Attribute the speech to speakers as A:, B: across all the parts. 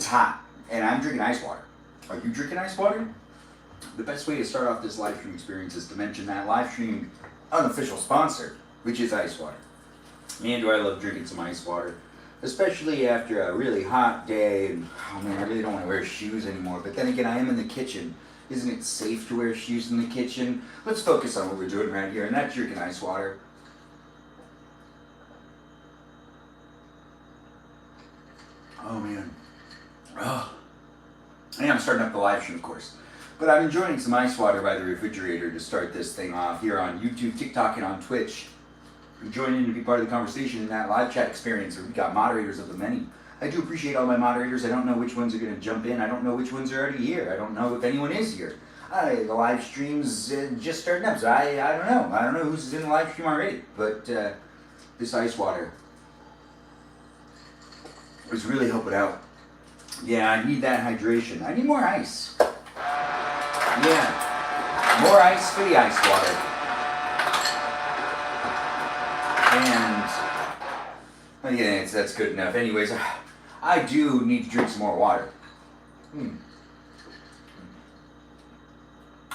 A: It's hot, and I'm drinking ice water. Are you drinking ice water? The best way to start off this live stream experience is to mention that live stream unofficial sponsor, which is ice water. Man, do I love drinking some ice water, especially after a really hot day. And oh man, I really don't want to wear shoes anymore. But then again, I am in the kitchen. Isn't it safe to wear shoes in the kitchen? Let's focus on what we're doing right here, and that's drinking ice water. Oh man. Oh. And I'm starting up the live stream, of course. But I'm enjoying some ice water by the refrigerator to start this thing off here on YouTube, TikTok, and on Twitch. Join in to be part of the conversation in that live chat experience where we've got moderators of the many. I do appreciate all my moderators. I don't know which ones are going to jump in. I don't know which ones are already here. I don't know if anyone is here. The live stream's just starting up, so I don't know. I don't know who's in the live stream already. But this ice water is really helping out. Yeah, I need that hydration. I need more ice. Yeah, more ice for the ice water. And yeah, that's good enough. Anyways, I do need to drink some more water.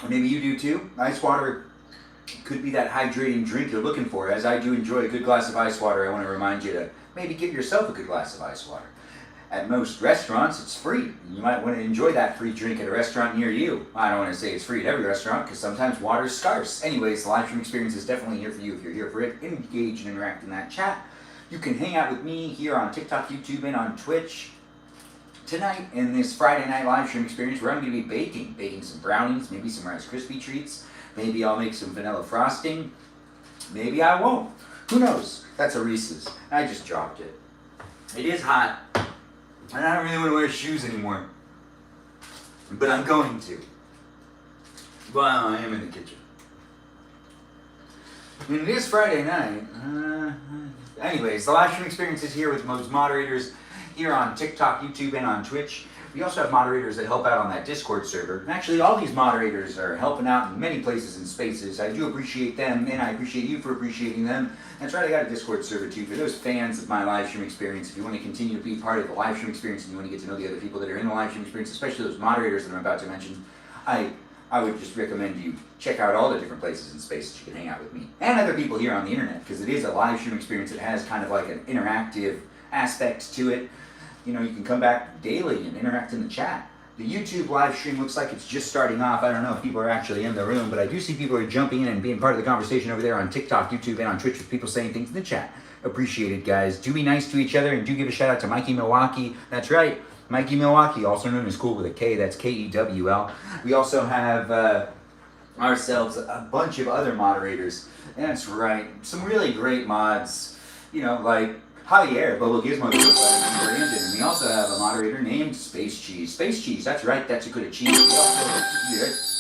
A: Maybe you do too. Ice water could be that hydrating drink you're looking for. As I do enjoy a good glass of ice water, I want to remind you to maybe give yourself a good glass of ice water. At most restaurants, it's free. You might want to enjoy that free drink at a restaurant near you. I don't want to say it's free at every restaurant because sometimes water's scarce. Anyways, the live stream experience is definitely here for you if you're here for it. Engage and interact in that chat. You can hang out with me here on TikTok, YouTube, and on Twitch. Tonight, in this Friday night live stream experience, where I'm going to be baking some brownies, maybe some Rice Krispie treats. Maybe I'll make some vanilla frosting. Maybe I won't. Who knows? That's a Reese's. I just dropped it. It is hot. And I don't really want to wear shoes anymore. But I'm going to. Well, I am in the kitchen. I mean, it is Friday night. Anyways, the live stream experience is here with most moderators here on TikTok, YouTube, and on Twitch. We also have moderators that help out on that Discord server. And actually, all these moderators are helping out in many places and spaces. I do appreciate them, and I appreciate you for appreciating them. That's right, I got a Discord server too. For those fans of my live stream experience, if you want to continue to be part of the live stream experience and you want to get to know the other people that are in the live stream experience, especially those moderators that I'm about to mention, I would just recommend you check out all the different places and spaces you can hang out with me and other people here on the internet, because it is a live stream experience that has kind of like an interactive aspect to it. You know, you can come back daily and interact in the chat. The YouTube live stream looks like it's just starting off. I don't know if people are actually in the room, but I do see people are jumping in and being part of the conversation over there on TikTok, YouTube, and on Twitch with people saying things in the chat. Appreciate it, guys. Do be nice to each other, and do give a shout out to Mikey Milwaukee. That's right, Mikey Milwaukee, also known as Cool with a K. That's Kewl. We also have ourselves a bunch of other moderators. That's right, some really great mods. You know, like Javier, Bobo Gizmo, Brandon. And we also have a moderator named Space Cheese. Space Cheese, that's right, that's a good of cheese.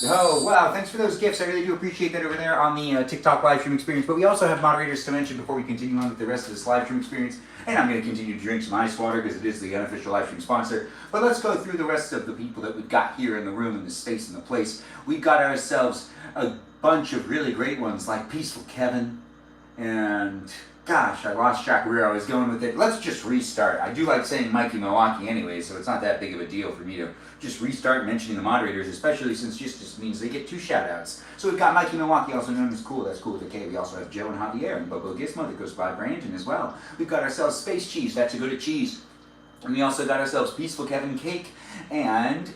A: Oh, wow, thanks for those gifts. I really do appreciate that over there on the TikTok live stream experience. But we also have moderators to mention before we continue on with the rest of this live stream experience. And I'm going to continue to drink some ice water because it is the unofficial live stream sponsor. But let's go through the rest of the people that we've got here in the room, in the space, in the place. We've got ourselves a bunch of really great ones like Peaceful Kevin and... Gosh, I lost track of where I was going with it. Let's just restart. I do like saying Mikey Milwaukee anyway, so it's not that big of a deal for me to just restart mentioning the moderators, especially since just means they get 2 shout-outs. So we've got Mikey Milwaukee, also known as Cool. That's Cool with a K. We also have Joe and Javier and Bobo Gizmo that goes by Brandon as well. We've got ourselves Space Cheese. That's a good at cheese. And we also got ourselves Peaceful Kevin Cake and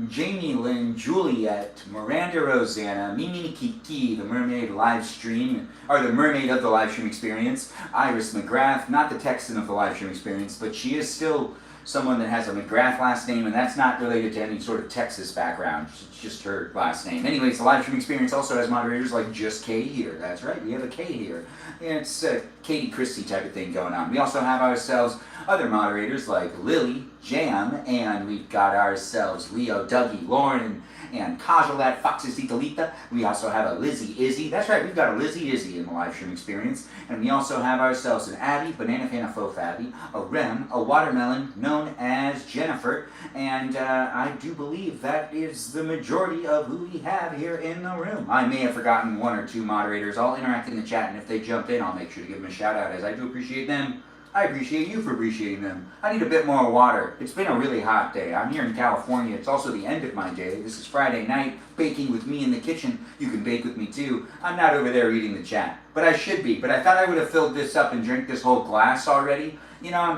A: Jamie Lynn, Juliet, Miranda Rosanna, Mimi Kiki, the mermaid live stream, or the mermaid of the live stream experience, Iris McGrath, not the Texan of the live stream experience, but she is still someone that has a McGrath last name, and that's not related to any sort of Texas background. It's just her last name. Anyways, the live stream experience also has moderators like Just Katie here. That's right, we have a K here. It's a Katie Christie type of thing going on. We also have ourselves other moderators like Lily, Jam, and we've got ourselves Leo, Dougie, Lauren, and Kajal, that Foxesita Lita. We also have a Lizzie Izzy. That's right, we've got a Lizzie Izzy in the live stream experience. And we also have ourselves an Abby, Banana Fana Faux Fabby, a Rem, a Watermelon, known as Jennifer. And I do believe that is the majority of who we have here in the room. I may have forgotten 1 or 2 moderators. I'll interact in the chat, and if they jump in, I'll make sure to give them a shout out, as I do appreciate them. I appreciate you for appreciating them. I need a bit more water. It's been a really hot day. I'm here in California. It's also the end of my day. This is Friday night, baking with me in the kitchen. You can bake with me too. I'm not over there reading the chat, but I should be. But I thought I would have filled this up and drank this whole glass already. You know, I'm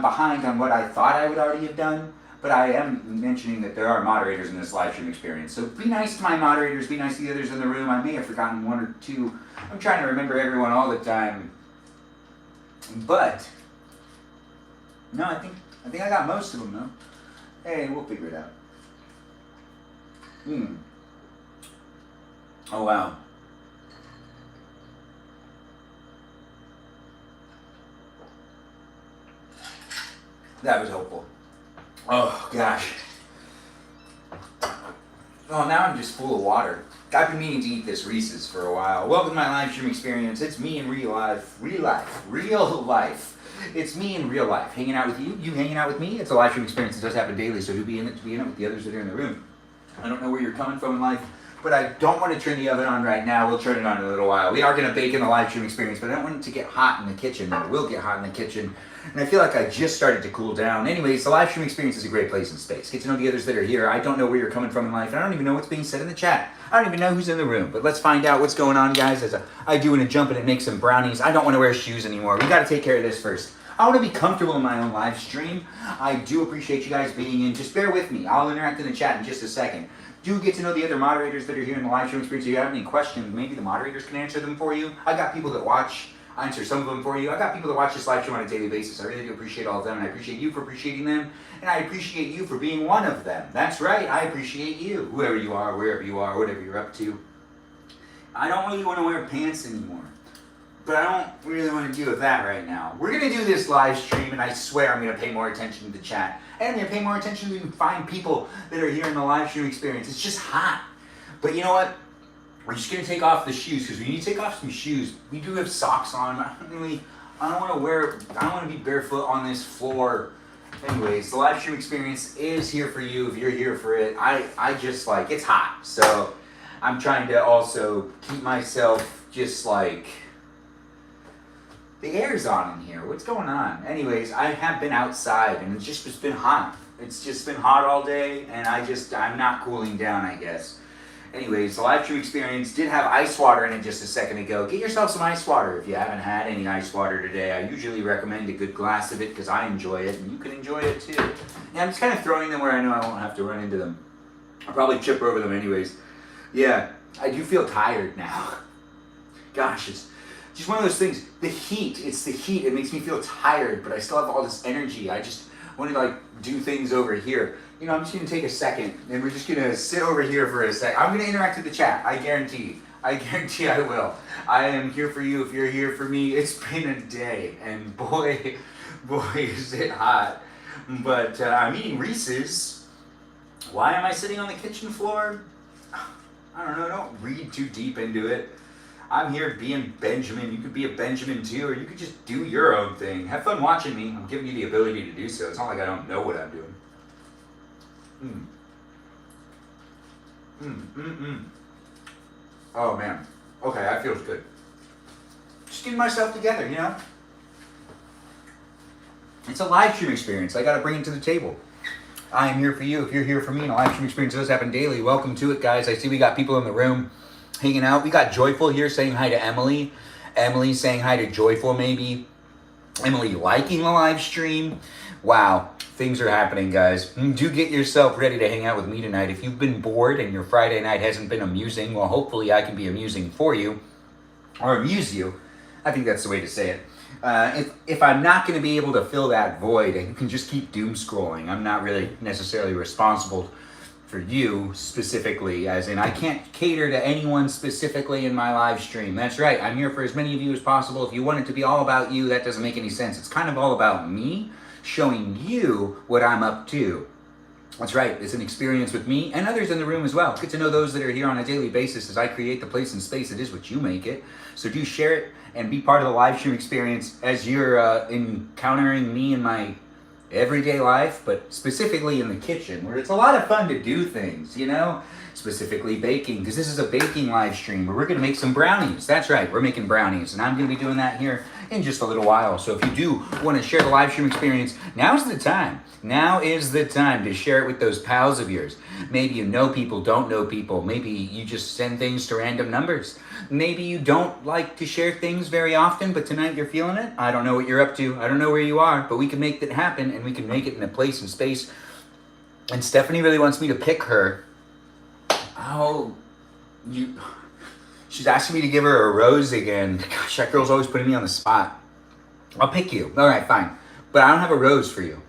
A: behind on what I thought I would already have done. But I am mentioning that there are moderators in this live stream experience. So be nice to my moderators, be nice to the others in the room. I may have forgotten one or two. I'm trying to remember everyone all the time. But, no, I think I got most of them though. Hey, we'll figure it out. Oh wow. That was helpful. Oh gosh. Oh, now I'm just full of water. I've been meaning to eat this Reese's for a while. Welcome to my live stream experience. It's me in real life. It's me in real life. Hanging out with you, you hanging out with me. It's a live stream experience that does happen daily, so do be in it with the others that are in the room. I don't know where you're coming from in life, but I don't want to turn the oven on right now. We'll turn it on in a little while. We are going to bake in the live stream experience, but I don't want it to get hot in the kitchen. It will get hot in the kitchen. And I feel like I just started to cool down. Anyways, the live stream experience is a great place in space. Get to know the others that are here. I don't know where you're coming from in life, and I don't even know what's being said in the chat. I don't even know who's in the room. But let's find out what's going on, guys, as I do want to jump in and make some brownies. I don't want to wear shoes anymore. We got to take care of this first. I want to be comfortable in my own live stream. I do appreciate you guys being in. Just bear with me. I'll interact in the chat in just a second. Do get to know the other moderators that are here in the live stream experience. If you have any questions, maybe the moderators can answer them for you. I got people that watch. I answer some of them for you. I got people that watch this live stream on a daily basis. I really do appreciate all of them, and I appreciate you for appreciating them, and I appreciate you for being one of them. That's right, I appreciate you, whoever you are, wherever you are, whatever you're up to. I don't really want to wear pants anymore, but I don't really want to deal with that right now. We're going to do this live stream, and I swear I'm going to pay more attention to the chat, and I'm going to pay more attention to fine people that are here in the live stream experience. It's just hot. But you know what? We're just going to take off the shoes, because we need to take off some shoes. We do have socks on. I don't want to be barefoot on this floor. Anyways, the live stream experience is here for you if you're here for it. I just like, it's hot. So I'm trying to also keep myself just like, the air's on in here. What's going on? Anyways, I have been outside and it's been hot. It's just been hot all day, and I'm not cooling down, I guess. Anyways, the live stream experience did have ice water in it just a second ago. Get yourself some ice water if you haven't had any ice water today. I usually recommend a good glass of it because I enjoy it, and you can enjoy it too. Yeah, I'm just kind of throwing them where I know I won't have to run into them. I'll probably trip over them anyways. Yeah, I do feel tired now. Gosh, it's just one of those things. It's the heat. It makes me feel tired, but I still have all this energy. I just want to like do things over here. You know, I'm just going to take a second, and we're just going to sit over here for a sec. I'm going to interact with the chat. I guarantee I will. I am here for you if you're here for me. It's been a day, and boy, is it hot. But I'm eating Reese's. Why am I sitting on the kitchen floor? I don't know. Don't read too deep into it. I'm here being Benjamin. You could be a Benjamin too, or you could just do your own thing. Have fun watching me. I'm giving you the ability to do so. It's not like I don't know what I'm doing. Oh man. Okay, that feels good. Just getting myself together, you know? It's a live stream experience. I gotta bring it to the table. I am here for you if you're here for me, and a live stream experience does happen daily. Welcome to it, guys. I see we got people in the room hanging out. We got Joyful here saying hi to Emily. Emily saying hi to Joyful, maybe. Emily liking the live stream. Wow, things are happening, guys. Do get yourself ready to hang out with me tonight. If you've been bored and your Friday night hasn't been amusing, well, hopefully I can be amusing for you, or amuse you. I think that's the way to say it. If I'm not going to be able to fill that void, and you can just keep doom scrolling, I'm not really necessarily responsible for you specifically, as in I can't cater to anyone specifically in my live stream. That's right, I'm here for as many of you as possible. If you want it to be all about you, that doesn't make any sense. It's kind of all about me, showing you what I'm up to. That's right, it's an experience with me and others in the room as well. Get to know those that are here on a daily basis as I create the place and space that is what you make it. So do share it and be part of the live stream experience as you're encountering me in my everyday life, but specifically in the kitchen, where it's a lot of fun to do things, you know? specifically baking, because this is a baking live stream where we're going to make some brownies. That's right, we're making brownies, and I'm going to be doing that here in just a little while. So if you do want to share the live stream experience, now's the time. Now is the time to share it with those pals of yours. Maybe you know people, don't know people. Maybe you just send things to random numbers. Maybe you don't like to share things very often, but tonight you're feeling it. I don't know what you're up to. I don't know where you are, but we can make that happen, and we can make it in a place and space. And Stephanie really wants me to pick her. Oh, she's asking me to give her a rose again. Gosh, that girl's always putting me on the spot. I'll pick you. All right, fine. But I don't have a rose for you.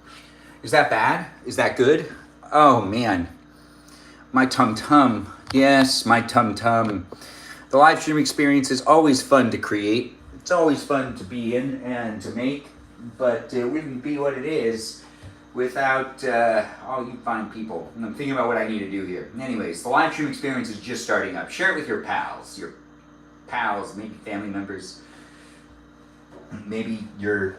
A: Is that bad? Is that good? Oh, man. My tum-tum. Yes, my tum-tum. The live stream experience is always fun to create. It's always fun to be in and to make. But it wouldn't be what it is without all you fine people. And I'm thinking about what I need to do here. Anyways, the live stream experience is just starting up. Share it with your pals, maybe family members, maybe your,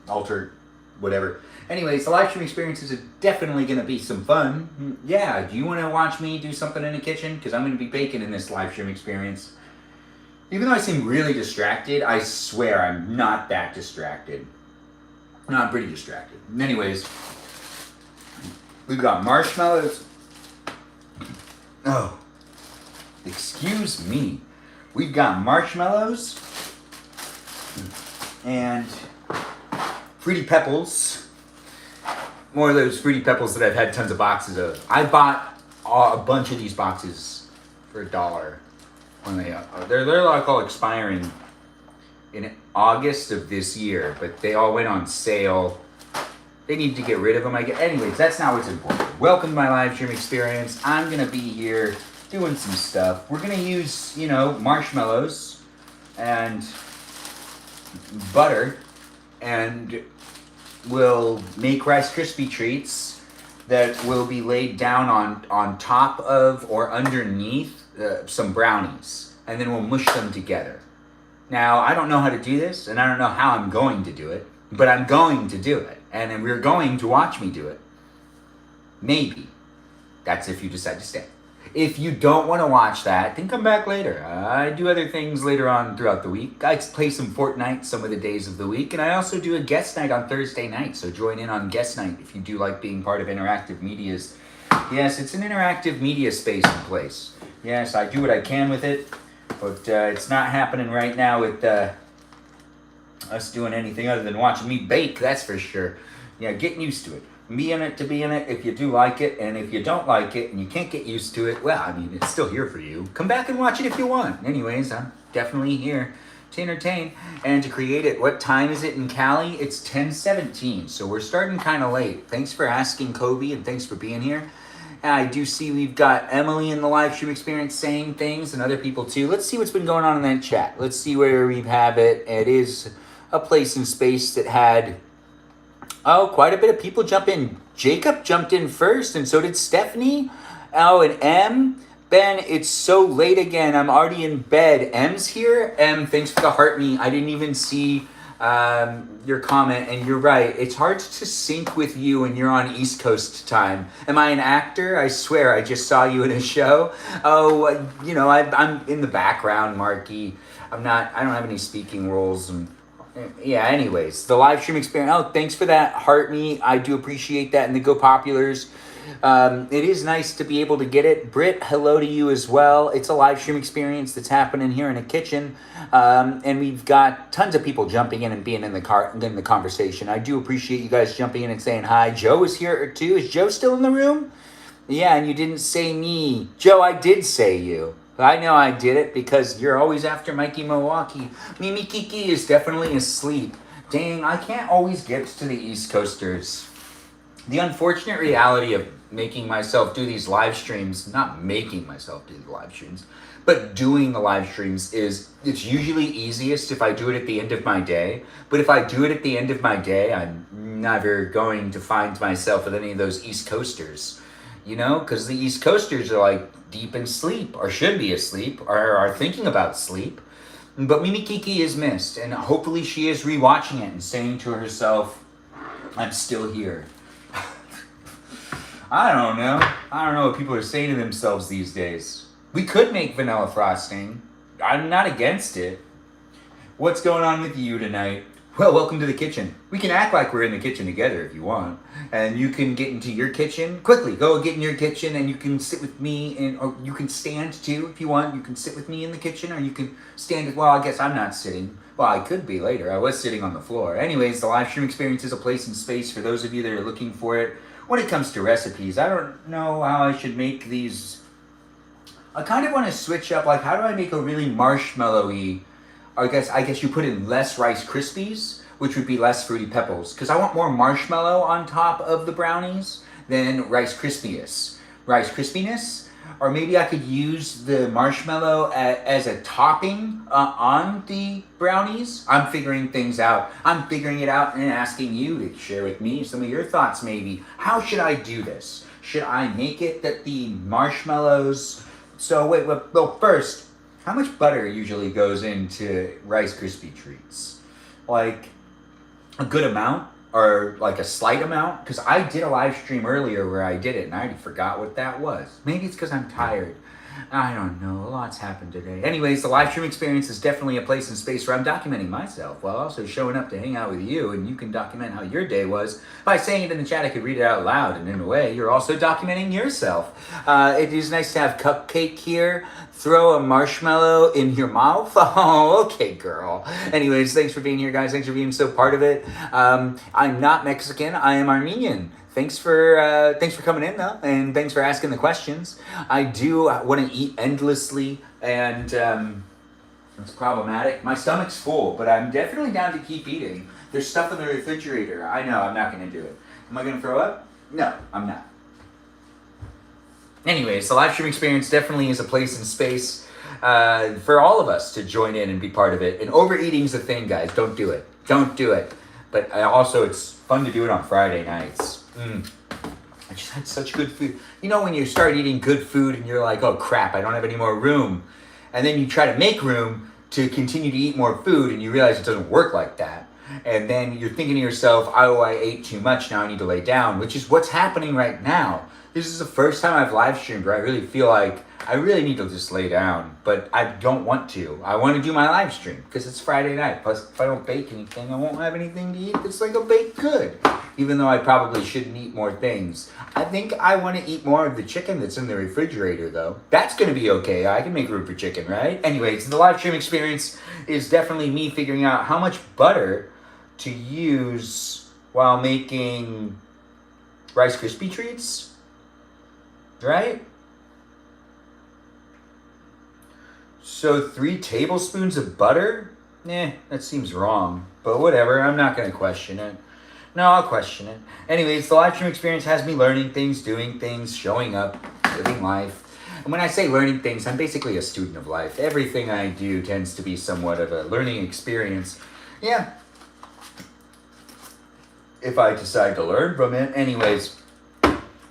A: alter, whatever. Anyways, the live stream experiences are definitely going to be some fun. Yeah, do you want to watch me do something in the kitchen? Because I'm going to be baking in this live stream experience. Even though I seem really distracted, I swear I'm not that distracted. No, I'm pretty distracted. Anyways, we've got marshmallows. Oh, excuse me. We've got marshmallows and Fruity Pebbles. More of those Fruity Pebbles that I've had tons of boxes of. I bought a bunch of these boxes for $1. When they're like all expiring in August of this year, but they all went on sale. They need to get rid of them. Anyways, that's not what's important. Welcome to my live stream experience. I'm gonna be here doing some stuff. We're gonna use, marshmallows and butter, and we'll make Rice Krispie treats that will be laid down on top of or underneath some brownies, and then we'll mush them together. Now, I don't know how to do this, and I don't know how I'm going to do it, but I'm going to do it, and then we're going to watch me do it. Maybe. That's if you decide to stay. If you don't want to watch that, then come back later. I do other things later on throughout the week. I play some Fortnite some of the days of the week, and I also do a guest night on Thursday night, so join in on guest night if you do like being part of interactive medias. Yes, it's an interactive media space and place. Yes, I do what I can with it, but it's not happening right now with us doing anything other than watching me bake, that's for sure. Yeah, getting used to it. Be in it to be in it if you do like it, and if you don't like it and you can't get used to it, well, I mean, it's still here for you. Come back and watch it if you want. Anyways, I'm definitely here to entertain and to create it. What time is it in Cali? It's 10:17, so we're starting kind of late. Thanks for asking, Kobe, and thanks for being here. I do see we've got Emily in the live stream experience saying things, and other people too. Let's see what's been going on in that chat. Let's see where we have it. It is a place and space that had, quite a bit of people jump in. Jacob jumped in first, and so did Stephanie. Oh, and M. Ben, it's so late again. I'm already in bed. M's here. M, thanks for the heart me. I didn't even see your comment, and you're right. It's hard to sync with you when you're on East Coast time. Am I an actor? I swear, I just saw you in a show. Oh, I'm in the background, Marky. I don't have any speaking roles. And yeah, anyways, the live stream experience. Oh, thanks for that, heart me. I do appreciate that, and the Go Populars. It is nice to be able to get it. Britt, hello to you as well. It's a live stream experience that's happening here in a kitchen, and we've got tons of people jumping in and being in the conversation. I do appreciate you guys jumping in and saying hi. Joe is here too. Is Joe still in the room? Yeah, and you didn't say me. Joe, I did say you. I know I did it because you're always after Mikey Milwaukee. Mimi Kiki is definitely asleep. Dang, I can't always get to the East Coasters. The unfortunate reality of making myself do these live streams, not making myself do the live streams, but doing the live streams is, it's usually easiest if I do it at the end of my day. But if I do it at the end of my day, I'm never going to find myself with any of those East Coasters. Because the East Coasters are like deep in sleep, or should be asleep, or are thinking about sleep. But Mimi Kiki is missed, and hopefully she is rewatching it and saying to herself, I'm still here. I don't know. I don't know what people are saying to themselves these days. We could make vanilla frosting. I'm not against it. What's going on with you tonight? Well, welcome to the kitchen. We can act like we're in the kitchen together if you want. And you can get into your kitchen. Quickly, go get in your kitchen and you can sit with me, or you can stand too if you want. You can sit with me in the kitchen, or you can stand, well, I guess I'm not sitting. Well, I could be later. I was sitting on the floor. Anyways, the live stream experience is a place and space for those of you that are looking for it. When it comes to recipes, I don't know how I should make these. I kind of want to switch up, like how do I make a really marshmallowy, I guess you put in less Rice Krispies, which would be less Fruity Pebbles, because I want more marshmallow on top of the brownies than Rice Krispiness. Or maybe I could use the marshmallow as a topping on the brownies. I'm figuring things out. I'm figuring it out and asking you to share with me some of your thoughts maybe. How should I do this? Should I make it that the marshmallows... So wait, well first, how much butter usually goes into Rice Krispie treats? Like a good amount or like a slight amount? Because I did a live stream earlier where I did it and I already forgot what that was. Maybe it's because I'm tired. I don't know. A lot's happened today. Anyways, the live stream experience is definitely a place and space where I'm documenting myself while also showing up to hang out with you, and you can document how your day was by saying it in the chat. I could read it out loud, and in a way, you're also documenting yourself. It is nice to have cupcake here. Throw a marshmallow in your mouth. Oh, okay, girl. Anyways, thanks for being here, guys. Thanks for being so part of it. I'm not Mexican. I am Armenian. Thanks for coming in though, and thanks for asking the questions. I do want to eat endlessly, and it's problematic. My stomach's full, but I'm definitely down to keep eating. There's stuff in the refrigerator. I know I'm not going to do it. Am I going to throw up? No, I'm not. Anyways, the live stream experience definitely is a place and space for all of us to join in and be part of it. And overeating's a thing, guys. Don't do it. Don't do it. But also, it's fun to do it on Friday nights. I just had such good food. You know when you start eating good food and you're like, oh crap, I don't have any more room. And then you try to make room to continue to eat more food and you realize it doesn't work like that. And then you're thinking to yourself, oh, I ate too much, now I need to lay down, which is what's happening right now. This is the first time I've live streamed where I really feel like I really need to just lay down, but I don't want to. I want to do my live stream because it's Friday night. Plus, if I don't bake anything, I won't have anything to eat that's like a baked good. Even though I probably shouldn't eat more things. I think I want to eat more of the chicken that's in the refrigerator, though. That's going to be okay. I can make room for chicken, right? Anyways, the live stream experience is definitely me figuring out how much butter to use while making Rice Krispie treats. Right? So 3 tablespoons of butter? That seems wrong. But whatever, I'm not going to question it. No, I'll question it. Anyways, the live stream experience has me learning things, doing things, showing up, living life. And when I say learning things, I'm basically a student of life. Everything I do tends to be somewhat of a learning experience. Yeah. If I decide to learn from it. Anyways,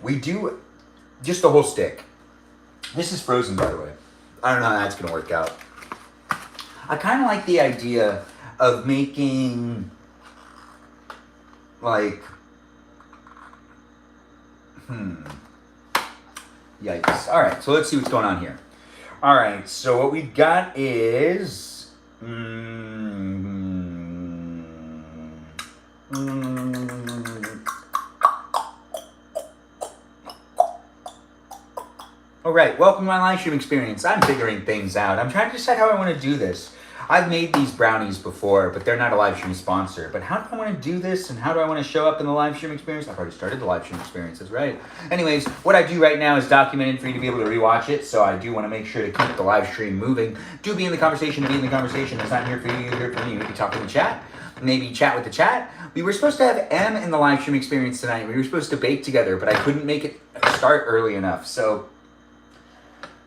A: we do just the whole stick. This is frozen, by the way. I don't know how that's going to work out. I kind of like the idea of making, like, yikes. All right, so let's see what's going on here. All right, so what we've got is, all right, welcome to my live stream experience. I'm figuring things out. I'm trying to decide how I want to do this. I've made these brownies before, but they're not a live stream sponsor. But how do I want to do this, and how do I want to show up in the live stream experience? I've already started the live stream experience, that's right. Anyways, what I do right now is documented for you to be able to rewatch it, so I do want to make sure to keep the live stream moving. Do be in the conversation to be in the conversation. It's not here for you, here for me. We can talk in the chat, maybe chat with the chat. We were supposed to have M in the live stream experience tonight. We were supposed to bake together, but I couldn't make it start early enough, so...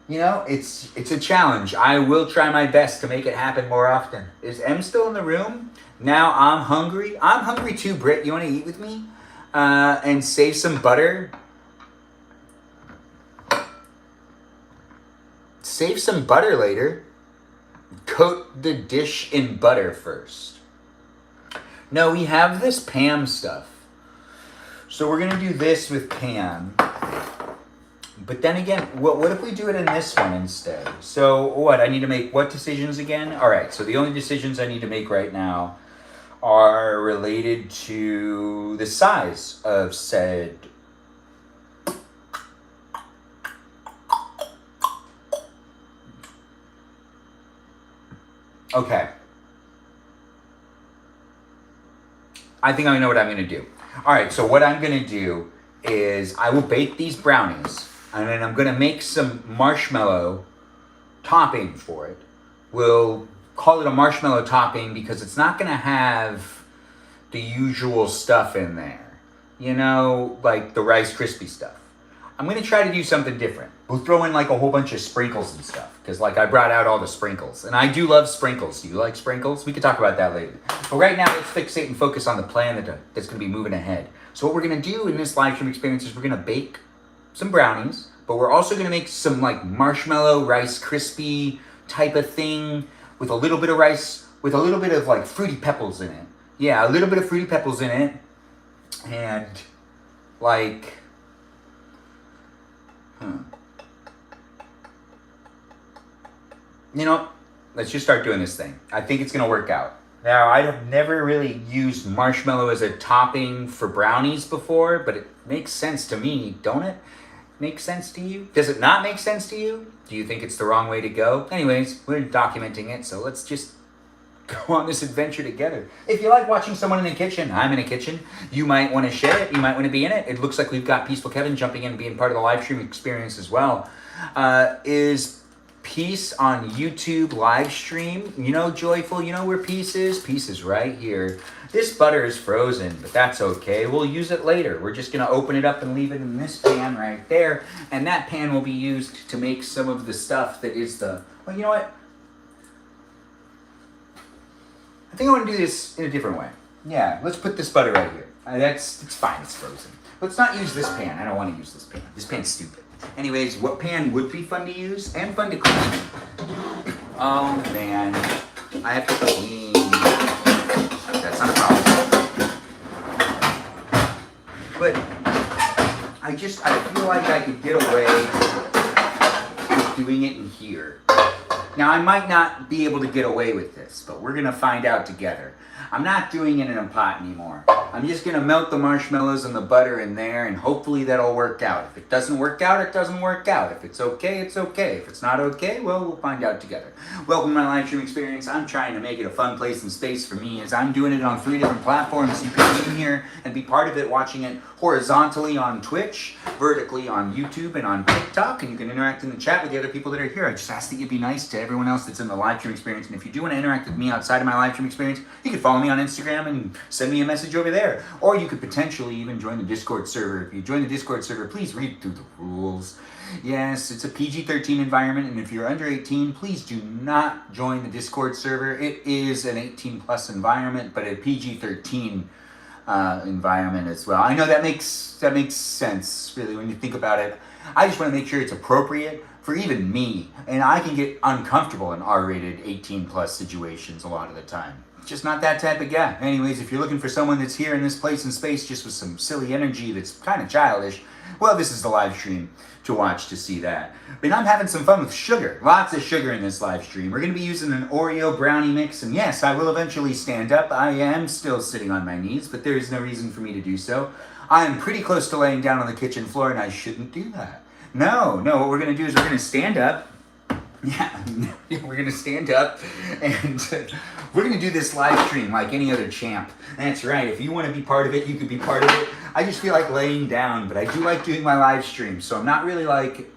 A: You know, it's a challenge. I will try my best to make it happen more often. Is M still in the room? Now I'm hungry. I'm hungry too, Britt. You want to eat with me? And save some butter? Save some butter later. Coat the dish in butter first. No, we have this Pam stuff. So we're going to do this with Pam. But then again, what if we do it in this one instead? So what, I need to make what decisions again? All right, so the only decisions I need to make right now are related to the size of said okay. I think I know what I'm going to do. All right, so what I'm going to do is I will bake these brownies, and then I'm going to make some marshmallow topping for it. We'll call it a marshmallow topping because it's not going to have the usual stuff in there. You know, like the Rice Krispie stuff. I'm going to try to do something different. We'll throw in like a whole bunch of sprinkles and stuff. Because like I brought out all the sprinkles. And I do love sprinkles. Do you like sprinkles? We could talk about that later. But right now, let's fixate and focus on the plan that's going to be moving ahead. So what we're going to do in this live stream experience is we're going to bake some brownies. But we're also going to make some like marshmallow, Rice Krispie type of thing. With a little bit of rice, with a little bit of like Fruity Pebbles in it. Yeah, a little bit of Fruity Pebbles in it. And like... You know, let's just start doing this thing. I think it's going to work out. Now, I have never really used marshmallow as a topping for brownies before, but it makes sense to me, don't it? Make sense to you? Does it not make sense to you? Do you think it's the wrong way to go? Anyways, we're documenting it, so let's just go on this adventure together. If you like watching someone in the kitchen, I'm in a kitchen, you might want to share it, you might want to be in it. It looks like we've got Peaceful Kevin jumping in and being part of the live stream experience as well. Is Peace on YouTube live stream? You know, Joyful, you know where Peace is? Peace is right here. This butter is frozen, but that's okay. We'll use it later. We're just going to open it up and leave it in this pan right there. And that pan will be used to make some of the stuff that is the... Well, you know what? I think I want to do this in a different way. Yeah, let's put this butter right here. It's fine, it's frozen. Let's not use this pan. I don't want to use this pan. This pan's stupid. Anyways, what pan would be fun to use and fun to clean? Oh man, I have to clean. That's not a problem. But I feel like I could get away with doing it in here. Now, I might not be able to get away with this, but we're going to find out together. I'm not doing it in a pot anymore. I'm just going to melt the marshmallows and the butter in there, and hopefully that'll work out. If it doesn't work out, it doesn't work out. If it's okay, it's okay. If it's not okay, well, we'll find out together. Welcome to my live stream experience. I'm trying to make it a fun place and space for me as I'm doing it on 3 different platforms. You can be in here and be part of it, watching it horizontally on Twitch, vertically on YouTube, and on TikTok, and you can interact in the chat with the other people that are here. I just ask that you be nice to everyone else that's in the live stream experience, and if you do want to interact with me outside of my live stream experience, you can follow me on Instagram and send me a message over there. Or you could potentially even join the Discord server. If you join the Discord server, please read through the rules. Yes, it's a PG-13 environment, and if you're under 18, please do not join the Discord server. It is an 18-plus environment, but a PG-13 environment as well. I know that makes sense, really, when you think about it. I just want to make sure it's appropriate for even me, and I can get uncomfortable in R-rated 18-plus situations a lot of the time. Just not that type of guy. Anyways, if you're looking for someone that's here in this place and space just with some silly energy that's kind of childish, well, this is the live stream to watch to see that. But I'm having some fun with sugar. Lots of sugar in this live stream. We're going to be using an Oreo brownie mix, and yes, I will eventually stand up. I am still sitting on my knees, but there is no reason for me to do so. I am pretty close to laying down on the kitchen floor, and I shouldn't do that. No, what we're going to do is we're going to stand up. Yeah, we're going to stand up, and we're going to do this live stream like any other champ. That's right. If you want to be part of it, you could be part of it. I just feel like laying down, but I do like doing my live stream, so I'm not really like,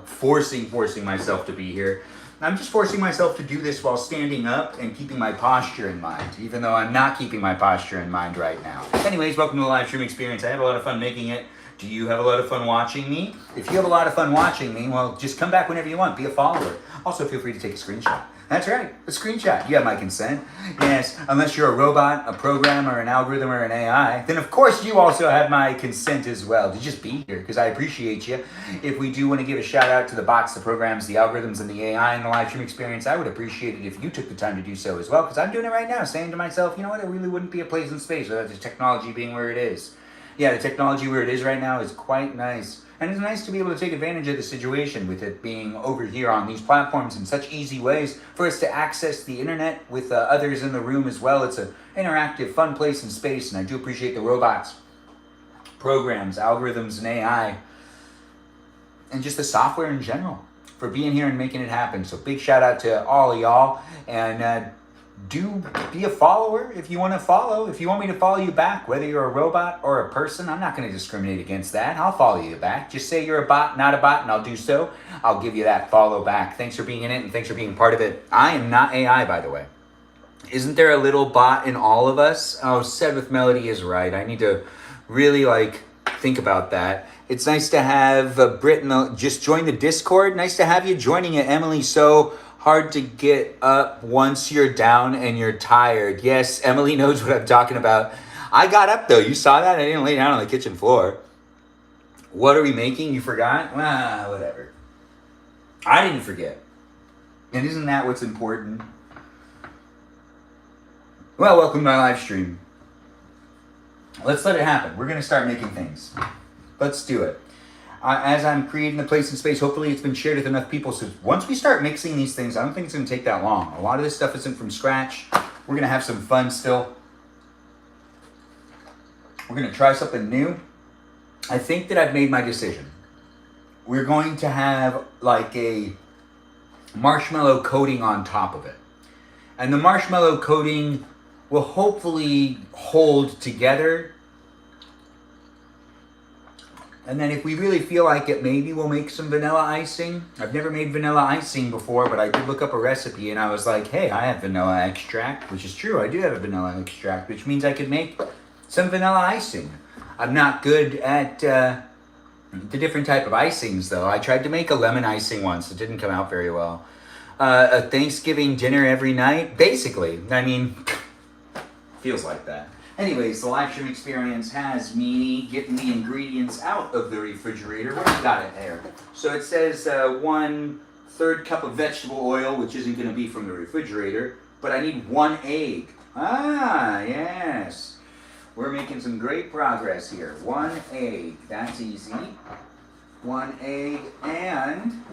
A: forcing myself to be here. I'm just forcing myself to do this while standing up and keeping my posture in mind, even though I'm not keeping my posture in mind right now. Anyways, welcome to the live stream experience. I had a lot of fun making it. Do you have a lot of fun watching me? If you have a lot of fun watching me, well, just come back whenever you want. Be a follower. Also, feel free to take a screenshot. That's right, a screenshot. You have my consent. Yes, unless you're a robot, a program, or an algorithm, or an AI, then of course you also have my consent as well to just be here, because I appreciate you. If we do want to give a shout out to the bots, the programs, the algorithms, and the AI in the live stream experience, I would appreciate it if you took the time to do so as well, because I'm doing it right now, saying to myself, you know what, it really wouldn't be a place and space without the technology being where it is. yeah, the technology where it is right now is quite nice. And it's nice to be able to take advantage of the situation with it being over here on these platforms in such easy ways for us to access the internet with others in the room as well. It's an interactive, fun place and space, and I do appreciate the robots, programs, algorithms, and AI, and just the software in general for being here and making it happen. So big shout out to all of y'all, and do be a follower if you want to follow. If you want me to follow you back, whether you're a robot or a person, I'm not going to discriminate against that. I'll follow you back. Just say you're a bot, not a bot, and I'll do so. I'll give you that follow back. Thanks for being in it, and thanks for being part of it. I am not AI, by the way. Isn't there a little bot in all of us? Oh, Said with Melody is right. I need to really think about that. It's nice to have Britt just join the Discord. Nice to have you joining it, Emily. So hard to get up once you're down and you're tired. Yes, Emily knows what I'm talking about. I got up though. You saw that? I didn't lay down on the kitchen floor. What are we making? You forgot? Whatever. I didn't forget. And isn't that what's important? Well, welcome to my live stream. Let's let it happen. We're going to start making things. Let's do it. As I'm creating the place and space, hopefully it's been shared with enough people. So once we start mixing these things, I don't think it's going to take that long. A lot of this stuff isn't from scratch. We're going to have some fun still. We're going to try something new. I think that I've made my decision. We're going to have a marshmallow coating on top of it. And the marshmallow coating will hopefully hold together. And then if we really feel like it, maybe we'll make some vanilla icing. I've never made vanilla icing before, but I did look up a recipe and I was like, hey, I have vanilla extract, which is true. I do have a vanilla extract, which means I could make some vanilla icing. I'm not good at the different type of icings, though. I tried to make a lemon icing once. It didn't come out very well. A Thanksgiving dinner every night, basically. I mean, feels like that. Anyways, the live stream experience has me getting the ingredients out of the refrigerator. What do you got in there? So it says 1/3 cup of vegetable oil, which isn't going to be from the refrigerator, but I need 1 egg. Ah, yes. We're making some great progress here. 1 egg. That's easy. 1 egg and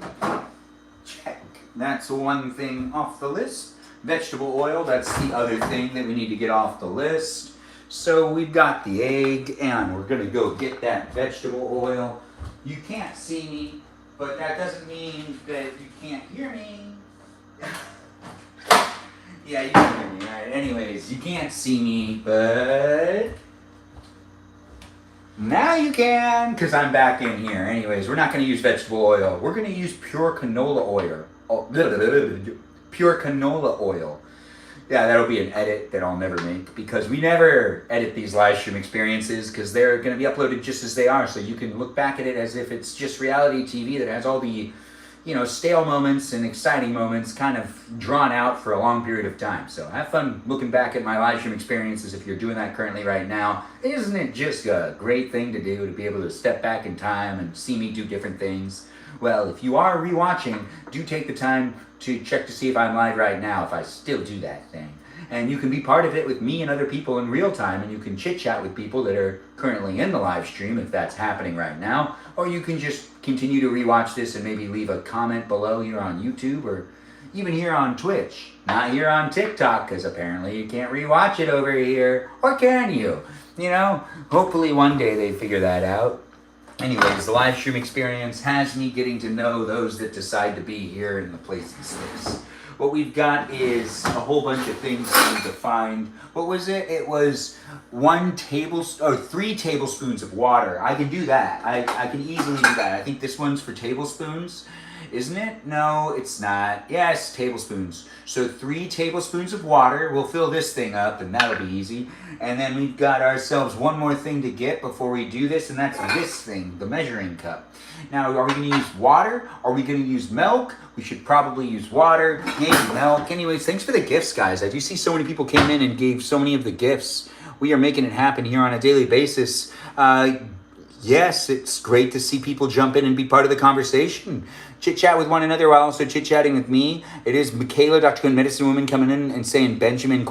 A: check. That's one thing off the list. Vegetable oil, that's the other thing that we need to get off the list. So we've got the egg, and we're going to go get that vegetable oil. You can't see me, but that doesn't mean that you can't hear me. Yeah, you can hear me, right? Anyways, you can't see me, but now you can, because I'm back in here. Anyways, we're not going to use vegetable oil. We're going to use pure canola oil. Pure canola oil. Yeah, that'll be an edit that I'll never make, because we never edit these live stream experiences because they're going to be uploaded just as they are, so you can look back at it as if it's just reality TV that has all the, stale moments and exciting moments kind of drawn out for a long period of time. So have fun looking back at my live stream experiences if you're doing that currently right now. Isn't it just a great thing to do, to be able to step back in time and see me do different things? Well, if you are rewatching, do take the time to check to see if I'm live right now, if I still do that thing. And you can be part of it with me and other people in real time, and you can chit-chat with people that are currently in the live stream if that's happening right now, or you can just continue to rewatch this and maybe leave a comment below here on YouTube, or even here on Twitch. Not here on TikTok, because apparently you can't rewatch it over here, or can you? Hopefully one day they figure that out. Anyways, the live stream experience has me getting to know those that decide to be here in the place and space. What we've got is a whole bunch of things we need to find. What was it? It was 3 tablespoons of water. I can do that. I can easily do that. I think this one's for tablespoons, isn't it? No, it's not. Yes, tablespoons. So 3 tablespoons of water. We'll fill this thing up, and that'll be easy. And then we've got ourselves one more thing to get before we do this, and that's this thing, the measuring cup. Now, are we going to use water? Are we going to use milk? We should probably use water, maybe milk. Anyways, thanks for the gifts, guys. I do see so many people came in and gave so many of the gifts. We are making it happen here on a daily basis. Yes, it's great to see people jump in and be part of the conversation. Chit-chat with one another while also chit-chatting with me. It is Michaela, Dr. Quinn, Medicine Woman, coming in and saying Benjamin ?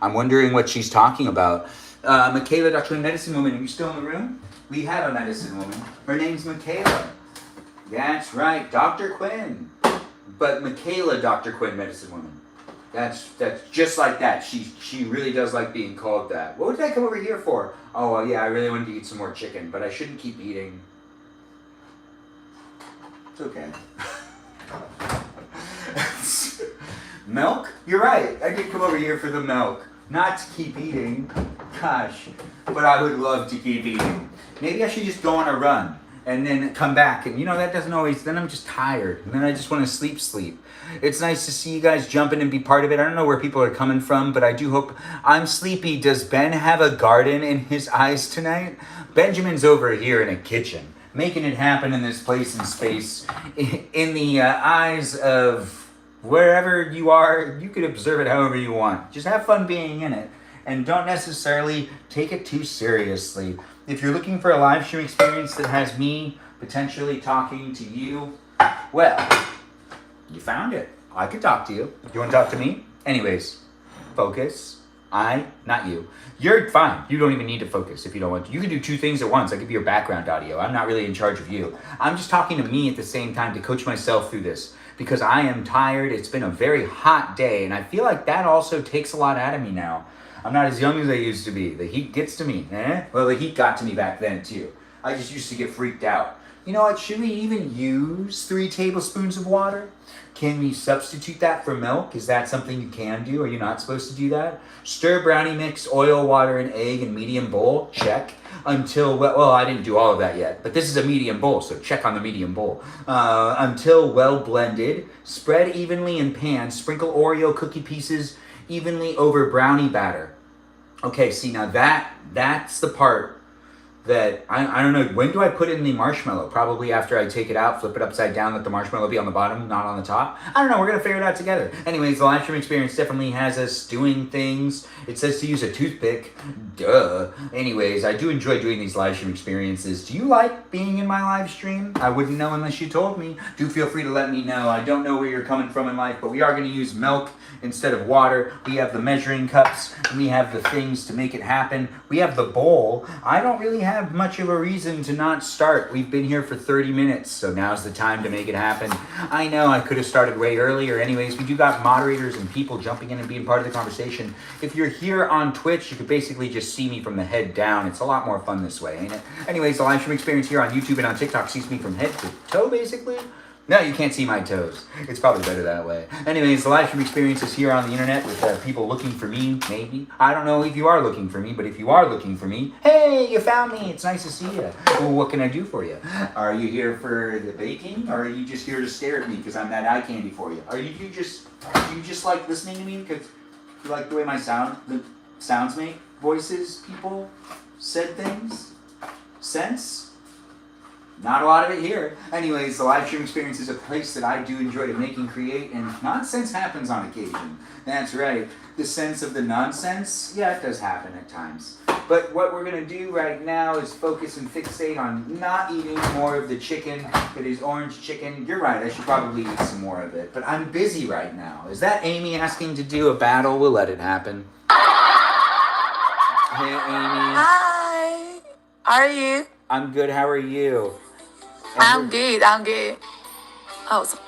A: I'm wondering what she's talking about. Michaela, Dr. Quinn, medicine woman. Are you still in the room? We have a medicine woman. Her name's Michaela. That's right, Dr. Quinn. But Michaela, Dr. Quinn, medicine woman. That's just like that. She really does like being called that. What did I come over here for? Oh, well, yeah, I really wanted to eat some more chicken, but I shouldn't keep eating. It's okay. Milk? You're right. I did come over here for the milk. Not to keep eating. Gosh. But I would love to keep eating. Maybe I should just go on a run and then come back. And that doesn't always, then I'm just tired. And then I just want to sleep. It's nice to see you guys jump in and be part of it. I don't know where people are coming from, but I do hope. I'm sleepy. Does Ben have a garden in his eyes tonight? Benjamin's over here in a kitchen, making it happen in this place and space. In the eyes of wherever you are, you could observe it however you want. Just have fun being in it. And don't necessarily take it too seriously. If you're looking for a live stream experience that has me potentially talking to you, well, you found it. I could talk to you. You want to talk to me? Anyways, focus. Not you. You're fine. You don't even need to focus if you don't want to. You can do two things at once. I give you your background audio. I'm not really in charge of you. I'm just talking to me at the same time to coach myself through this because I am tired. It's been a very hot day, and I feel like that also takes a lot out of me now. I'm not as young as I used to be. The heat gets to me. Well, the heat got to me back then, too. I just used to get freaked out. You know what? Should we even use 3 tablespoons of water? Can we substitute that for milk? Is that something you can do? Are you not supposed to do that? Stir brownie mix, oil, water, and egg in medium bowl. Check. Until, well, I didn't do all of that yet, but this is a medium bowl, so check on the medium bowl. Until well blended. Spread evenly in pan. Sprinkle Oreo cookie pieces evenly over brownie batter. Okay, see, now that's the part that I don't know. When do I put in the marshmallow? Probably after I take it out, flip it upside down, let the marshmallow be on the bottom, not on the top. I don't know. We're going to figure it out together. Anyways, the live stream experience definitely has us doing things. It says to use a toothpick. Duh. Anyways, I do enjoy doing these live stream experiences. Do you like being in my live stream? I wouldn't know unless you told me. Do feel free to let me know. I don't know where you're coming from in life, but we are going to use milk instead of water. We have the measuring cups. We have the things to make it happen. We have the bowl. I don't really have much of a reason to not start. We've been here for 30 minutes, so now's the time to make it happen. I know I could have started way earlier. Anyways, we do got moderators and people jumping in and being part of the conversation. If you're here on Twitch, you could basically just see me from the head down. It's a lot more fun this way, ain't it? Anyways, the live stream experience here on YouTube and on TikTok sees me from head to toe, basically. No, you can't see my toes. It's probably better that way. Anyways, the live stream experience is here on the internet with people looking for me, maybe. I don't know if you are looking for me, but if you are looking for me, hey, you found me. It's nice to see you. Well, what can I do for you? Are you here for the baking, or are you just here to stare at me because I'm that eye candy for you? Do you just like listening to me because you like the way the sounds make voices, people, said things, sense? Not a lot of it here. Anyways, the live stream experience is a place that I do enjoy to make and create, and nonsense happens on occasion. That's right. The sense of the nonsense, yeah, it does happen at times. But what we're going to do right now is focus and fixate on not eating more of the chicken that is orange chicken. You're right, I should probably eat some more of it, but I'm busy right now. Is that Amy asking to do a battle? We'll let it happen. Hey, Amy.
B: Hi. How are you?
A: I'm good. How are you?
B: I'm good. Oh, sorry.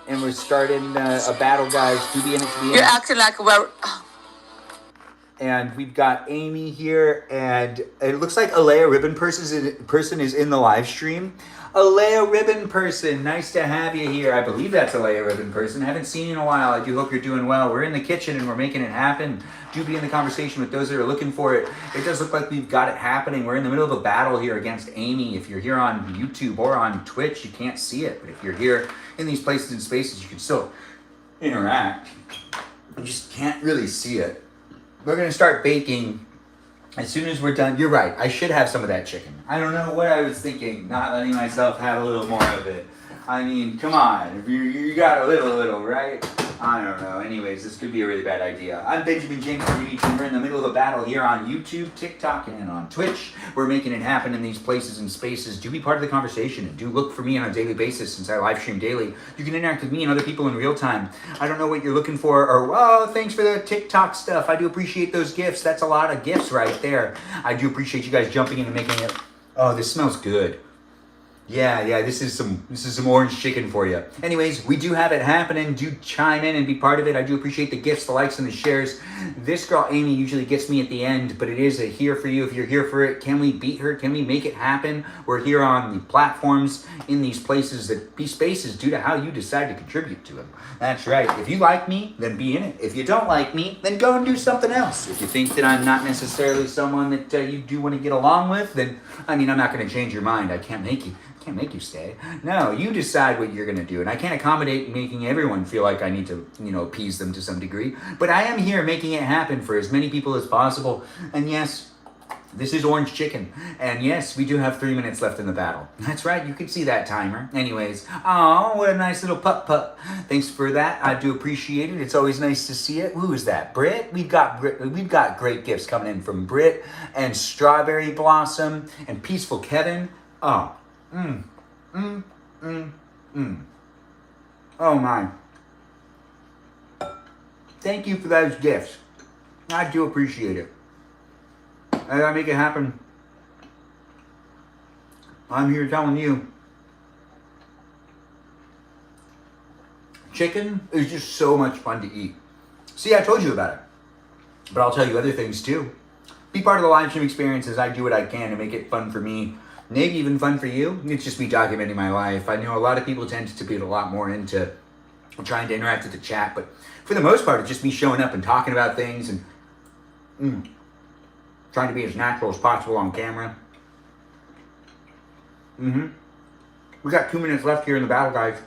A: And we're starting a battle, guys. To be in it, to be in it.
B: You're acting like we're...
A: And we've got Amy here, and it looks like Alea Ribbon person is in the live stream. Alea Ribbon person, nice to have you here. I believe that's Alea Ribbon person. Haven't seen you in a while. I do hope you're doing well. We're in the kitchen and we're making it happen. Do be in the conversation with those that are looking for it. It does look like we've got it happening. We're in the middle of a battle here against Amy. If you're here on YouTube or on Twitch, you can't see it. But if you're here in these places and spaces, you can still interact. You just can't really see it. We're going to start baking as soon as we're done. You're right. I should have some of that chicken. I don't know what I was thinking, not letting myself have a little more of it. I mean, come on. You got a little, right? I don't know. Anyways, this could be a really bad idea. I'm Benjamin James Magrdichian. We're in the middle of a battle here on YouTube, TikTok, and on Twitch. We're making it happen in these places and spaces. Do be part of the conversation and do look for me on a daily basis since I live stream daily. You can interact with me and other people in real time. I don't know what you're looking for or, oh, thanks for the TikTok stuff. I do appreciate those gifts. That's a lot of gifts right there. I do appreciate you guys jumping in and making it. Oh, this smells good. Yeah, this is some orange chicken for you. Anyways, we do have it happening. Do chime in and be part of it. I do appreciate the gifts, the likes, and the shares. This girl, Amy, usually gets me at the end, but it is a here for you if you're here for it. Can we beat her? Can we make it happen? We're here on the platforms, in these places that be spaces due to how you decide to contribute to them. That's right. If you like me, then be in it. If you don't like me, then go and do something else. If you think that I'm not necessarily someone that you do want to get along with, then, I'm not going to change your mind. I can't make you stay. No, you decide what you're going to do. And I can't accommodate making everyone feel like I need to, appease them to some degree. But I am here making it happen for as many people as possible. And yes, this is orange chicken. And yes, we do have 3 minutes left in the battle. That's right, you can see that timer. Anyways, oh, what a nice little pup. Thanks for that. I do appreciate it. It's always nice to see it. Who is that? Britt? We've got great gifts coming in from Britt and Strawberry Blossom and Peaceful Kevin. Oh. Oh my. Thank you for those gifts. I do appreciate it. I gotta make it happen. I'm here telling you. Chicken is just so much fun to eat. See, I told you about it. But I'll tell you other things too. Be part of the live stream experience as I do what I can to make it fun for me. Maybe even fun for you. It's just me documenting my life. I know a lot of people tend to be a lot more into trying to interact with the chat, but for the most part, it's just me showing up and talking about things and trying to be as natural as possible on camera. We got 2 minutes left here in the battle, guys.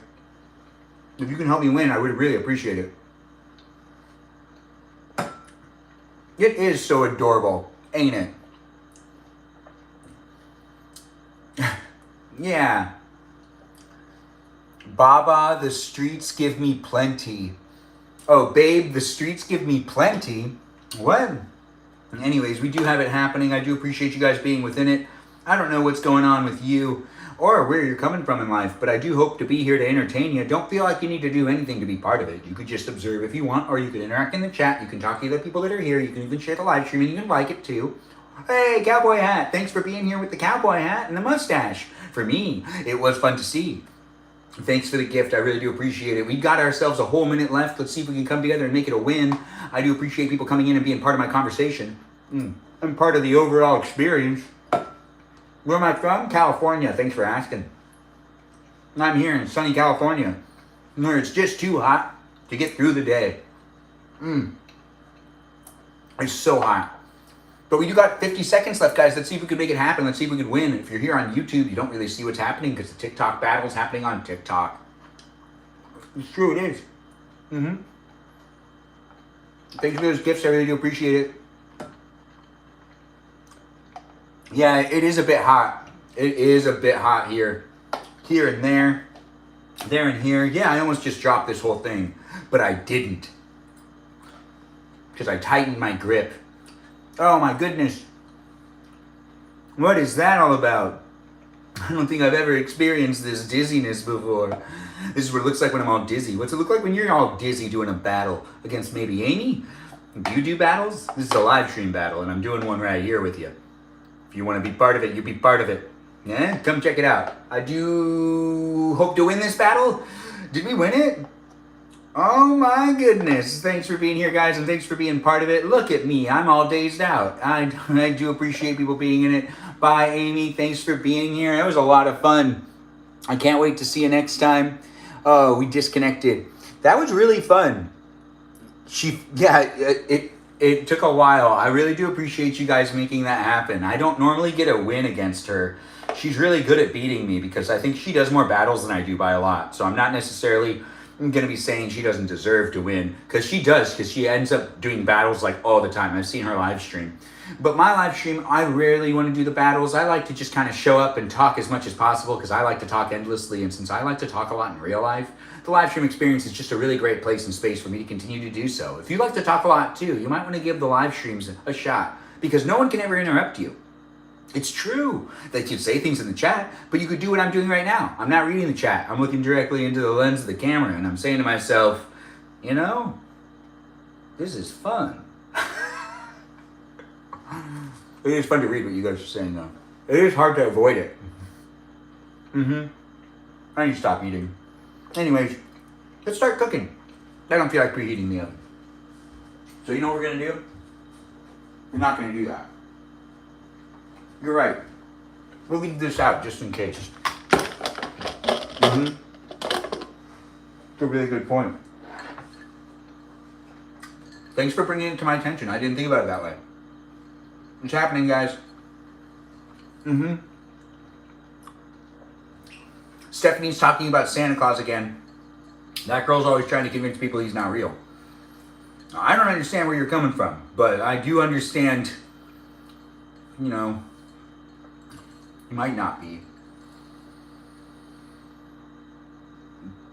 A: If you can help me win, I would really appreciate it. It is so adorable, ain't it? Yeah. Baba, the streets give me plenty. Oh, babe, the streets give me plenty. What? Anyways, we do have it happening. I do appreciate you guys being within it. I don't know what's going on with you or where you're coming from in life, but I do hope to be here to entertain you. Don't feel like you need to do anything to be part of it. You could just observe if you want, or you could interact in the chat. You can talk to the people that are here. You can even share the live stream and you can like it too. Hey, cowboy hat. Thanks for being here with the cowboy hat and the mustache. For me, it was fun to see. Thanks for the gift. I really do appreciate it. We got ourselves a whole minute left. Let's see if we can come together and make it a win. I do appreciate people coming in and being part of my conversation. I'm part of the overall experience. Where am I from? California. Thanks for asking. I'm here in sunny California, where it's just too hot to get through the day. It's so hot. But we do got 50 seconds left, guys. Let's see if we can make it happen. Let's see if we can win. If you're here on YouTube, you don't really see what's happening because the TikTok battle is happening on TikTok. It's true, it is. Thanks for those gifts. I really do appreciate it. Yeah, it is a bit hot. It is a bit hot here. Here and there. There and here. Yeah, I almost just dropped this whole thing. But I didn't. Because I tightened my grip. Oh my goodness. What is that all about? I don't think I've ever experienced this dizziness before. This is what it looks like when I'm all dizzy. What's it look like when you're all dizzy doing a battle against maybe Amy? Do you do battles? This is a live stream battle and I'm doing one right here with you. If you want to be part of it, you be part of it. Yeah, come check it out. I do hope to win this battle. Did we win it? Oh my goodness. Thanks for being here, guys, and thanks for being part of it. Look at me. I'm all dazed out. I do appreciate people being in it. Bye, Amy. Thanks for being here. It was a lot of fun. I can't wait to see you next time. Oh, we disconnected. That was really fun. It took a while. I really do appreciate you guys making that happen. I don't normally get a win against her. She's really good at beating me because I think she does more battles than I do by a lot. So I'm not necessarily going to be saying she doesn't deserve to win, because she does, because she ends up doing battles like all the time. I've seen her live stream. But my live stream, I rarely want to do the battles. I like to just kind of show up and talk as much as possible because I like to talk endlessly. And since I like to talk a lot in real life, the live stream experience is just a really great place and space for me to continue to do so. If you like to talk a lot too, you might want to give the live streams a shot, because no one can ever interrupt you. It's true that you say things in the chat, but you could do what I'm doing right now. I'm not reading the chat. I'm looking directly into the lens of the camera, and I'm saying to myself, you know, this is fun. It is fun to read what you guys are saying, though. It is hard to avoid it. I need to stop eating. Anyways, let's start cooking. I don't feel like preheating the oven. So you know what we're going to do? We're not going to do that. You're right. We'll leave this out just in case. It's a really good point. Thanks for bringing it to my attention. I didn't think about it that way. It's happening, guys. Stephanie's talking about Santa Claus again. That girl's always trying to convince people he's not real. I don't understand where you're coming from, but I do understand, you know, he might not be.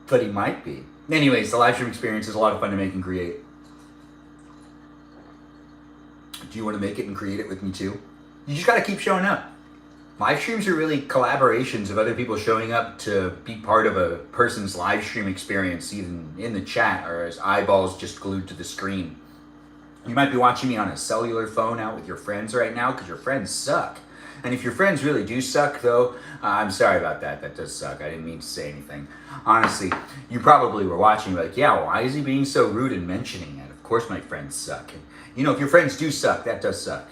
A: But he might be. Anyways, the live stream experience is a lot of fun to make and create. Do you want to make it and create it with me too? You just got to keep showing up. Live streams are really collaborations of other people showing up to be part of a person's live stream experience, even in the chat or as eyeballs just glued to the screen. You might be watching me on a cellular phone out with your friends right now because your friends suck. And if your friends really do suck, though, I'm sorry about that. That does suck. I didn't mean to say anything. Honestly, you probably were watching like, yeah, why is he being so rude and mentioning that? Of course my friends suck. And, you know, if your friends do suck, that does suck.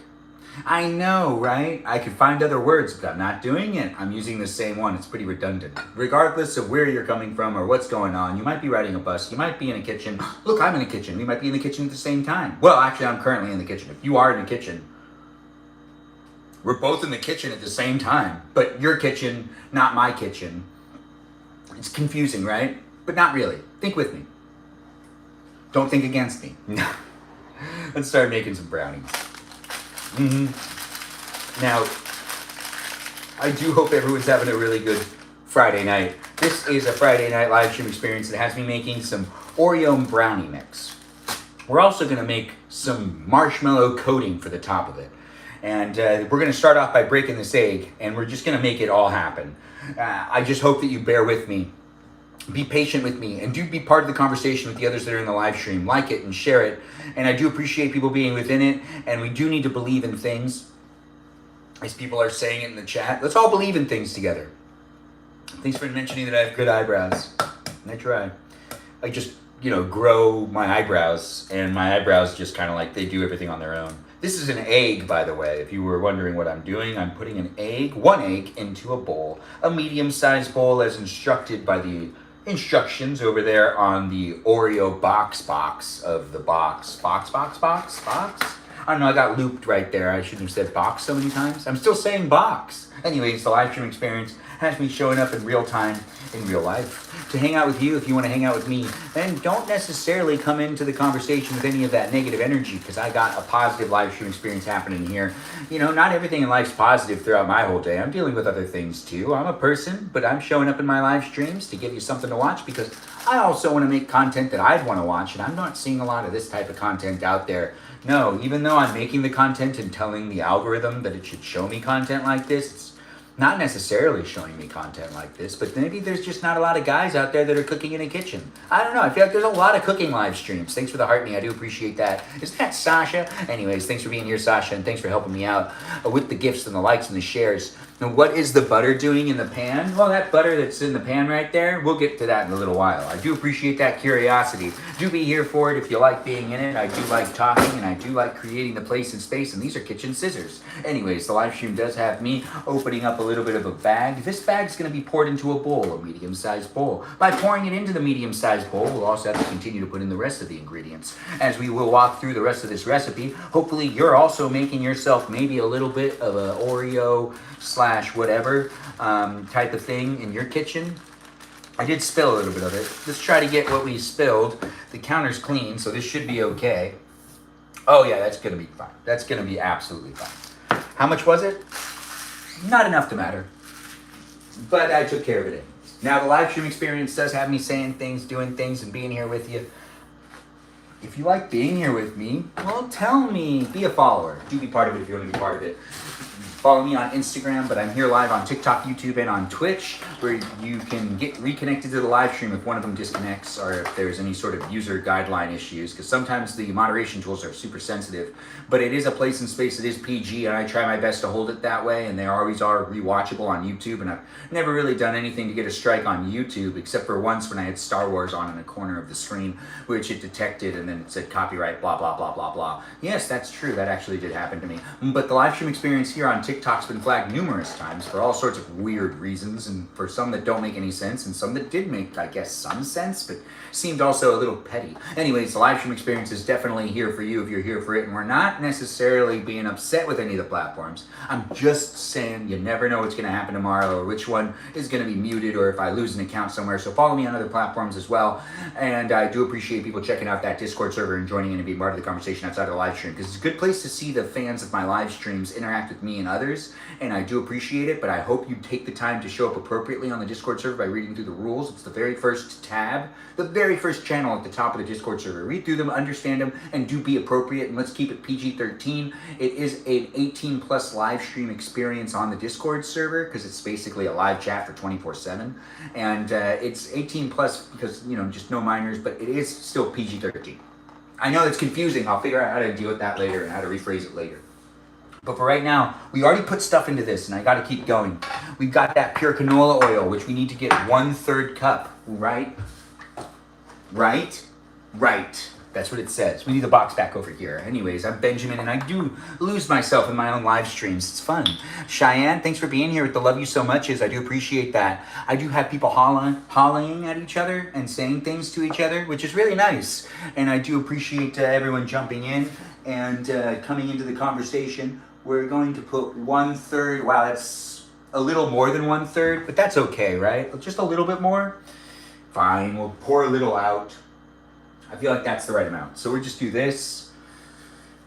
A: I know, right? I could find other words, but I'm not doing it. I'm using the same one. It's pretty redundant. Regardless of where you're coming from or what's going on, you might be riding a bus. You might be in a kitchen. Look, I'm in a kitchen. We might be in the kitchen at the same time. Well, actually, I'm currently in the kitchen. If you are in the kitchen, we're both in the kitchen at the same time. But your kitchen, not my kitchen. It's confusing, right? But not really. Think with me. Don't think against me. Let's start making some brownies. Now, I do hope everyone's having a really good Friday night. This is a Friday night live stream experience that has me making some Oreo brownie mix. We're also going to make some marshmallow coating for the top of it. And we're going to start off by breaking this egg, and we're just going to make it all happen. I just hope that you bear with me. Be patient with me, and do be part of the conversation with the others that are in the live stream. Like it and share it. And I do appreciate people being within it, and we do need to believe in things. As people are saying it in the chat, let's all believe in things together. Thanks for mentioning that I have good eyebrows. I try. I just, you know, grow my eyebrows, and my eyebrows just kind of like, they do everything on their own. This is an egg, by the way. If you were wondering what I'm doing, I'm putting an egg, one egg, into a bowl. A medium-sized bowl as instructed by the instructions over there on the Oreo box of the box. Box? I don't know, I got looped right there. I shouldn't have said box so many times. I'm still saying box. Anyways, the live stream experience has me showing up in real time, in real life, to hang out with you if you want to hang out with me. And don't necessarily come into the conversation with any of that negative energy, because I got a positive live stream experience happening here. You know, not everything in life's positive throughout my whole day. I'm dealing with other things too. I'm a person, but I'm showing up in my live streams to give you something to watch, because I also want to make content that I'd want to watch, and I'm not seeing a lot of this type of content out there. No, even though I'm making the content and telling the algorithm that it should show me content like this, it's not necessarily showing me content like this, but maybe there's just not a lot of guys out there that are cooking in a kitchen. I don't know. I feel like there's a lot of cooking live streams. Thanks for the heart me. I do appreciate that. Is that Sasha? Anyways, thanks for being here, Sasha, and thanks for helping me out with the gifts and the likes and the shares. Now, what is the butter doing in the pan? Well, that butter that's in the pan right there, we'll get to that in a little while. I do appreciate that curiosity. Do be here for it if you like being in it. I do like talking, and I do like creating the place and space, and these are kitchen scissors. Anyways, the live stream does have me opening up a little bit of a bag. This bag's going to be poured into a bowl, a medium-sized bowl. By pouring it into the medium-sized bowl, we'll also have to continue to put in the rest of the ingredients. As we will walk through the rest of this recipe, hopefully you're also making yourself maybe a little bit of an Oreo / whatever type of thing in your kitchen. I did spill a little bit of it. Let's try to get what we spilled. The counter's clean, so this should be okay. Oh yeah, that's going to be fine. That's going to be absolutely fine. How much was it? Not enough to matter. But I took care of it anyways. Now, the live stream experience does have me saying things, doing things, and being here with you. If you like being here with me, well, tell me. Be a follower. Do be part of it if you want to be part of it. Follow me on Instagram, but I'm here live on TikTok, YouTube, and on Twitch, where you can get reconnected to the live stream if one of them disconnects or if there's any sort of user guideline issues, because sometimes the moderation tools are super sensitive. But it is a place and space that is PG, and I try my best to hold it that way, and they always are rewatchable on YouTube, and I've never really done anything to get a strike on YouTube, except for once when I had Star Wars on in the corner of the screen, which it detected, and then it said copyright, blah, blah, blah, blah, blah. Yes, that's true. That actually did happen to me. But the live stream experience here on TikTok's been flagged numerous times for all sorts of weird reasons, and for some that don't make any sense, and some that did make, I guess, some sense, but seemed also a little petty. Anyways, the live stream experience is definitely here for you if you're here for it, and we're not necessarily being upset with any of the platforms. I'm just saying you never know what's going to happen tomorrow, or which one is going to be muted, or if I lose an account somewhere. So follow me on other platforms as well, and I do appreciate people checking out that Discord server and joining in and being part of the conversation outside of the live stream, because it's a good place to see the fans of my live streams interact with me and others, and I do appreciate it. But I hope you take the time to show up appropriately on the Discord server by reading through the rules. It's the very first tab, the very first channel at the top of the Discord server. Read through them, understand them, and do be appropriate, and let's keep it PG-13. It is an 18 plus live stream experience on the Discord server, because it's basically a live chat for 24/7, and it's 18 plus because, you know, just no minors, but it is still PG-13. I know it's confusing. I'll figure out how to deal with that later and how to rephrase it later. But for right now, we already put stuff into this, and I got to keep going. We've got that pure canola oil, which we need to get 1/3 cup, right? Right? Right. That's what it says. We need the box back over here. Anyways, I'm Benjamin, and I do lose myself in my own live streams. It's fun. Cheyenne, thanks for being here with the love you so much is. I do appreciate that. I do have people hollering at each other and saying things to each other, which is really nice. And I do appreciate everyone jumping in and coming into the conversation. We're going to put 1/3. Wow, that's a little more than 1/3, but that's okay, right? Just a little bit more. Fine, we'll pour a little out. I feel like that's the right amount. So we'll just do this.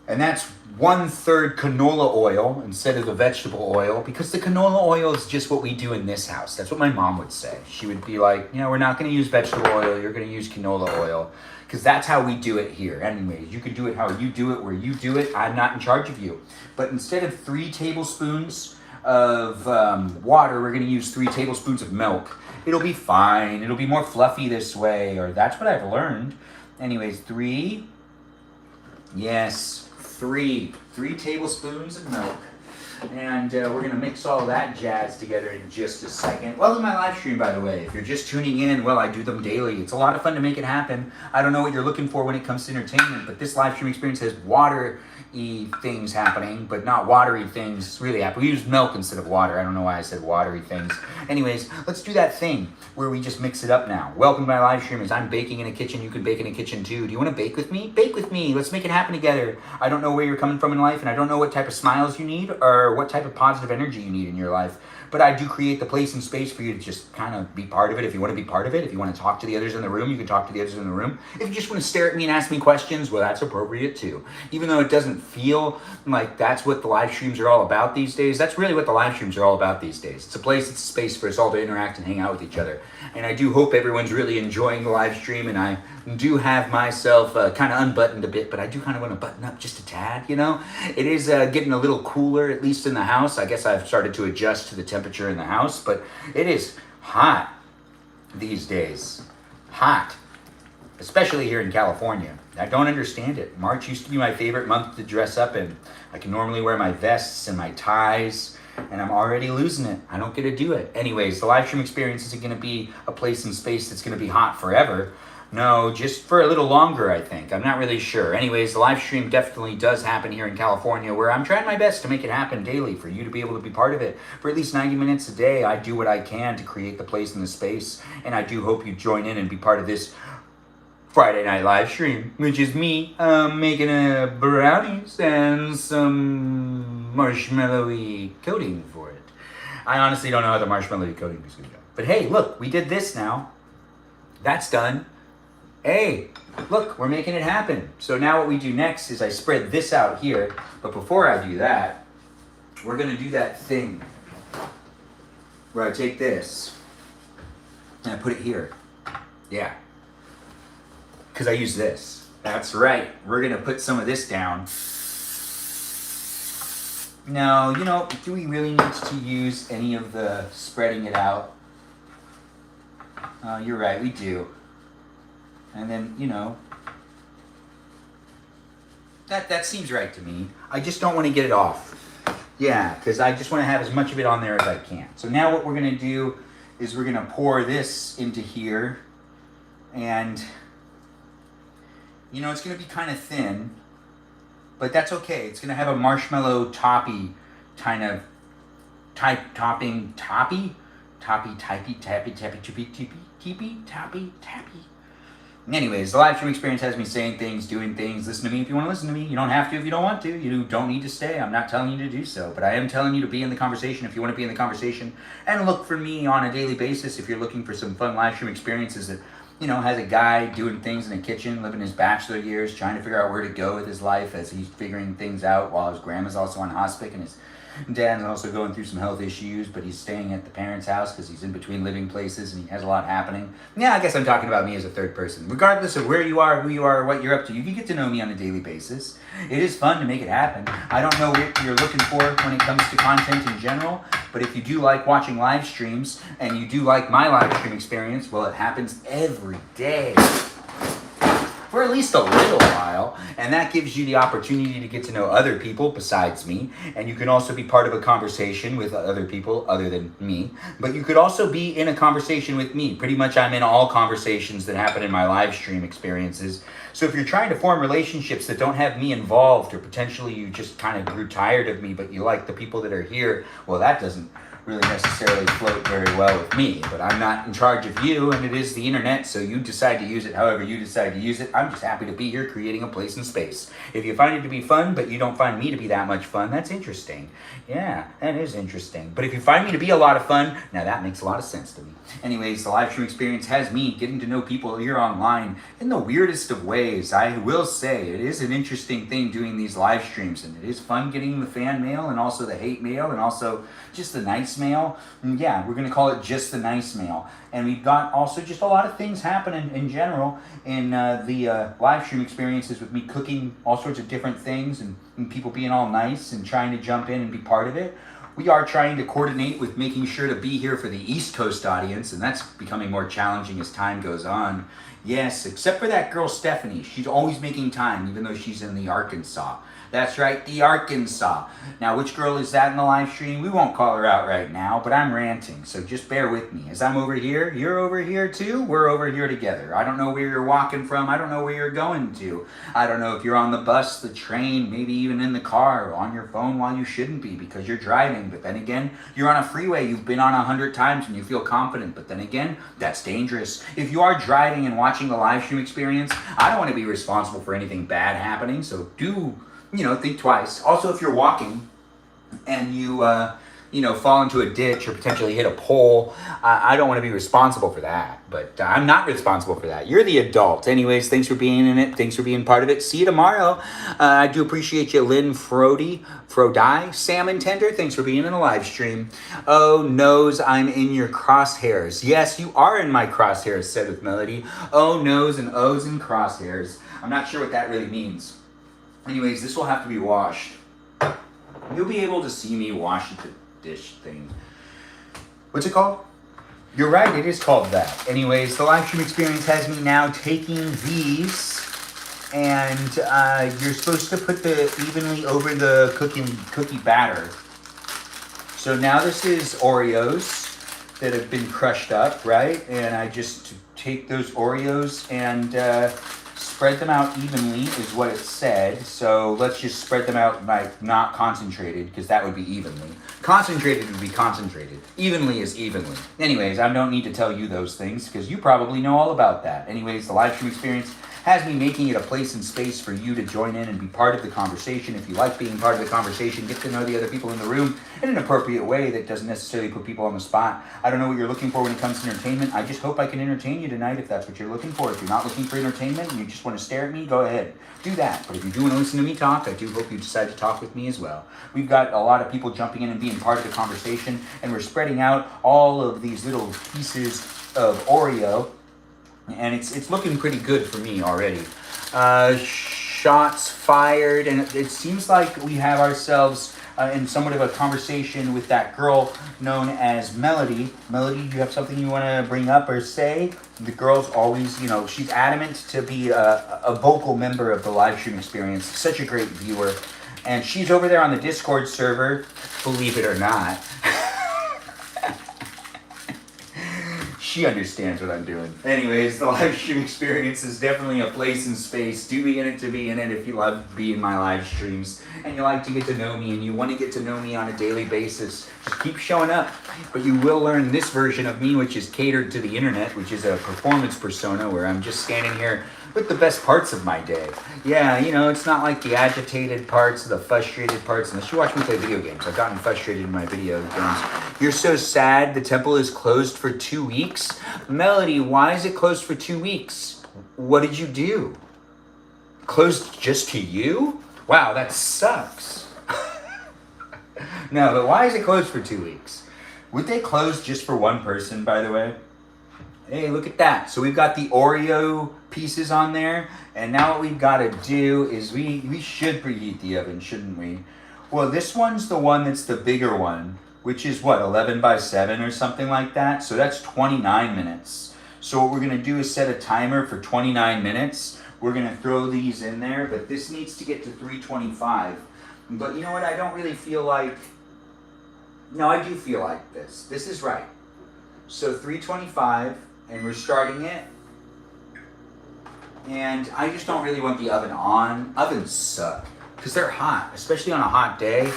A: And that's 1/3 canola oil instead of the vegetable oil, because the canola oil is just what we do in this house. That's what my mom would say. She would be like, you know, we're not going to use vegetable oil. You're going to use canola oil, because that's how we do it here. Anyways, you can do it how you do it, where you do it. I'm not in charge of you. But instead of 3 tablespoons of water, we're going to use 3 tablespoons of milk. It'll be fine. It'll be more fluffy this way, or that's what I've learned. Anyways, 3 tablespoons of milk. And we're going to mix all that jazz together in just a second. Welcome to my live stream, by the way. If you're just tuning in, well, I do them daily. It's a lot of fun to make it happen. I don't know what you're looking for when it comes to entertainment, but this live stream experience has watery things happening, but not watery things really happen. We use milk instead of water. I don't know why I said watery things. Anyways, let's do that thing where we just mix it up now. Welcome to my live stream. As I'm baking in a kitchen, you can bake in a kitchen too. Do you want to bake with me? Bake with me. Let's make it happen together. I don't know where you're coming from in life, and I don't know what type of smiles you need or what type of positive energy you need in your life. But I do create the place and space for you to just kind of be part of it if you want to be part of it. If you want to talk to the others in the room, you can talk to the others in the room. If you just want to stare at me and ask me questions, well, that's appropriate too. Even though it doesn't feel like that's what the live streams are all about these days, that's really what the live streams are all about these days. It's a place, it's a space for us all to interact and hang out with each other. And I do hope everyone's really enjoying the live stream, and I do have myself kind of unbuttoned a bit, but I do kind of want to button up just a tad, you know? It is getting a little cooler, at least in the house. I guess I've started to adjust to the temperature in the house, but it is hot these days. Hot. Especially here in California. I don't understand it. March used to be my favorite month to dress up in. I can normally wear my vests and my ties, and I'm already losing it. I don't get to do it. Anyways, the live stream experience isn't going to be a place and space that's going to be hot forever. No, just for a little longer, I think. I'm not really sure. Anyways, the live stream definitely does happen here in California, where I'm trying my best to make it happen daily for you to be able to be part of it. For at least 90 minutes a day, I do what I can to create the place and the space, and I do hope you join in and be part of this Friday night live stream, which is me making brownies and some marshmallowy coating for it. I honestly don't know how the marshmallowy coating is going to go. But hey, look, we did this now. That's done. Hey, look, we're making it happen. So now what we do next is I spread this out here. But before I do that, we're going to do that thing where I take this And I put it here. Yeah. Because I use this. That's right. We're going to put some of this down. No, you know, do we really need to use any of the spreading it out? You're right, we do. And then, you know, that seems right to me. I just don't want to get it off. Yeah, because I just want to have as much of it on there as I can. So now what we're going to do is we're going to pour this into here. And, you know, it's going to be kind of thin. But that's okay. It's going to have a marshmallow toppy kind of topping. Toppy, tappy. Anyways, the live stream experience has me saying things, doing things. Listen to me if you want to listen to me. You don't have to if you don't want to. You don't need to stay. I'm not telling you to do so. But I am telling you to be in the conversation if you want to be in the conversation. And look for me on a daily basis if you're looking for some fun live stream experiences that, you know, has a guy doing things in a kitchen, living his bachelor years, trying to figure out where to go with his life as he's figuring things out while his grandma's also on hospice and his dad's also going through some health issues, but he's staying at the parents' house because he's in between living places and he has a lot happening. Yeah, I guess I'm talking about me as a third person. Regardless of where you are, who you are, or what you're up to, you can get to know me on a daily basis. It is fun to make it happen. I don't know what you're looking for when it comes to content in general, but if you do like watching live streams and you do like my live stream experience, well, it happens every day. For at least a little while, and that gives you the opportunity to get to know other people besides me, and you can also be part of a conversation with other people other than me, but you could also be in a conversation with me. Pretty much I'm in all conversations that happen in my live stream experiences. So if you're trying to form relationships that don't have me involved, or potentially you just kind of grew tired of me, but you like the people that are here, well, that doesn't really necessarily float very well with me, but I'm not in charge of you, and it is the internet, so you decide to use it however you decide to use it. I'm just happy to be here creating a place and space. If you find it to be fun, but you don't find me to be that much fun, that's interesting. Yeah, that is interesting. But if you find me to be a lot of fun, now that makes a lot of sense to me. Anyways, the live stream experience has me getting to know people here online in the weirdest of ways. I will say it is an interesting thing doing these live streams, and it is fun getting the fan mail and also the hate mail and also just the nice mail. And yeah, we're going to call it just the nice mail. And we've got also just a lot of things happening in general in the live stream experiences with me cooking all sorts of different things and people being all nice and trying to jump in and be part of it. We are trying to coordinate with making sure to be here for the East Coast audience, and that's becoming more challenging as time goes on. Yes, except for that girl Stephanie. She's always making time, even though she's in the Arkansas. That's right, the Arkansas. Now, which girl is that in the live stream? We won't call her out right now, but I'm ranting, so just bear with me. As I'm over here, you're over here too, we're over here together. I don't know where you're walking from, I don't know where you're going to. I don't know if you're on the bus, the train, maybe even in the car, or on your phone while you shouldn't be because you're driving. But then again, you're on a freeway you've been on 100 times and you feel confident. But then again, that's dangerous. If you are driving and watching the live stream experience, I don't want to be responsible for anything bad happening, so do, think twice. Also, if you're walking and you, fall into a ditch or potentially hit a pole, I don't want to be responsible for that. But I'm not responsible for that. You're the adult. Anyways, thanks for being in it. Thanks for being part of it. See you tomorrow. I do appreciate you, Lynn Frody, Salmon Tender. Thanks for being in the live stream. Oh, noes, I'm in your crosshairs. Yes, you are in my crosshairs, said with melody. Oh, noes and O's and crosshairs. I'm not sure what that really means. Anyways, this will have to be washed. You'll be able to see me wash the dish thing. What's it called? You're right, it is called that. Anyways, the live stream experience has me now taking these, and you're supposed to put the evenly over the cookie batter. So now this is Oreos that have been crushed up, right? And I just take those Oreos and spread them out evenly is what it said. So let's just spread them out like not concentrated, because that would be evenly. Concentrated would be concentrated. Evenly is evenly. Anyways, I don't need to tell you those things because you probably know all about that. Anyways, the live stream experience has me making it a place and space for you to join in and be part of the conversation. If you like being part of the conversation, get to know the other people in the room in an appropriate way that doesn't necessarily put people on the spot. I don't know what you're looking for when it comes to entertainment. I just hope I can entertain you tonight if that's what you're looking for. If you're not looking for entertainment and you just want to stare at me, go ahead. Do that. But if you do want to listen to me talk, I do hope you decide to talk with me as well. We've got a lot of people jumping in and being part of the conversation, and we're spreading out all of these little pieces of Oreo, and it's looking pretty good for me already. Shots fired, and it seems like we have ourselves in somewhat of a conversation with that girl known as Melody. Melody, do you have something you want to bring up or say? The girl's always, she's adamant to be a vocal member of the live stream experience. Such a great viewer. And she's over there on the Discord server, believe it or not. She understands what I'm doing. Anyways, the live stream experience is definitely a place and space. Do be in it to be in it if you love being my live streams and you like to get to know me and you want to get to know me on a daily basis. Just keep showing up. But you will learn this version of me, which is catered to the internet, which is a performance persona where I'm just standing here with the best parts of my day. Yeah, it's not like the agitated parts, the frustrated parts, unless you watch me play video games. I've gotten frustrated in my video games. You're so sad the temple is closed for 2 weeks? Melody, why is it closed for 2 weeks? What did you do? Closed just to you? Wow, that sucks. No, but why is it closed for 2 weeks? Would they close just for one person, by the way? Hey, look at that. So we've got the Oreo pieces on there. And now what we've got to do is we should preheat the oven, shouldn't we? Well, this one's the one that's the bigger one, which is what, 11 by 7 or something like that? So that's 29 minutes. So what we're going to do is set a timer for 29 minutes. We're going to throw these in there, but this needs to get to 325. But you know what? I don't really feel like... No, I do feel like this. This is right. So 325, and we're starting it. And I just don't really want the oven on. Ovens suck, because they're hot, especially on a hot day.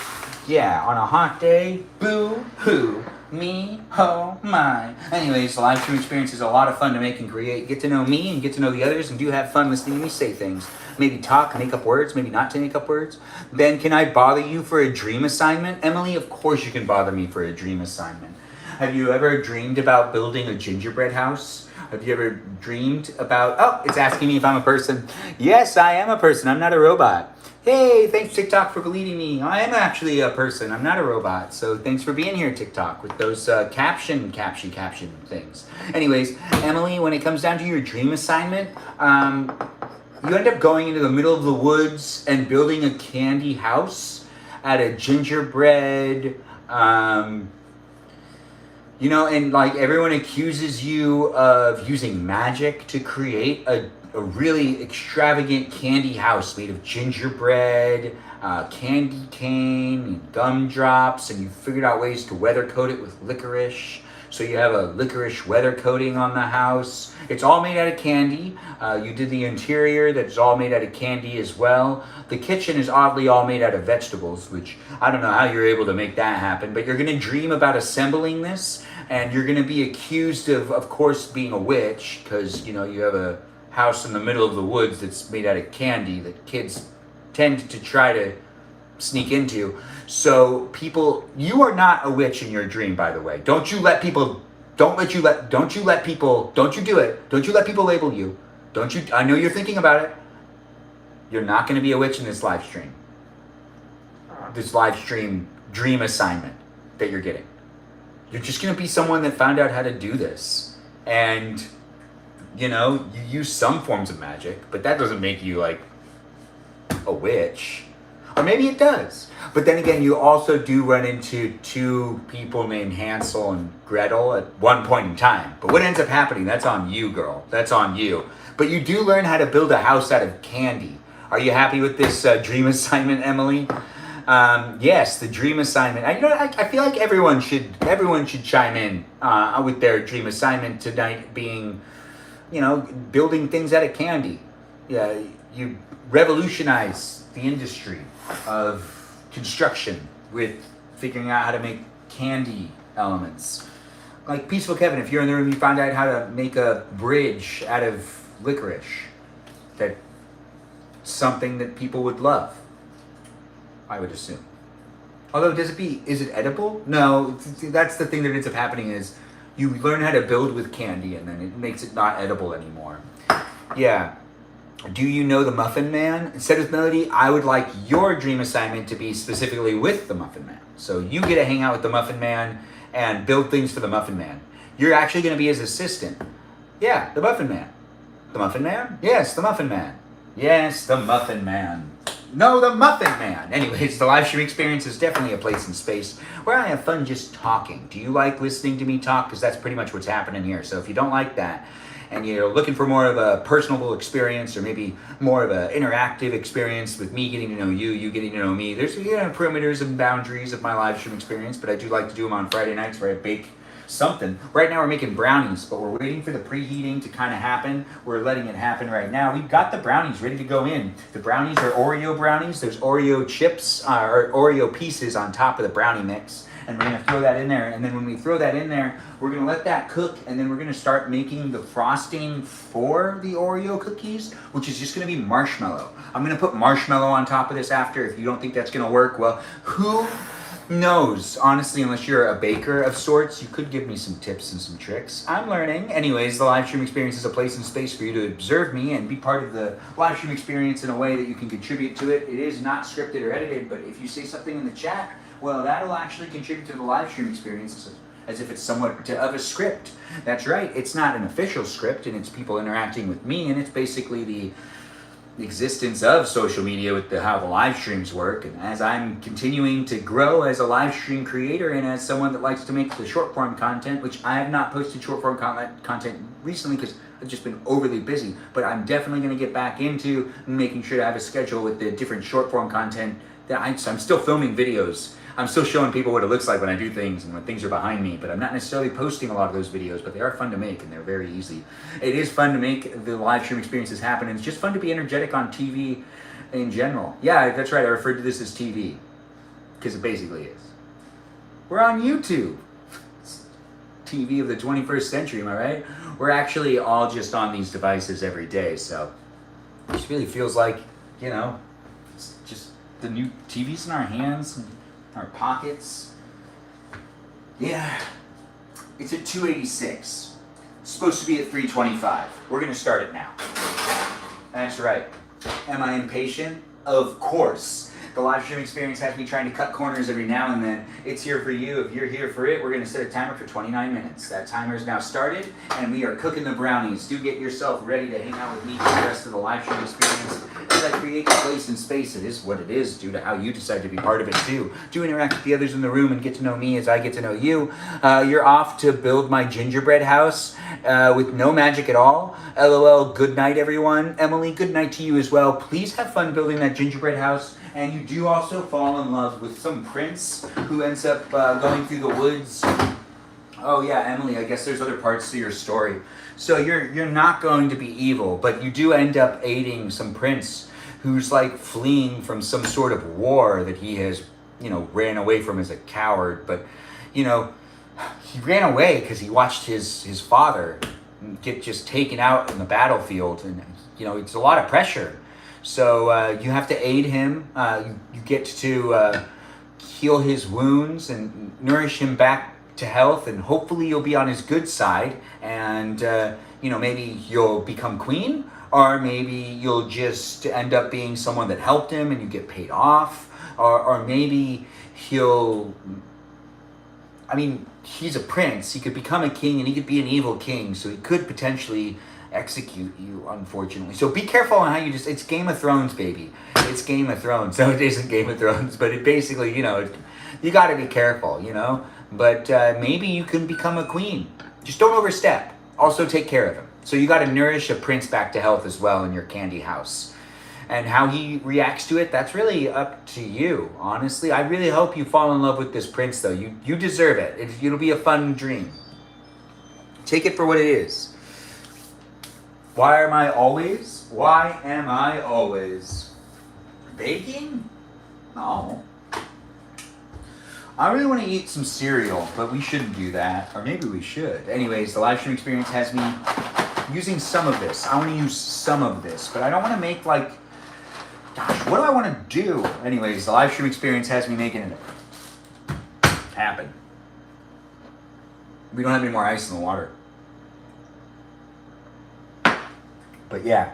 A: Yeah, on a hot day, boo-hoo, me, ho, my. Anyways, the live stream experience is a lot of fun to make and create. Get to know me and get to know the others, and do have fun listening to me say things. Maybe talk, make up words, maybe not to make up words. Ben, can I bother you for a dream assignment? Emily, of course you can bother me for a dream assignment. Have you ever dreamed about building a gingerbread house? Have you ever dreamed about... Oh, it's asking me if I'm a person. Yes, I am a person. I'm not a robot. Hey, thanks TikTok for believing me. I am actually a person. I'm not a robot. So thanks for being here, TikTok, with those caption things. Anyways, Emily, when it comes down to your dream assignment, you end up going into the middle of the woods and building a candy house out of gingerbread, and like everyone accuses you of using magic to create a really extravagant candy house made of gingerbread, candy cane, and gumdrops, and you figured out ways to weather coat it with licorice. So you have a licorice weather coating on the house. It's all made out of candy. You did the interior that's all made out of candy as well. The kitchen is oddly all made out of vegetables, which I don't know how you're able to make that happen, but you're gonna dream about assembling this, and you're gonna be accused of course, being a witch, because you have a house in the middle of the woods that's made out of candy that kids tend to try to sneak into. So you are not a witch in your dream, by the way. Don't you let people label you. I know you're thinking about it. You're not going to be a witch in this live stream. This live stream dream assignment that you're getting. You're just going to be someone that found out how to do this. And, you use some forms of magic, but that doesn't make you like a witch. Or maybe it does. But then again, you also do run into two people named Hansel and Gretel at one point in time. But what ends up happening, that's on you, girl. That's on you. But you do learn how to build a house out of candy. Are you happy with this dream assignment, Emily? Yes, the dream assignment. I feel like everyone should chime in with their dream assignment tonight being, building things out of candy. Yeah, you revolutionize the industry of construction with figuring out how to make candy elements. Like Peaceful Kevin, if you're in the room, you find out how to make a bridge out of licorice. That's something that people would love, I would assume. Although, is it edible? No, that's the thing that ends up happening is you learn how to build with candy and then it makes it not edible anymore. Yeah. Do you know the Muffin Man? Instead of Melody, I would like your dream assignment to be specifically with the Muffin Man. So you get to hang out with the Muffin Man and build things for the Muffin Man. You're actually going to be his assistant. Yeah, the Muffin Man. The Muffin Man? Yes, the Muffin Man. Yes, the Muffin Man. No, the Muffin Man. Anyways, the live stream experience is definitely a place and space where I have fun just talking. Do you like listening to me talk? Because that's pretty much what's happening here. So if you don't like that, and you're looking for more of a personable experience, or maybe more of an interactive experience with me getting to know you, you getting to know me, there's perimeters and boundaries of my live stream experience, but I do like to do them on Friday nights where I bake something. Right now we're making brownies, but we're waiting for the preheating to kind of happen. We're letting it happen right now. We've got the brownies ready to go in. The brownies are Oreo brownies. There's Oreo chips, or Oreo pieces on top of the brownie mix. And we're gonna throw that in there. And then when we throw that in there, we're gonna let that cook. And then we're gonna start making the frosting for the Oreo cookies, which is just gonna be marshmallow. I'm gonna put marshmallow on top of this after. If you don't think that's gonna work, well, who knows? Honestly, unless you're a baker of sorts, you could give me some tips and some tricks. I'm learning. Anyways, the live stream experience is a place and space for you to observe me and be part of the live stream experience in a way that you can contribute to it. It is not scripted or edited, but if you say something in the chat, well, that'll actually contribute to the live stream experience as if it's somewhat of a script. That's right. It's not an official script, and it's people interacting with me, and it's basically the existence of social media with how the live streams work. And as I'm continuing to grow as a live stream creator and as someone that likes to make the short form content, which I have not posted short form content recently because I've just been overly busy, but I'm definitely going to get back into making sure to have a schedule with the different short form content that I'm still filming videos. I'm still showing people what it looks like when I do things and when things are behind me, but I'm not necessarily posting a lot of those videos, but they are fun to make and they're very easy. It is fun to make the live stream experiences happen, and it's just fun to be energetic on TV in general. Yeah, that's right, I referred to this as TV, because it basically is. We're on YouTube. It's TV of the 21st century, am I right? We're actually all just on these devices every day, so it just really feels like, it's just the new TV's in our hands, our pockets. Yeah, it's at 286. It's supposed to be at 325. We're gonna start it now. That's right. Am I impatient? Of course. The live stream experience has me trying to cut corners every now and then. It's here for you. If you're here for it, we're gonna set a timer for 29 minutes. That timer is now started, and we are cooking the brownies. Do get yourself ready to hang out with me for the rest of the live stream experience. As I create the place and space, it is what it is due to how you decide to be part of it too. Do interact with the others in the room and get to know me as I get to know you. You're off to build my gingerbread house with no magic at all. LOL, good night everyone. Emily, good night to you as well. Please have fun building that gingerbread house. And you do also fall in love with some prince who ends up going through the woods. Oh yeah, Emily, I guess there's other parts to your story. So you're not going to be evil, but you do end up aiding some prince who's like fleeing from some sort of war that he has, ran away from as a coward. But, he ran away because he watched his father get just taken out in the battlefield. And, it's a lot of pressure. So you have to aid him. You get to heal his wounds and nourish him back to health, and hopefully you'll be on his good side, and maybe you'll become queen, or maybe you'll just end up being someone that helped him and you get paid off, or maybe he's a prince. He could become a king, and he could be an evil king, so he could potentially execute you, unfortunately. So be careful on how it's Game of Thrones, baby. It's Game of Thrones. So it isn't Game of Thrones, but it basically, you got to be careful, But maybe you can become a queen. Just don't overstep. Also take care of him. So you got to nourish a prince back to health as well in your candy house. And how he reacts to it, that's really up to you, honestly. I really hope you fall in love with this prince, though. You deserve it. It'll be a fun dream. Take it for what it is. Why am I always baking? No. I really want to eat some cereal, but we shouldn't do that. Or maybe we should. Anyways, the live stream experience has me using some of this. I want to use some of this, but I don't want to make gosh, what do I want to do? Anyways, the live stream experience has me making it happen. We don't have any more ice in the water. But yeah.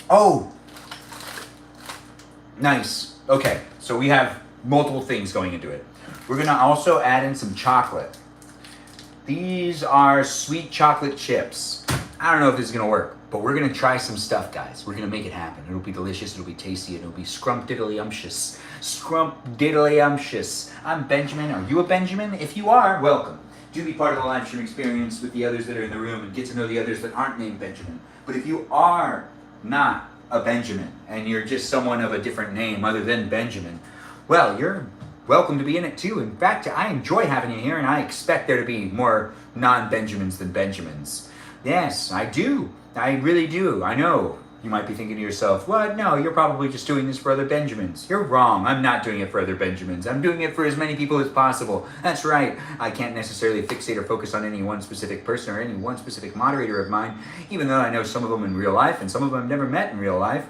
A: Oh! Nice. Okay, so we have multiple things going into it. We're going to also add in some chocolate. These are sweet chocolate chips. I don't know if this is gonna work, but we're gonna try some stuff, guys. We're gonna make it happen. It'll be delicious, it'll be tasty, and it'll be scrumptiddly-umptious. Scrumptiddly-umptious. I'm Benjamin. Are you a Benjamin? If you are, welcome. Do be part of the live stream experience with the others that are in the room and get to know the others that aren't named Benjamin. But if you are not a Benjamin and you're just someone of a different name other than Benjamin, well, you're welcome to be in it too. In fact, I enjoy having you here, and I expect there to be more non-Benjamins than Benjamins. Yes, I do. I really do. I know. You might be thinking to yourself, what? No, you're probably just doing this for other Benjamins. You're wrong. I'm not doing it for other Benjamins. I'm doing it for as many people as possible. That's right. I can't necessarily fixate or focus on any one specific person or any one specific moderator of mine, even though I know some of them in real life and some of them I've never met in real life.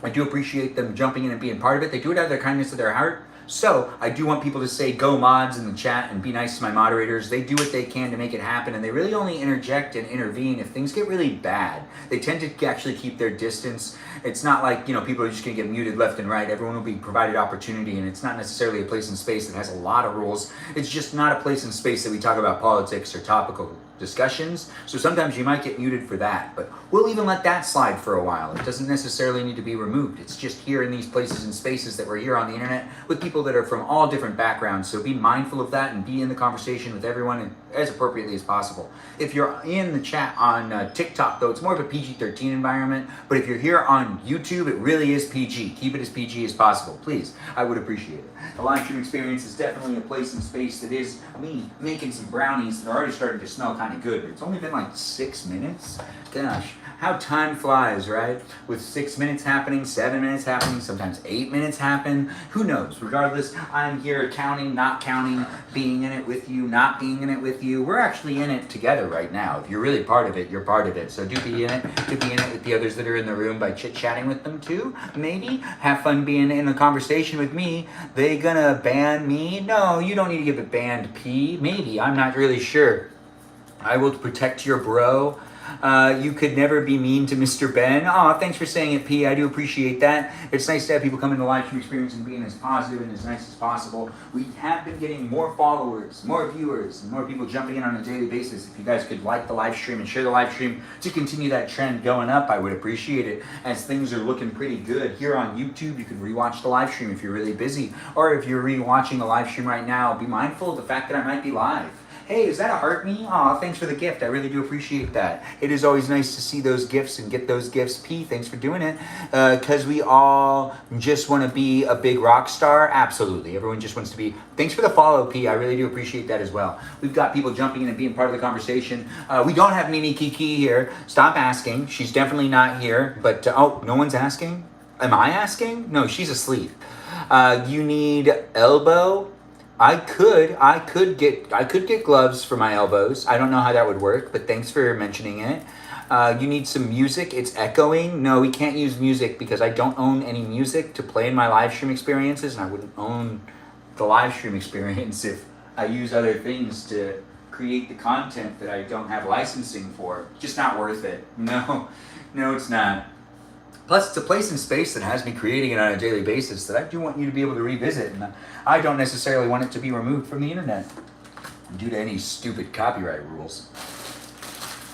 A: I do appreciate them jumping in and being part of it. They do it out of their kindness of their heart. So I do want people to say go mods in the chat and be nice to my moderators. They do what they can to make it happen, and they really only interject and intervene if things get really bad. They tend to actually keep their distance. It's not like, people are just going to get muted left and right. Everyone will be provided opportunity, and it's not necessarily a place and space that has a lot of rules. It's just not a place and space that we talk about politics or topical discussions. So sometimes you might get muted for that, but we'll even let that slide for a while. It doesn't necessarily need to be removed. It's just here in these places and spaces that we're here on the internet with people that are from all different backgrounds. So be mindful of that and be in the conversation with everyone as appropriately as possible. If you're in the chat on TikTok, though, it's more of a PG-13 environment, but if you're here on YouTube, it really is PG. Keep it as PG as possible, please. I would appreciate it. The live stream experience is definitely a place and space that is me making some brownies that are already starting to smell kind of good, but it's only been like 6 minutes. Gosh, how time flies, right? With 6 minutes happening, 7 minutes happening, sometimes 8 minutes happen. Who knows? Regardless, I'm here counting, not counting, being in it with you, not being in it with you. We're actually in it together right now. If you're really part of it, you're part of it. So do be in it. Do be in it with the others that are in the room by chit-chatting with them too. Maybe have fun being in the conversation with me. They gonna ban me? No, you don't need to give it banned P. Maybe, I'm not really sure. I will protect your bro. You could never be mean to Mr. Ben. Aw, thanks for saying it, P. I do appreciate that. It's nice to have people come into the live stream experience and being as positive and as nice as possible. We have been getting more followers, more viewers, and more people jumping in on a daily basis. If you guys could like the live stream and share the live stream to continue that trend going up, I would appreciate it, as things are looking pretty good. Here on YouTube, you can rewatch the live stream if you're really busy, or if you're rewatching the live stream right now, be mindful of the fact that I might be live. Hey, is that a heart me? Aw, thanks for the gift. I really do appreciate that. It is always nice to see those gifts and get those gifts. P, thanks for doing it. Because we all just want to be a big rock star. Absolutely. Everyone just wants to be. Thanks for the follow, P. I really do appreciate that as well. We've got people jumping in and being part of the conversation. We don't have Mimi Kiki here. Stop asking. She's definitely not here. But, oh, no one's asking? Am I asking? No, she's asleep. You need elbow. I could get gloves for my elbows. I don't know how that would work, but thanks for mentioning it. You need some music. It's echoing. No, we can't use music because I don't own any music to play in my live stream experiences, and I wouldn't own the live stream experience if I use other things to create the content that I don't have licensing for. Just not worth it. No, it's not. Plus, it's a place and space that has me creating it on a daily basis that I do want you to be able to revisit, and I don't necessarily want it to be removed from the internet due to any stupid copyright rules.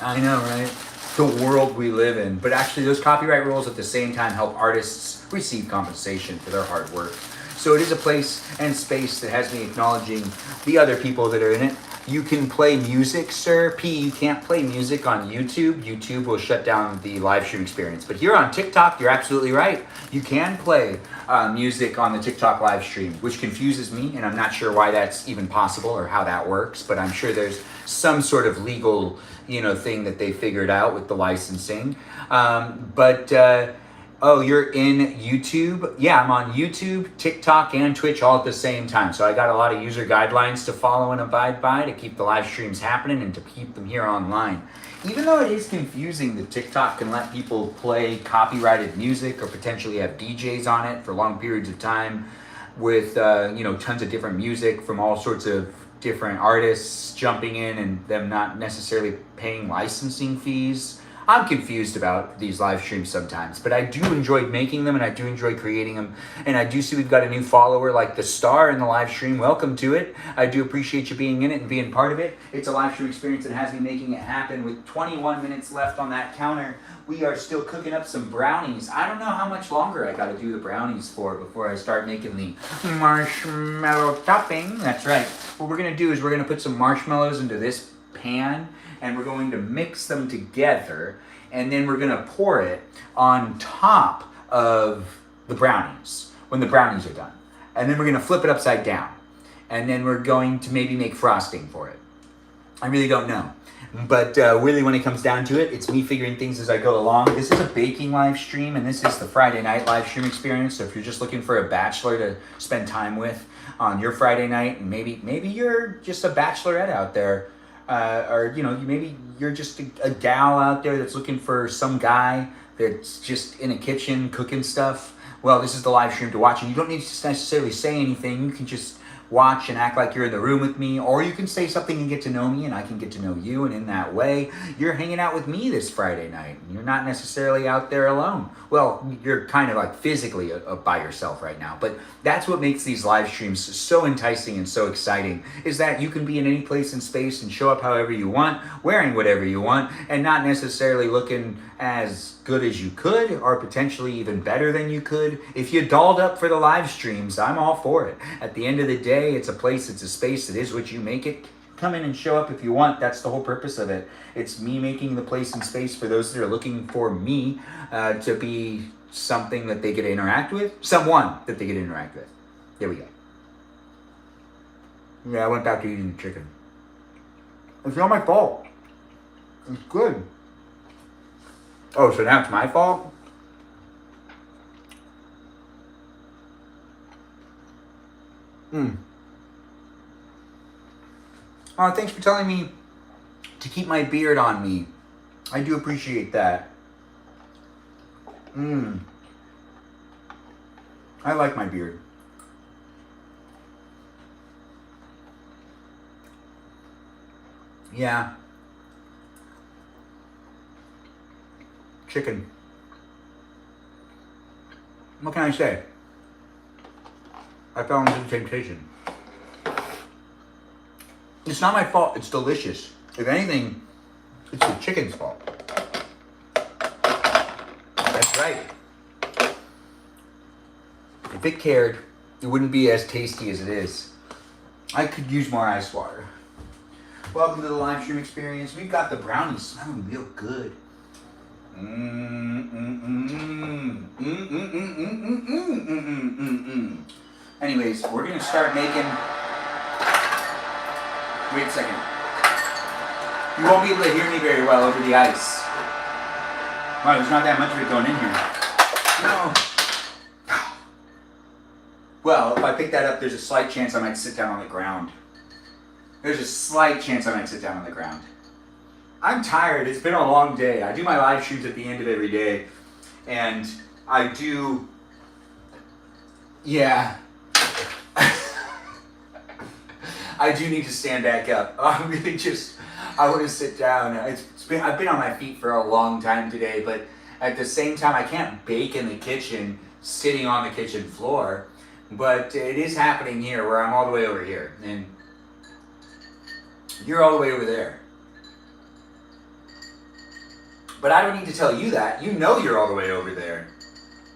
A: I know, right? The world we live in. But actually, those copyright rules at the same time help artists receive compensation for their hard work. So it is a place and space that has me acknowledging the other people that are in it. You can play music, sir. P, you can't play music on YouTube. YouTube will shut down the live stream experience. But here on TikTok, you're absolutely right. You can play music on the TikTok live stream, which confuses me, and I'm not sure why that's even possible or how that works, but I'm sure there's some sort of legal, thing that they figured out with the licensing. Oh, you're in YouTube? Yeah, I'm on YouTube, TikTok, and Twitch all at the same time. So I got a lot of user guidelines to follow and abide by to keep the live streams happening and to keep them here online. Even though it is confusing that TikTok can let people play copyrighted music or potentially have DJs on it for long periods of time with, tons of different music from all sorts of different artists jumping in and them not necessarily paying licensing fees. I'm confused about these live streams sometimes, but I do enjoy making them and I do enjoy creating them. And I do see we've got a new follower like the star in the live stream. Welcome to it. I do appreciate you being in it and being part of it. It's a live stream experience that has me making it happen. With 21 minutes left on that counter, we are still cooking up some brownies. I don't know how much longer I got to do the brownies for before I start making the marshmallow topping. That's right. What we're going to do is we're going to put some marshmallows into this pan and we're going to mix them together and then we're going to pour it on top of the brownies when the brownies are done. And then we're going to flip it upside down. And then we're going to maybe make frosting for it. I really don't know. But really when it comes down to it, it's me figuring things as I go along. This is a baking live stream and this is the Friday night live stream experience. So if you're just looking for a bachelor to spend time with on your Friday night, and maybe you're just a bachelorette out there, or you know, maybe you're just a gal out there that's looking for some guy that's just in a kitchen cooking stuff. Well, this is the live stream to watch, and you don't need to necessarily say anything. You can just watch and act like you're in the room with me, or you can say something and get to know me and I can get to know you, and in that way you're hanging out with me this Friday night. You're not necessarily out there alone. Well, you're kind of like physically by yourself right now, but that's what makes these live streams so enticing and so exciting, is that you can be in any place in space and show up however you want, wearing whatever you want, and not necessarily looking as good as you could, or potentially even better than you could. If you dolled up for the live streams, I'm all for it. At the end of the day, it's a place, it's a space, it is what you make it. Come in and show up if you want. That's the whole purpose of it. It's me making the place and space for those that are looking for me to be something that they get to interact with, someone that they get to interact with. There we go. Yeah, I went back to eating the chicken. It's not my fault. It's good. Oh, so now it's my fault? Oh, thanks for telling me to keep my beard on me. I do appreciate that. I like my beard. Yeah. Chicken. What can I say? I fell into the temptation. It's not my fault. It's delicious. If anything, it's the chicken's fault. That's right. If it cared, it wouldn't be as tasty as it is. I could use more ice water. Welcome to the live stream experience. We've got the brownies smelling real good. Anyways, we're gonna start making. Wait a second. You won't be able to hear me very well over the ice. Wow, there's not that much of it going in here. No. Well, if I pick that up, there's a slight chance I might sit down on the ground. There's a slight chance I might sit down on the ground. I'm tired. It's been a long day. I do my live streams at the end of every day. And I do... Yeah. I do need to stand back up. I'm really just... I want to sit down. I've been on my feet for a long time today, but at the same time, I can't bake in the kitchen sitting on the kitchen floor. But it is happening here where I'm all the way over here. And you're all the way over there. But I don't need to tell you that. You know you're all the way over there.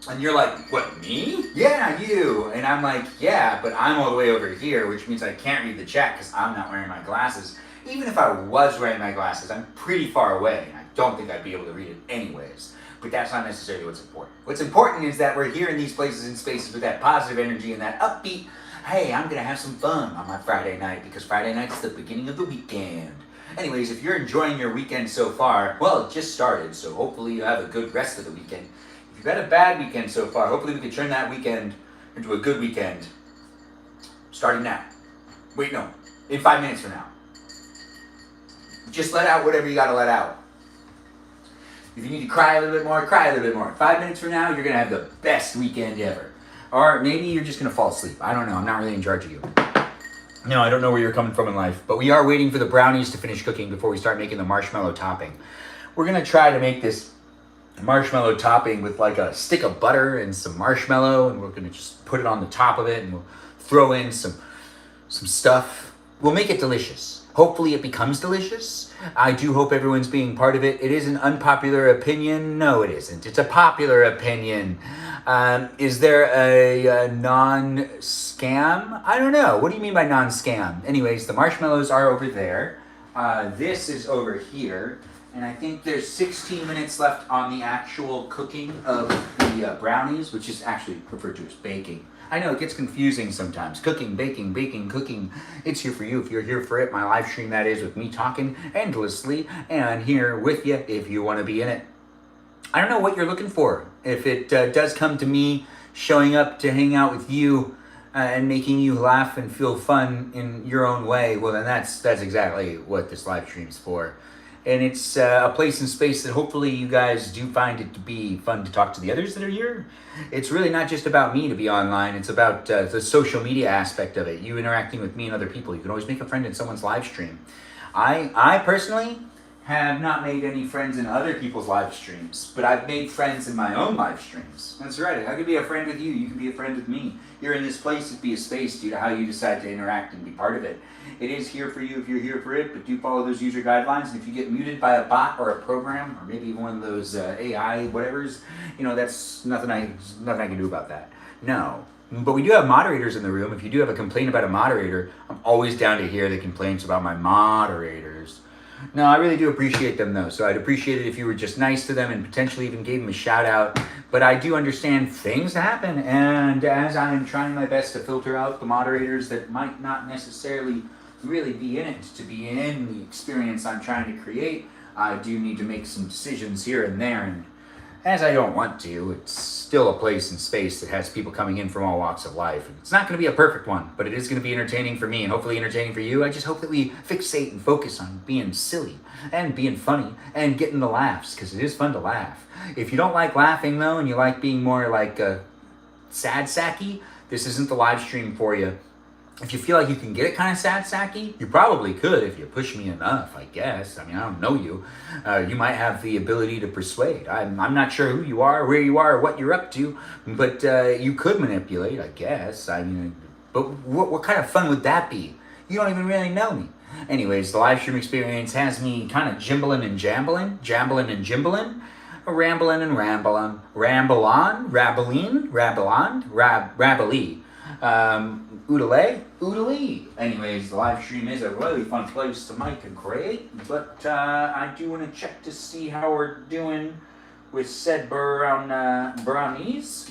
A: And you're like, what, me? Yeah, you. And I'm like, yeah, but I'm all the way over here, which means I can't read the chat because I'm not wearing my glasses. Even if I was wearing my glasses, I'm pretty far away, and I don't think I'd be able to read it anyways. But that's not necessarily what's important. What's important is that we're here in these places and spaces with that positive energy and that upbeat, hey, I'm going to have some fun on my Friday night, because Friday night's the beginning of the weekend. Anyways, if you're enjoying your weekend so far, well, it just started, so hopefully you have a good rest of the weekend. If you've had a bad weekend so far, hopefully we can turn that weekend into a good weekend. Starting now. Wait, no. In 5 minutes from now. Just let out whatever you gotta let out. If you need to cry a little bit more, cry a little bit more. 5 minutes from now, you're gonna have the best weekend ever. Or maybe you're just gonna fall asleep. I don't know. I'm not really in charge of you. No, I don't know where you're coming from in life, but we are waiting for the brownies to finish cooking before we start making the marshmallow topping. we're gonna try to make this marshmallow topping with like a stick of butter and some marshmallow, and we're gonna just put it on the top of it, and we'll throw in some stuff. We'll make it delicious. Hopefully it becomes delicious. I do hope everyone's being part of it. It is an unpopular opinion. No, it isn't. It's a popular opinion. Is there a non-scam? I don't know. What do you mean by non-scam? Anyways, the marshmallows are over there. This is over here. And I think there's 16 minutes left on the actual cooking of the brownies, which is actually referred to as baking. I know it gets confusing sometimes. Cooking, baking, baking, cooking. It's here for you if you're here for it. My live stream, that is, with me talking endlessly and here with you if you want to be in it. I don't know what you're looking for. If it does come to me showing up to hang out with you and making you laugh and feel fun in your own way, well then that's exactly what this live stream's for. And it's a place and space that hopefully you guys do find it to be fun to talk to the others that are here. It's really not just about me to be online. It's about the social media aspect of it. You interacting with me and other people. You can always make a friend in someone's live stream. I personally have not made any friends in other people's live streams, but I've made friends in my own live streams. That's right. I could be a friend with you. You can be a friend with me. You're in this place to be a space due to how you decide to interact and be part of it. It is here for you if you're here for it, but do follow those user guidelines. And if you get muted by a bot or a program, or maybe even one of those AI whatevers, you know, that's nothing I can do about that. No. But we do have moderators in the room. If you do have a complaint about a moderator, I'm always down to hear the complaints about my moderators. No, I really do appreciate them though. So I'd appreciate it if you were just nice to them and potentially even gave them a shout out. But I do understand things happen. And as I'm trying my best to filter out the moderators that might not necessarily really be in it to be in the experience I'm trying to create, I do need to make some decisions here and there. And as I don't want to, it's still a place and space that has people coming in from all walks of life. It's not going to be a perfect one, but it is going to be entertaining for me and hopefully entertaining for you. I just hope that we fixate and focus on being silly and being funny and getting the laughs, because it is fun to laugh. If you don't like laughing though, and you like being more like sad sacky, this isn't the live stream for you. If you feel like you can get it kind of sad sacky, you probably could if you push me enough, I guess. I mean, I don't know you. You might have the ability to persuade. I'm not sure who you are, where you are, or what you're up to, but you could manipulate, I guess. I mean, but what kind of fun would that be? You don't even really know me. Anyways, the live stream experience has me kind of jimbling and jambling and jimbling, rambling and rambling, ramble on, rabbling, rabbly. Oodalay. Anyways, the live stream is a really fun place to make and create, but I do want to check to see how we're doing with said brownies.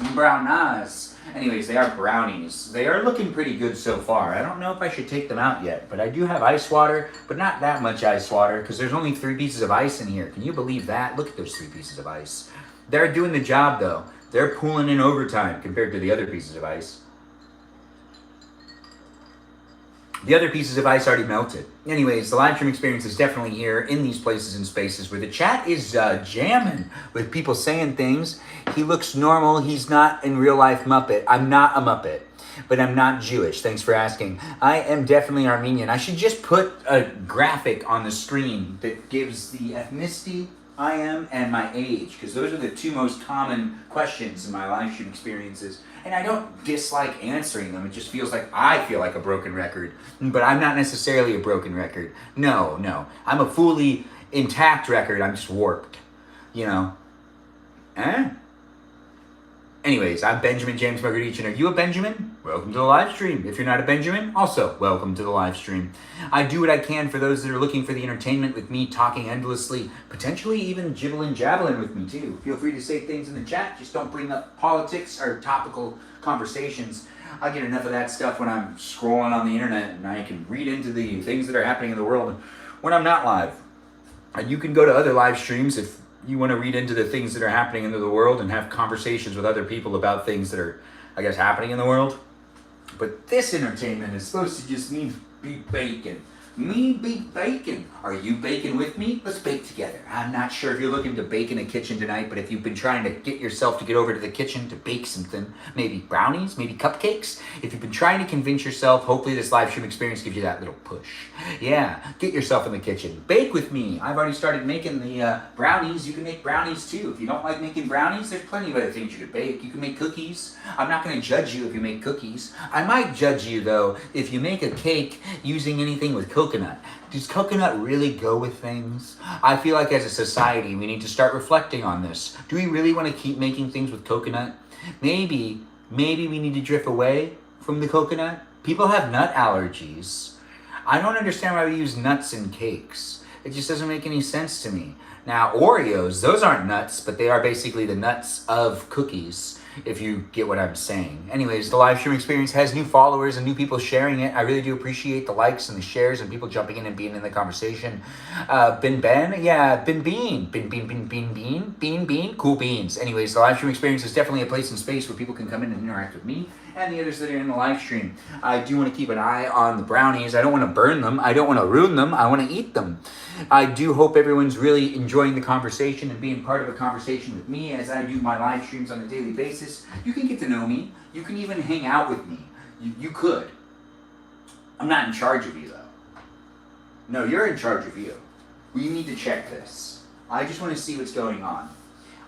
A: Anyways, they are brownies. They are looking pretty good so far. I don't know if I should take them out yet, but I do have ice water, but not that much ice water, because there's only 3 pieces of ice in here. Can you believe that? Look at those 3 pieces of ice. They're doing the job, though. They're pulling in overtime compared to the other pieces of ice. The other pieces of ice already melted. Anyways, the live stream experience is definitely here in these places and spaces where the chat is jamming with people saying things. He looks normal. He's not in real life Muppet. I'm not a Muppet, but I'm not Jewish. Thanks for asking. I am definitely Armenian. I should just put a graphic on the screen that gives the ethnicity I am and my age, because those are the 2 most common questions in my live stream experiences. And I don't dislike answering them. It just feels like I feel like a broken record. But I'm not necessarily a broken record. No. I'm a fully intact record. I'm just warped. You know? Anyways, I'm Benjamin James Magrdichian. Are you a Benjamin? Welcome to the live stream. If you're not a Benjamin, also welcome to the live stream. I do what I can for those that are looking for the entertainment with me talking endlessly, potentially even jibbling jabbling with me too. Feel free to say things in the chat. Just don't bring up politics or topical conversations. I get enough of that stuff when I'm scrolling on the internet, and I can read into the things that are happening in the world when I'm not live. And you can go to other live streams if you want to read into the things that are happening in the world and have conversations with other people about things that are, I guess, happening in the world. But this entertainment is supposed to just be bacon. Me baking. Are you baking with me? Let's bake together. I'm not sure if you're looking to bake in a kitchen tonight, but if you've been trying to get yourself to get over to the kitchen to bake something, maybe brownies, maybe cupcakes, if you've been trying to convince yourself, hopefully this live stream experience gives you that little push. Yeah, get yourself in the kitchen. Bake with me. I've already started making the brownies. You can make brownies too. If you don't like making brownies, there's plenty of other things you could bake. You can make cookies. I'm not going to judge you if you make cookies. I might judge you though if you make a cake using anything with coconut. Does coconut really go with things? I feel like as a society we need to start reflecting on this. Do we really want to keep making things with coconut? Maybe we need to drift away from the coconut. People have nut allergies. I don't understand why we use nuts in cakes. It just doesn't make any sense to me. Now, Oreos, those aren't nuts, but they are basically the nuts of cookies, if you get what I'm saying. Anyways, the live stream experience has new followers and new people sharing it. I really do appreciate the likes and the shares and people jumping in and being in the conversation. Bean, cool beans. Anyways, the live stream experience is definitely a place and space where people can come in and interact with me and the others that are in the live stream. I do want to keep an eye on the brownies. I don't want to burn them. I don't want to ruin them. I want to eat them. I do hope everyone's really enjoying the conversation and being part of a conversation with me as I do my live streams on a daily basis. You can get to know me. You can even hang out with me. You could. I'm not in charge of you though. No, you're in charge of you. We need to check this. I just want to see what's going on.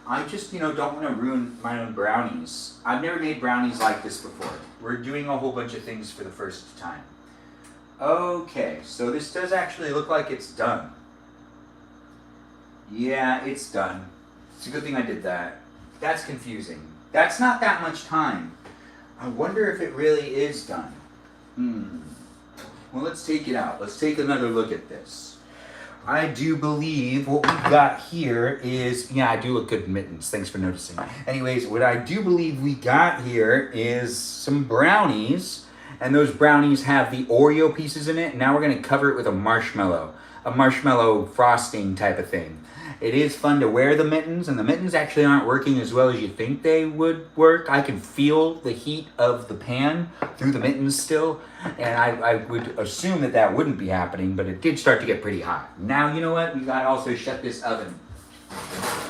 A: I just, don't want to ruin my own brownies. I've never made brownies like this before. We're doing a whole bunch of things for the first time. Okay, so this does actually look like it's done. Yeah, it's done. It's a good thing I did that. That's confusing. That's not that much time. I wonder if it really is done. Well, let's take it out. Let's take another look at this. I do believe what we've got here is, yeah, I do look good in mittens. Thanks for noticing. Anyways, what I do believe we got here is some brownies. And those brownies have the Oreo pieces in it. Now we're going to cover it with a marshmallow frosting type of thing. It is fun to wear the mittens, and the mittens actually aren't working as well as you think they would work. I can feel the heat of the pan through the mittens still, and I would assume that wouldn't be happening, but it did start to get pretty hot. Now, you know what? We got to also shut this oven.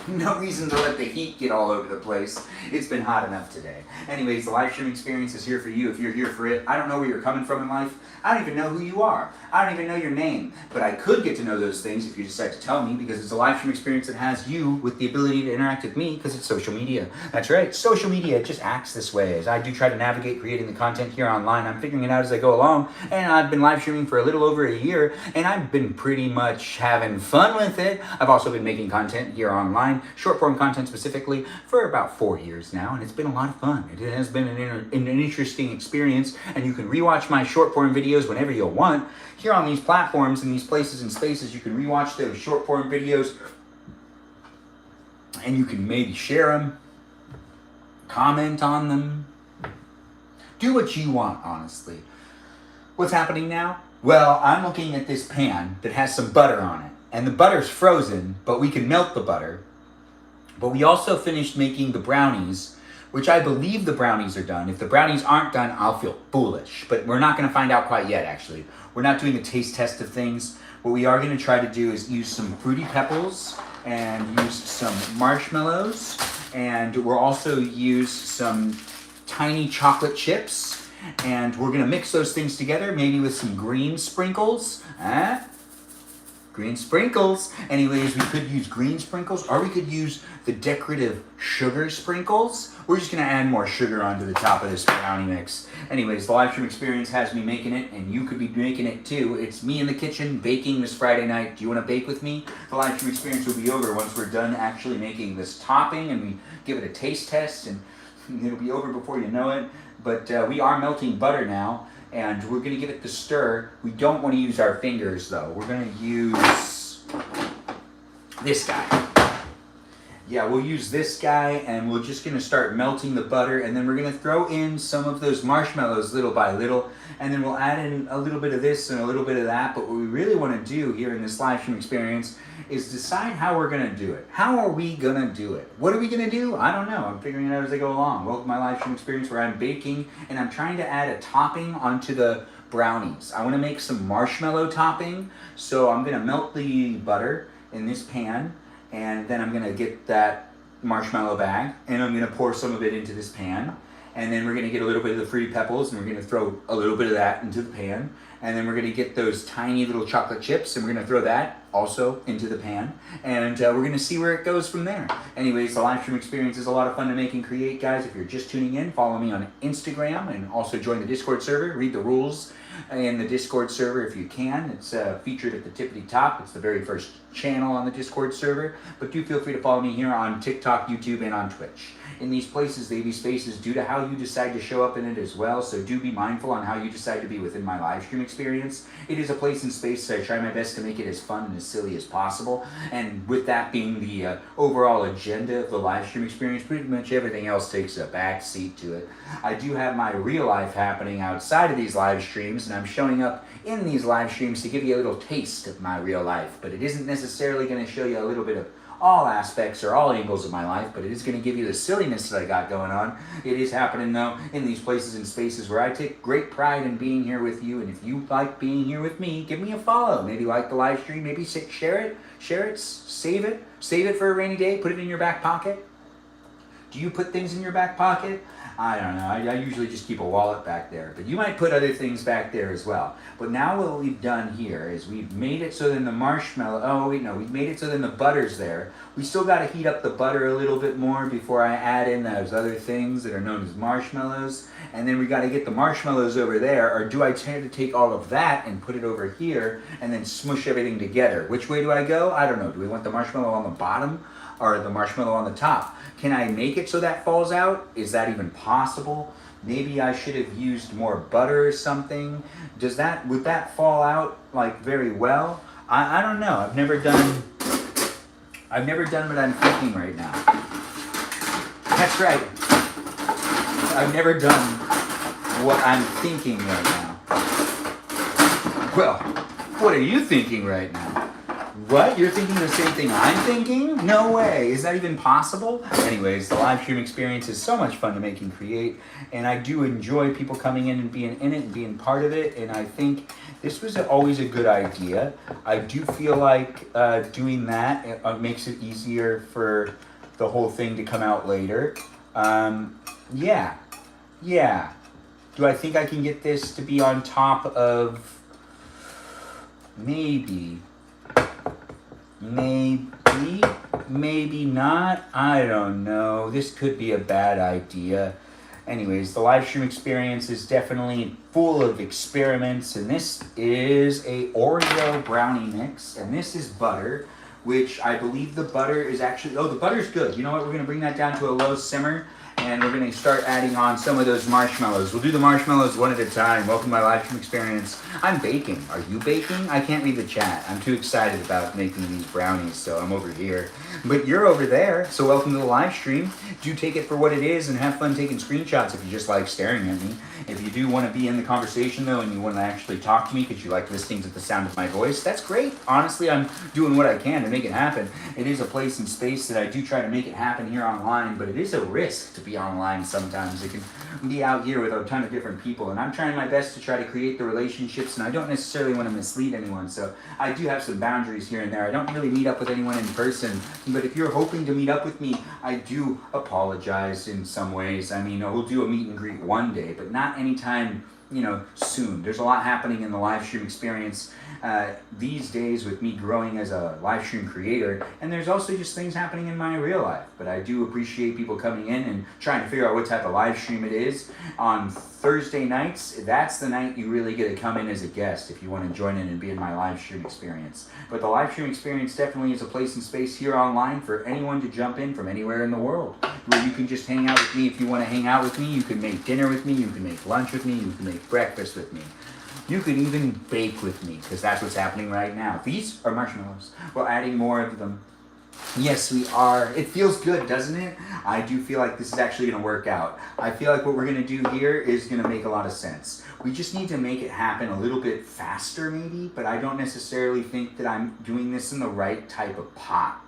A: No reason to let the heat get all over the place. It's been hot enough today. Anyways, the live stream experience is here for you if you're here for it. I don't know where you're coming from in life. I don't even know who you are. I don't even know your name. But I could get to know those things if you decide to tell me, because it's a live stream experience that has you with the ability to interact with me, because it's social media. That's right. Social media just acts this way. As I do try to navigate creating the content here online, I'm figuring it out as I go along. And I've been live streaming for a little over a year, and I've been pretty much having fun with it. I've also been making content here online, short form content specifically, for about 4 years now, and it's been a lot of fun. It has been an interesting experience, and you can rewatch my short form videos whenever you want. Here on these platforms and these places and spaces, you can rewatch those short form videos, and you can maybe share them, comment on them, do what you want, honestly. What's happening now? Well, I'm looking at this pan that has some butter on it, and the butter's frozen, but we can melt the butter. But we also finished making the brownies, which I believe the brownies are done. If the brownies aren't done, I'll feel foolish. But we're not going to find out quite yet, actually. We're not doing a taste test of things. What we are going to try to do is use some Fruity Pebbles and use some marshmallows. And we'll also use some tiny chocolate chips. And we're going to mix those things together, maybe with some green sprinkles. Green sprinkles. Anyways, we could use green sprinkles, or we could use the decorative sugar sprinkles. We're just gonna add more sugar onto the top of this brownie mix. Anyways, the live stream experience has me making it, and you could be making it too. It's me in the kitchen baking this Friday night. Do you wanna bake with me? The live stream experience will be over once we're done actually making this topping, and we give it a taste test, and it'll be over before you know it. But we are melting butter now, and we're going to give it the stir. We don't want to use our fingers, though. We're going to use this guy. Yeah, we'll use this guy, and we're just gonna start melting the butter, and then we're gonna throw in some of those marshmallows little by little, and then we'll add in a little bit of this and a little bit of that. But what we really want to do here in this live stream experience is decide how we're gonna do it. How are we gonna do it? What are we gonna do? I don't know. I'm figuring it out as I go along. Welcome to my live stream experience where I'm baking, and I'm trying to add a topping onto the brownies. I want to make some marshmallow topping, so I'm gonna melt the butter in this pan. And then I'm gonna get that marshmallow bag, and I'm gonna pour some of it into this pan. And then we're gonna get a little bit of the Fruity Pebbles, and we're gonna throw a little bit of that into the pan. And then we're gonna get those tiny little chocolate chips, and we're gonna throw that also into the pan. And we're gonna see where it goes from there. Anyways, the live stream experience is a lot of fun to make and create, guys. If you're just tuning in, follow me on Instagram, and also join the Discord server. Read the rules in the Discord server if you can. It's featured at the tippity top. It's the very first channel on the Discord server. But do feel free to follow me here on TikTok, YouTube, and on Twitch. In these places, they be spaces due to how you decide to show up in it as well. So do be mindful on how you decide to be within my live stream experience. It is a place and space, so I try my best to make it as fun and as silly as possible. And with that being the overall agenda of the live stream experience, pretty much everything else takes a back seat to it. I do have my real life happening outside of these live streams, and I'm showing up in these live streams to give you a little taste of my real life. But it isn't necessarily going to show you a little bit of all aspects or all angles of my life, but it is going to give you the silliness that I got going on. It is happening, though, in these places and spaces where I take great pride in being here with you. And if you like being here with me, give me a follow. Maybe like the live stream, maybe share it, save it for a rainy day, put it in your back pocket. Do you put things in your back pocket? I don't know. I usually just keep a wallet back there, but you might put other things back there as well. But now what we've done here is we've made it so then the marshmallow, we've made it so then the butter's there. We still got to heat up the butter a little bit more before I add in those other things that are known as marshmallows. And then we got to get the marshmallows over there, or do I tend to take all of that and put it over here and then smush everything together? Which way do I go? I don't know. Do we want the marshmallow on the bottom or the marshmallow on the top? Can I make it so that falls out? Is that even possible? Maybe I should have used more butter or something. Would that fall out like very well? I don't know. I've never done what I'm thinking right now. That's right. I've never done what I'm thinking right now. Well, what are you thinking right now? What? You're thinking the same thing I'm thinking? No way. Is that even possible? Anyways, the live stream experience is so much fun to make and create, and I do enjoy people coming in and being in it and being part of it, and I think this was always a good idea. I do feel like doing that it makes it easier for the whole thing to come out later. Yeah. Do I think I can get this to be on top of maybe not. I don't know. This could be a bad idea. Anyways, the live stream experience is definitely full of experiments, and this is a Oreo brownie mix, and this is butter, which I believe the butter is actually, the butter's good. You know what? We're going to bring that down to a low simmer, and we're going to start adding on some of those marshmallows. We'll do the marshmallows one at a time. Welcome to my live stream experience. I'm baking. Are you baking? I can't read the chat. I'm too excited about making these brownies, so I'm over here. But you're over there, so welcome to the live stream. Do take it for what it is and have fun taking screenshots if you just like staring at me. If you do want to be in the conversation, though, and you want to actually talk to me because you like listening to the sound of my voice, that's great. Honestly, I'm doing what I can to make it happen. It is a place and space that I do try to make it happen here online, but it is a risk to be online sometimes. It can be out here with a ton of different people, and I'm trying my best to try to create the relationships, and I don't necessarily want to mislead anyone, so I do have some boundaries here and there. I don't really meet up with anyone in person, but if you're hoping to meet up with me, I do apologize in some ways. I mean, we'll do a meet and greet one day, but not anytime, soon. There's a lot happening in the live stream experience these days with me growing as a live stream creator, and there's also just things happening in my real life. But I do appreciate people coming in and trying to figure out what type of live stream it is. On Thursday nights, that's the night you really get to come in as a guest if you want to join in and be in my live stream experience. But the live stream experience definitely is a place and space here online for anyone to jump in from anywhere in the world, where you can just hang out with me. If you want to hang out with me, you can make dinner with me, you can make lunch with me, you can make breakfast with me. You can even bake with me, because that's what's happening right now. These are marshmallows. We're adding more of them Yes, we are. It feels good, doesn't it? I do feel like this is actually going to work out. I feel like what we're going to do here is going to make a lot of sense. We just need to make it happen a little bit faster maybe, but I don't necessarily think that I'm doing this in the right type of pot.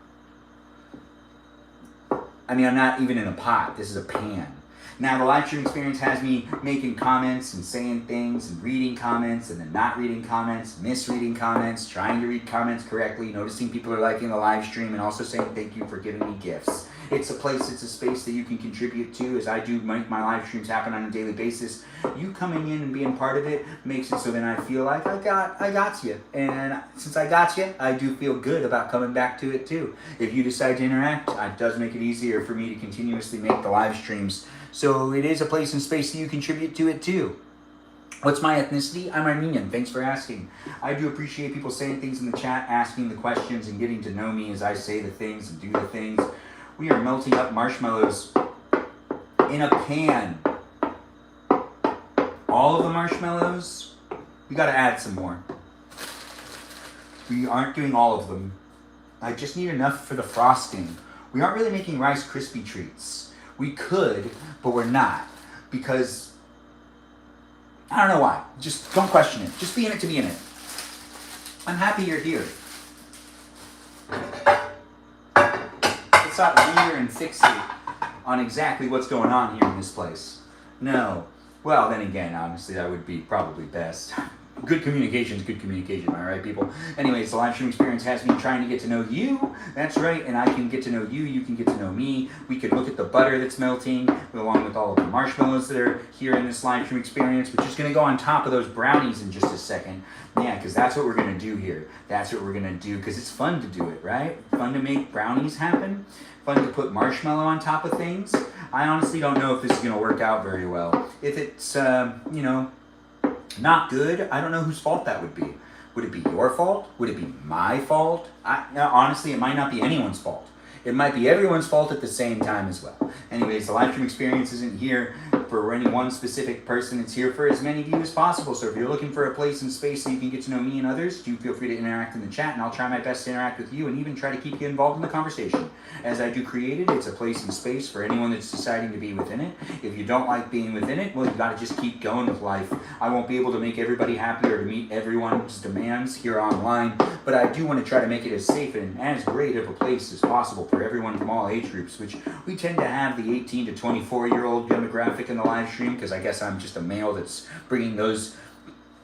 A: I mean, I'm not even in a pot. This is a pan. Now, the live stream experience has me making comments and saying things and reading comments and then not reading comments, misreading comments, trying to read comments correctly, noticing people are liking the live stream, and also saying thank you for giving me gifts. It's a place, it's a space that you can contribute to, as I do make my live streams happen on a daily basis. You coming in and being part of it makes it so then I feel like I got you. And since I got you, I do feel good about coming back to it too. If you decide to interact, it does make it easier for me to continuously make the live streams. So it is a place and space that you contribute to it too. What's my ethnicity? I'm Armenian. Thanks for asking. I do appreciate people saying things in the chat, asking the questions, and getting to know me as I say the things and do the things. We are melting up marshmallows in a pan. All of the marshmallows? We gotta add some more. We aren't doing all of them. I just need enough for the frosting. We aren't really making Rice Krispie treats. We could, but we're not. Because, I don't know why. Just don't question it. Just be in it to be in it. I'm happy you're here. Let's not linger and fixate on exactly what's going on here in this place. No. Well, then again, honestly, that would be probably best. Good communication is good communication, am I right, people? Anyways, the live stream experience has me trying to get to know you. That's right, and I can get to know you, you can get to know me. We could look at the butter that's melting, along with all of the marshmallows that are here in this live stream experience, which is going to go on top of those brownies in just a second. Yeah, because that's what we're going to do here. That's what we're going to do, because it's fun to do it, right? Fun to make brownies happen. Fun to put marshmallow on top of things. I honestly don't know if this is going to work out very well. If it's, not good, I don't know whose fault that would be. Would it be your fault? Would it be my fault? Honestly, it might not be anyone's fault. It might be everyone's fault at the same time as well. Anyways, the live stream experience isn't here for any one specific person. It's here for as many of you as possible. So if you're looking for a place and space so you can get to know me and others, do feel free to interact in the chat, and I'll try my best to interact with you and even try to keep you involved in the conversation. As I do create it, it's a place and space for anyone that's deciding to be within it. If you don't like being within it, well, you got to just keep going with life. I won't be able to make everybody happy or to meet everyone's demands here online, but I do want to try to make it as safe and as great of a place as possible for everyone from all age groups, which we tend to have the 18 to 24-year-old demographic in the live stream, because I guess I'm just a male that's bringing those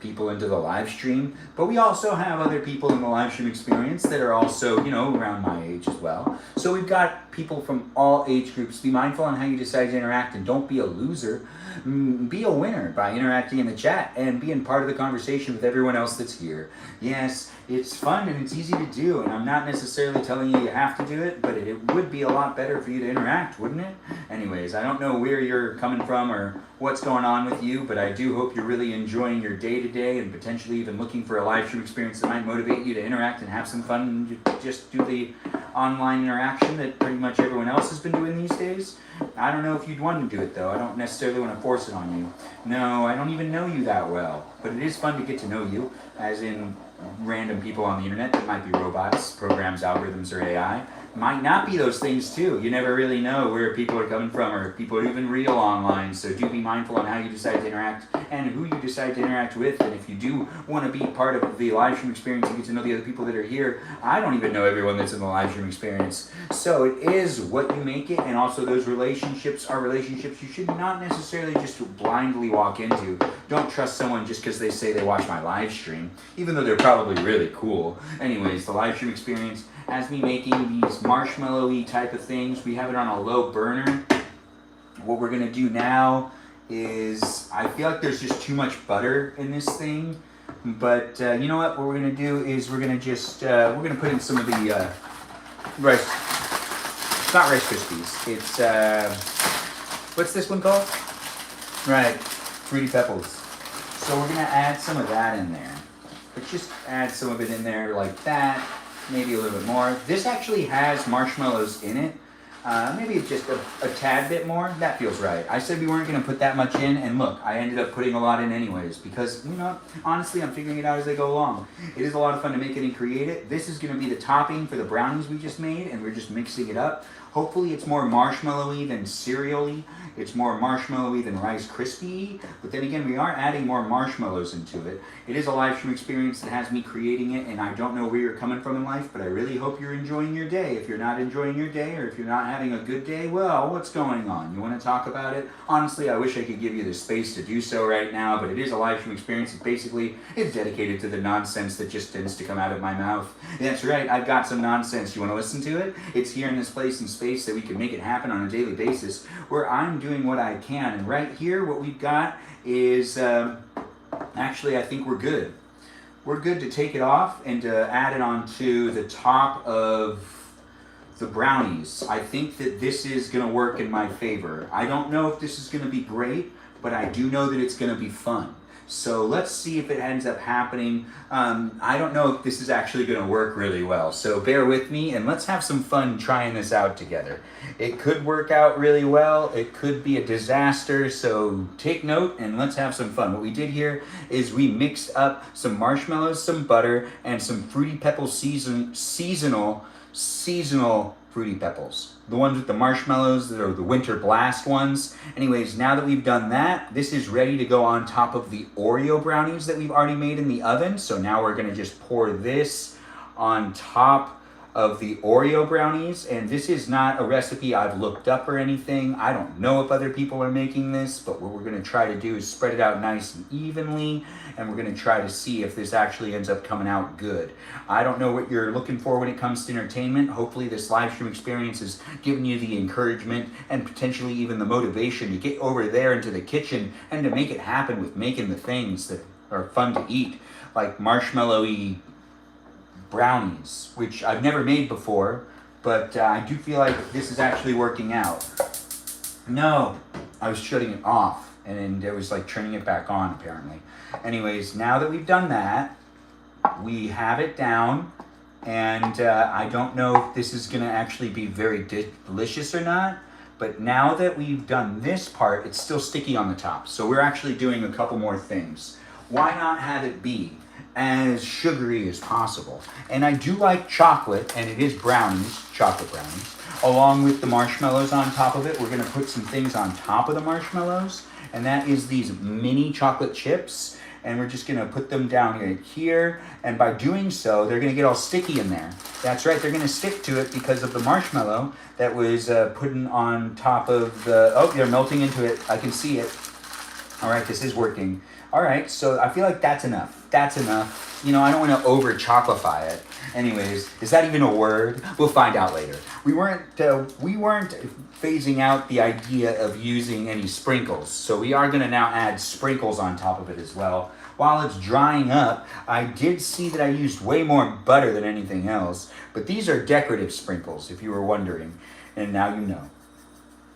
A: people into the live stream. But we also have other people in the live stream experience that are also, around my age as well. So we've got people from all age groups. Be mindful on how you decide to interact, and don't be a loser. Be a winner by interacting in the chat and being part of the conversation with everyone else that's here. Yes, it's fun and it's easy to do, and I'm not necessarily telling you have to do it, but it would be a lot better for you to interact, wouldn't it? Anyways, I don't know where you're coming from or what's going on with you, but I do hope you're really enjoying your day-to-day and potentially even looking for a live stream experience that might motivate you to interact and have some fun and just do the online interaction that pretty much everyone else has been doing these days. I don't know if you'd want to do it, though. I don't necessarily want to force it on you. No, I don't even know you that well, but it is fun to get to know you, as in random people on the internet that might be robots, programs, algorithms, or AI. Might not be those things too. You never really know where people are coming from, or if people are even real online. So do be mindful on how you decide to interact and who you decide to interact with. And if you do want to be part of the live stream experience and get to know the other people that are here, I don't even know everyone that's in the live stream experience. So it is what you make it, and also those relationships are relationships you should not necessarily just blindly walk into. Don't trust someone just because they say they watch my live stream, even though they're probably really cool. Anyways, the live stream experience has me making these marshmallow-y type of things. We have it on a low burner. What we're going to do now is, I feel like there's just too much butter in this thing. But you know what we're going to do is we're going to just, we're going to put in some of the Rice, it's not Rice Krispies. It's, what's this one called? Right, Fruity Pebbles. So we're going to add some of that in there. But just add some of it in there like that. Maybe a little bit more. This actually has marshmallows in it, Maybe just a tad bit more. That feels right. I said we weren't going to put that much in, and look, I ended up putting a lot in anyways because, you know, honestly, I'm figuring it out as I go along. It is a lot of fun to make it and create it. This is going to be the topping for the brownies we just made, and we're just mixing it up. Hopefully it's more marshmallowy than cereal-y. It's more marshmallowy than Rice Krispie. But then again, we are adding more marshmallows into it. It is a live stream experience that has me creating it, and I don't know where you're coming from in life, but I really hope you're enjoying your day. If you're not enjoying your day, or if you're not having a good day, well, what's going on? You want to talk about it? Honestly, I wish I could give you the space to do so right now, but it is a live stream experience. It's dedicated to the nonsense that just tends to come out of my mouth. That's right, I've got some nonsense. You want to listen to it? It's here in this place and space that we can make it happen on a daily basis, where I'm doing what I can. And right here, what we've got is, actually, I think we're good. We're good to take it off and to add it onto the top of the brownies. I think that this is going to work in my favor. I don't know if this is going to be great, but I do know that it's going to be fun. So let's see if it ends up happening. I don't know if this is actually going to work really well. So bear with me and let's have some fun trying this out together. It could work out really well. It could be a disaster. So take note and let's have some fun. What we did here is we mixed up some marshmallows, some butter, and some Fruity Pebbles seasonal Fruity Pebbles. The ones with the marshmallows that are the winter blast ones. Anyways, now that we've done that, this is ready to go on top of the Oreo brownies that we've already made in the oven. So now we're gonna just pour this on top of the Oreo brownies. And this is not a recipe I've looked up or anything. I don't know if other people are making this, but what we're gonna try to do is spread it out nice and evenly. And we're gonna try to see if this actually ends up coming out good. I don't know what you're looking for when it comes to entertainment. Hopefully this live stream experience has given you the encouragement and potentially even the motivation to get over there into the kitchen and to make it happen with making the things that are fun to eat, like marshmallowy brownies, which I've never made before, but I do feel like this is actually working out. No, I was shutting it off and it was like turning it back on apparently. Anyways, now that we've done that, we have it down, and I don't know if this is going to actually be very delicious or not, but now that we've done this part, it's still sticky on the top. So we're actually doing a couple more things. Why not have it be as sugary as possible? And I do like chocolate, and it is brownies, chocolate brownies, along with the marshmallows on top of it. We're going to put some things on top of the marshmallows, and that is these mini chocolate chips. And we're just gonna put them down here, and by doing so, they're gonna get all sticky in there. That's right, they're gonna stick to it because of the marshmallow that was put on top of the, oh, they're melting into it, I can see it. All right, this is working. All right, so I feel like that's enough. That's enough. You know, I don't wanna over chocolify it. Anyways, is that even a word? We'll find out later. We weren't phasing out the idea of using any sprinkles. So we are gonna now add sprinkles on top of it as well. While it's drying up, I did see that I used way more butter than anything else, but these are decorative sprinkles, if you were wondering, and now you know.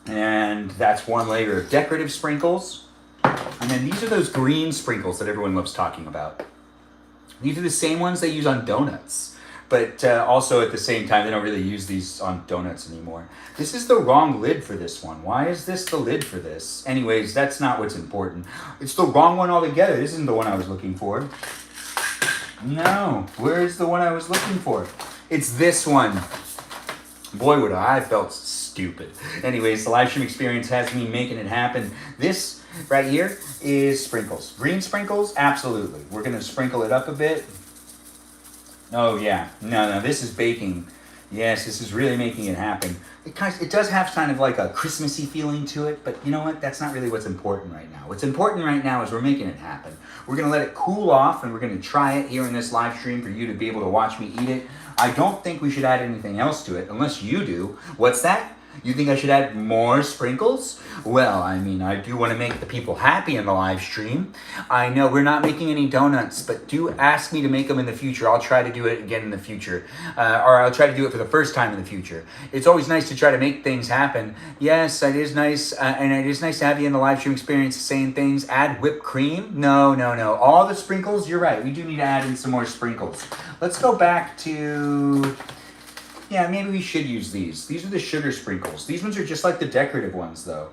A: And that's one layer of decorative sprinkles. And then these are those green sprinkles that everyone loves talking about. These are the same ones they use on donuts. But also at the same time, they don't really use these on donuts anymore. This is the wrong lid for this one. Why is this the lid for this? Anyways, that's not what's important. It's the wrong one altogether. This isn't the one I was looking for. No, where's the one I was looking for? It's this one. Boy, would I felt stupid. Anyways, the live stream experience has me making it happen. This right here is sprinkles. Green sprinkles? Absolutely. We're going to sprinkle it up a bit. Oh yeah, no, this is baking. Yes, this is really making it happen. It does have kind of like a Christmassy feeling to it, but you know what? That's not really what's important right now. What's important right now is we're making it happen. We're gonna let it cool off and we're gonna try it here in this live stream for you to be able to watch me eat it. I don't think we should add anything else to it, unless you do. What's that? You think I should add more sprinkles? Well, I mean, I do want to make the people happy in the live stream. I know we're not making any donuts, but do ask me to make them in the future. I'll try to do it again in the future. Or I'll try to do it for the first time in the future. It's always nice to try to make things happen. Yes, it is nice, and it is nice to have you in the live stream experience saying things. Add whipped cream? No. All the sprinkles? You're right. We do need to add in some more sprinkles. Let's go back to Yeah, maybe we should use these. These are the sugar sprinkles. These ones are just like the decorative ones, though.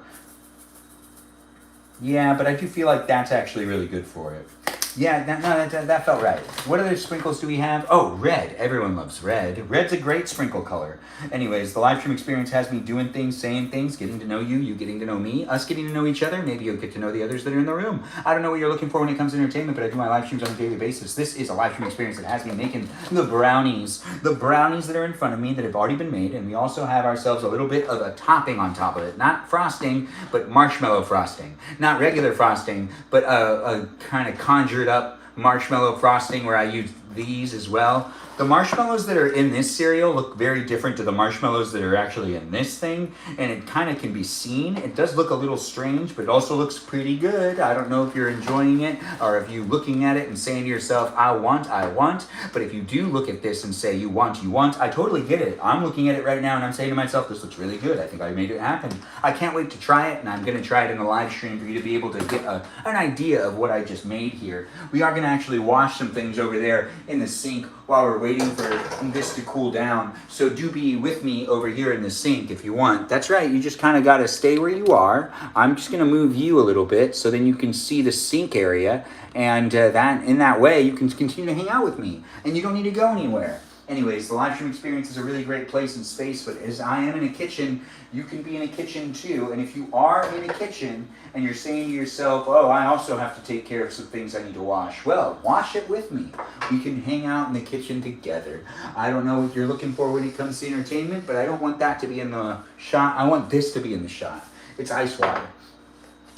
A: Yeah, but I do feel like that's actually really good for it. Yeah, that felt right. What other sprinkles do we have? Oh, red. Everyone loves red. Red's a great sprinkle color. Anyways, the live stream experience has me doing things, saying things, getting to know you, you getting to know me, us getting to know each other. Maybe you'll get to know the others that are in the room. I don't know what you're looking for when it comes to entertainment, but I do my live streams on a daily basis. This is a live stream experience that has me making the brownies. The brownies that are in front of me that have already been made, and we also have ourselves a little bit of a topping on top of it. Not frosting, but marshmallow frosting. Not regular frosting, but a kind of conjured up marshmallow frosting where I use these as well. The marshmallows that are in this cereal look very different to the marshmallows that are actually in this thing, and it kind of can be seen. It does look a little strange, but it also looks pretty good. I don't know if you're enjoying it or if you're looking at it and saying to yourself, I want, but if you do look at this and say you want, I totally get it. I'm looking at it right now and I'm saying to myself, this looks really good. I think I made it happen. I can't wait to try it, and I'm going to try it in the live stream for you to be able to get an idea of what I just made here. We are going to actually wash some things over there in the sink while we're waiting for this to cool down. So do be with me over here in the sink if you want. That's right, you just kind of got to stay where you are. I'm just going to move you a little bit so then you can see the sink area, and that in that way you can continue to hang out with me and you don't need to go anywhere. Anyways, the live stream experience is a really great place and space, but as I am in a kitchen, you can be in a kitchen too. And if you are in a kitchen and you're saying to yourself, oh, I also have to take care of some things I need to wash, well, wash it with me. We can hang out in the kitchen together. I don't know what you're looking for when it comes to entertainment, but I don't want that to be in the shot. I want this to be in the shot. It's ice water.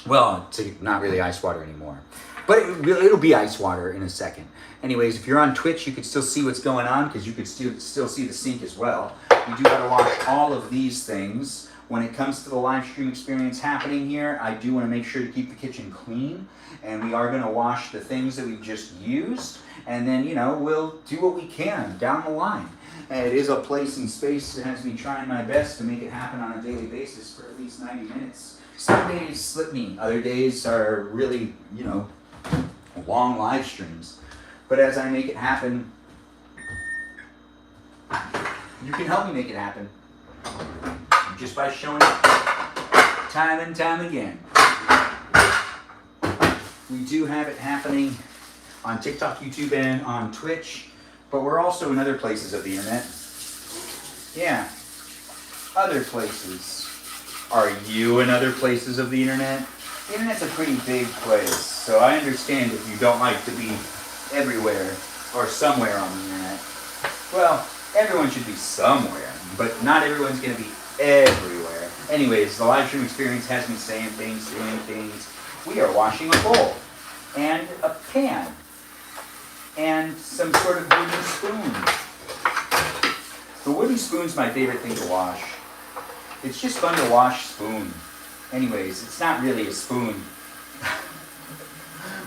A: Well, it's not really ice water anymore, but it'll be ice water in a second. Anyways, if you're on Twitch, you can still see what's going on because you could still see the sink as well. You do got to wash all of these things. When it comes to the live stream experience happening here, I do want to make sure to keep the kitchen clean, and we are going to wash the things that we've just used, and then, you know, we'll do what we can down the line. And it is a place and space that has me trying my best to make it happen on a daily basis for at least 90 minutes. Some days slip me, other days are really, you know, long live streams. But as I make it happen, you can help me make it happen just by showing up time and time again. We do have it happening on TikTok, YouTube, and on Twitch, but we're also in other places of the internet. Yeah, other places. Are you in other places of the internet? The internet's a pretty big place, so I understand if you don't like to be everywhere or somewhere on the internet. Well, everyone should be somewhere, but not everyone's going to be everywhere. Anyways, the live stream experience has me saying things, doing things. We are washing a bowl and a pan and some sort of wooden spoon. The wooden spoon's my favorite thing to wash. It's just fun to wash spoon. Anyways, it's not really a spoon.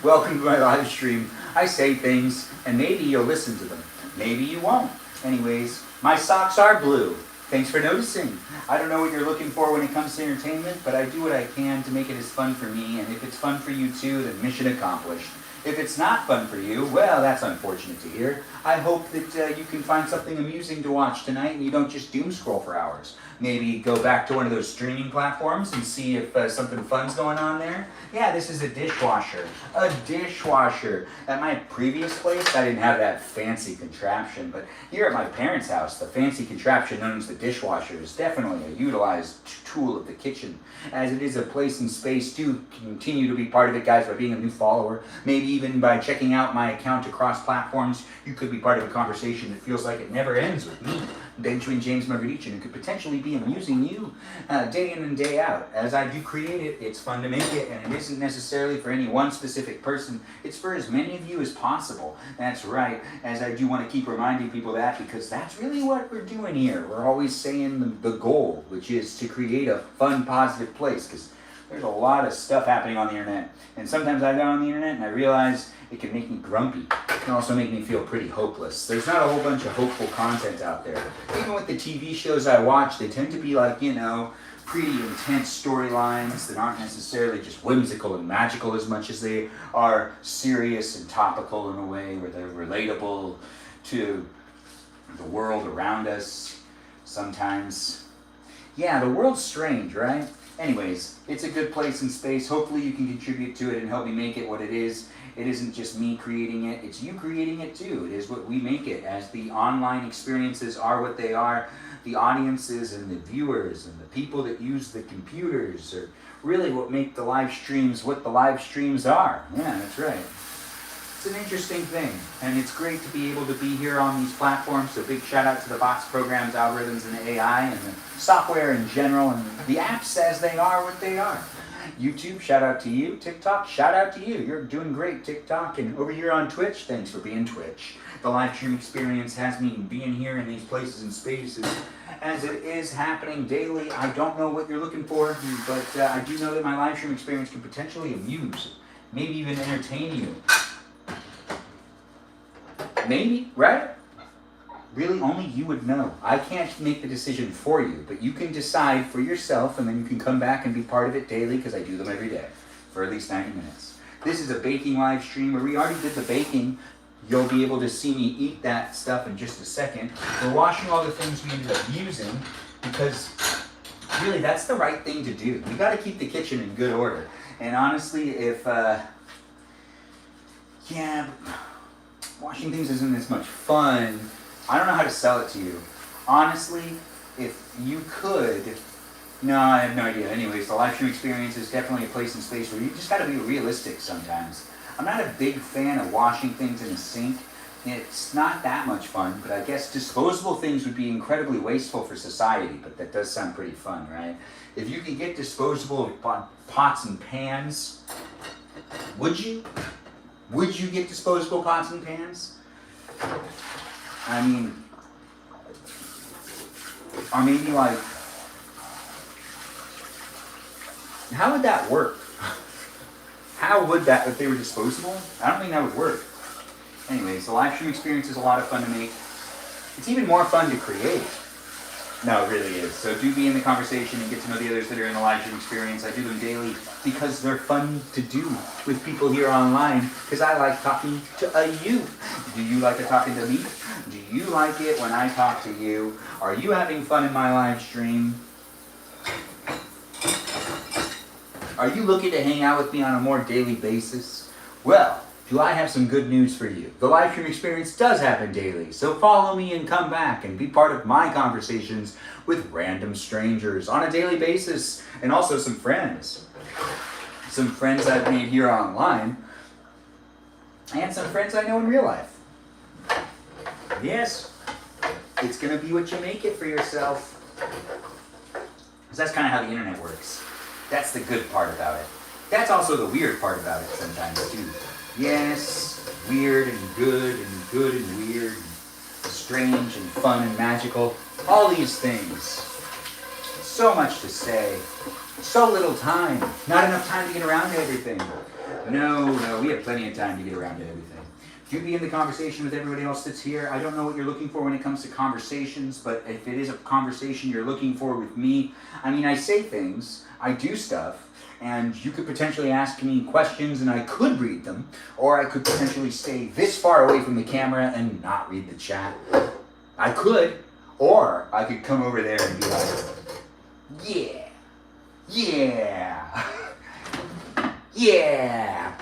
A: Welcome to my live stream. I say things, and maybe you'll listen to them. Maybe you won't. Anyways, my socks are blue. Thanks for noticing. I don't know what you're looking for when it comes to entertainment, but I do what I can to make it as fun for me, and if it's fun for you too, then mission accomplished. If it's not fun for you, well, that's unfortunate to hear. I hope that you can find something amusing to watch tonight and you don't just doom scroll for hours. Maybe go back to one of those streaming platforms and see if something fun's going on there. Yeah, this is a dishwasher. A dishwasher. At my previous place, I didn't have that fancy contraption, but here at my parents' house, the fancy contraption known as the dishwasher is definitely a utilized tool of the kitchen, as it is a place and space to continue to be part of it, guys, by being a new follower. Maybe even by checking out my account across platforms, you could be part of a conversation that feels like it never ends with me, Benjamin James Magrdichian, who could potentially be amusing you day in and day out. As I do create it, it's fun to make it, and it isn't necessarily for any one specific person. It's for as many of you as possible. That's right, as I do want to keep reminding people that, because that's really what we're doing here. We're always saying the goal, which is to create a fun, positive place, because there's a lot of stuff happening on the internet. And sometimes I go on the internet and I realize it can make me grumpy. It can also make me feel pretty hopeless. There's not a whole bunch of hopeful content out there. Even with the TV shows I watch, they tend to be like, you know, pretty intense storylines that aren't necessarily just whimsical and magical as much as they are serious and topical in a way where they're relatable to the world around us. sometimes. Yeah, the world's strange, right? Anyways, it's a good place and space. Hopefully you can contribute to it and help me make it what it is. It isn't just me creating it, it's you creating it too. It is what we make it. As the online experiences are what they are, the audiences and the viewers and the people that use the computers are really what make the live streams what the live streams are. Yeah, that's right. It's an interesting thing, and it's great to be able to be here on these platforms. So big shout out to the bots, programs, algorithms, and the AI, and the software in general, and the apps as they are what they are. YouTube, shout out to you. TikTok, shout out to you. You're doing great, TikTok. And over here on Twitch, thanks for being Twitch. The live stream experience has me being here in these places and spaces as it is happening daily. I don't know what you're looking for, but I do know that my live stream experience can potentially amuse, maybe even entertain you. Maybe, right? Really, only you would know. I can't make the decision for you, but you can decide for yourself, and then you can come back and be part of it daily, because I do them every day for at least 90 minutes. This is a baking live stream where we already did the baking. You'll be able to see me eat that stuff in just a second. We're washing all the things we ended up using, because really that's the right thing to do. You got to keep the kitchen in good order. And honestly, if, washing things isn't as much fun. I don't know how to sell it to you. Honestly, if you could, no, I have no idea. Anyways, the live stream experience is definitely a place and space where you just gotta be realistic sometimes. I'm not a big fan of washing things in a sink. It's not that much fun, but I guess disposable things would be incredibly wasteful for society, but that does sound pretty fun, right? If you could get disposable pots and pans, would you? Would you get disposable pots and pans? I mean, or maybe like, how would that work? How would that, if they were disposable? I don't think that would work. Anyways, the live stream experience is a lot of fun to make. It's even more fun to create. No, it really is. So do be in the conversation and get to know the others that are in the live stream experience. I do them daily because they're fun to do with people here online, because I like talking to you. Do you like talking to me? Do you like it when I talk to you? Are you having fun in my live stream? Are you looking to hang out with me on a more daily basis? Well, do I have some good news for you? The live stream experience does happen daily, so follow me and come back and be part of my conversations with random strangers on a daily basis, and also some friends. Some friends I've made here online, and some friends I know in real life. Yes, it's gonna be what you make it for yourself. Because that's kind of how the internet works. That's the good part about it. That's also the weird part about it sometimes too. Yes, weird and good and weird, and strange and fun and magical. All these things. So much to say. So little time. Not enough time to get around to everything. No, we have plenty of time to get around to everything. Do be in the conversation with everybody else that's here. I don't know what you're looking for when it comes to conversations, but if it is a conversation you're looking for with me, I mean, I say things, I do stuff, and you could potentially ask me questions and I could read them, or I could potentially stay this far away from the camera and not read the chat. I could, or I could come over there and be like, yeah.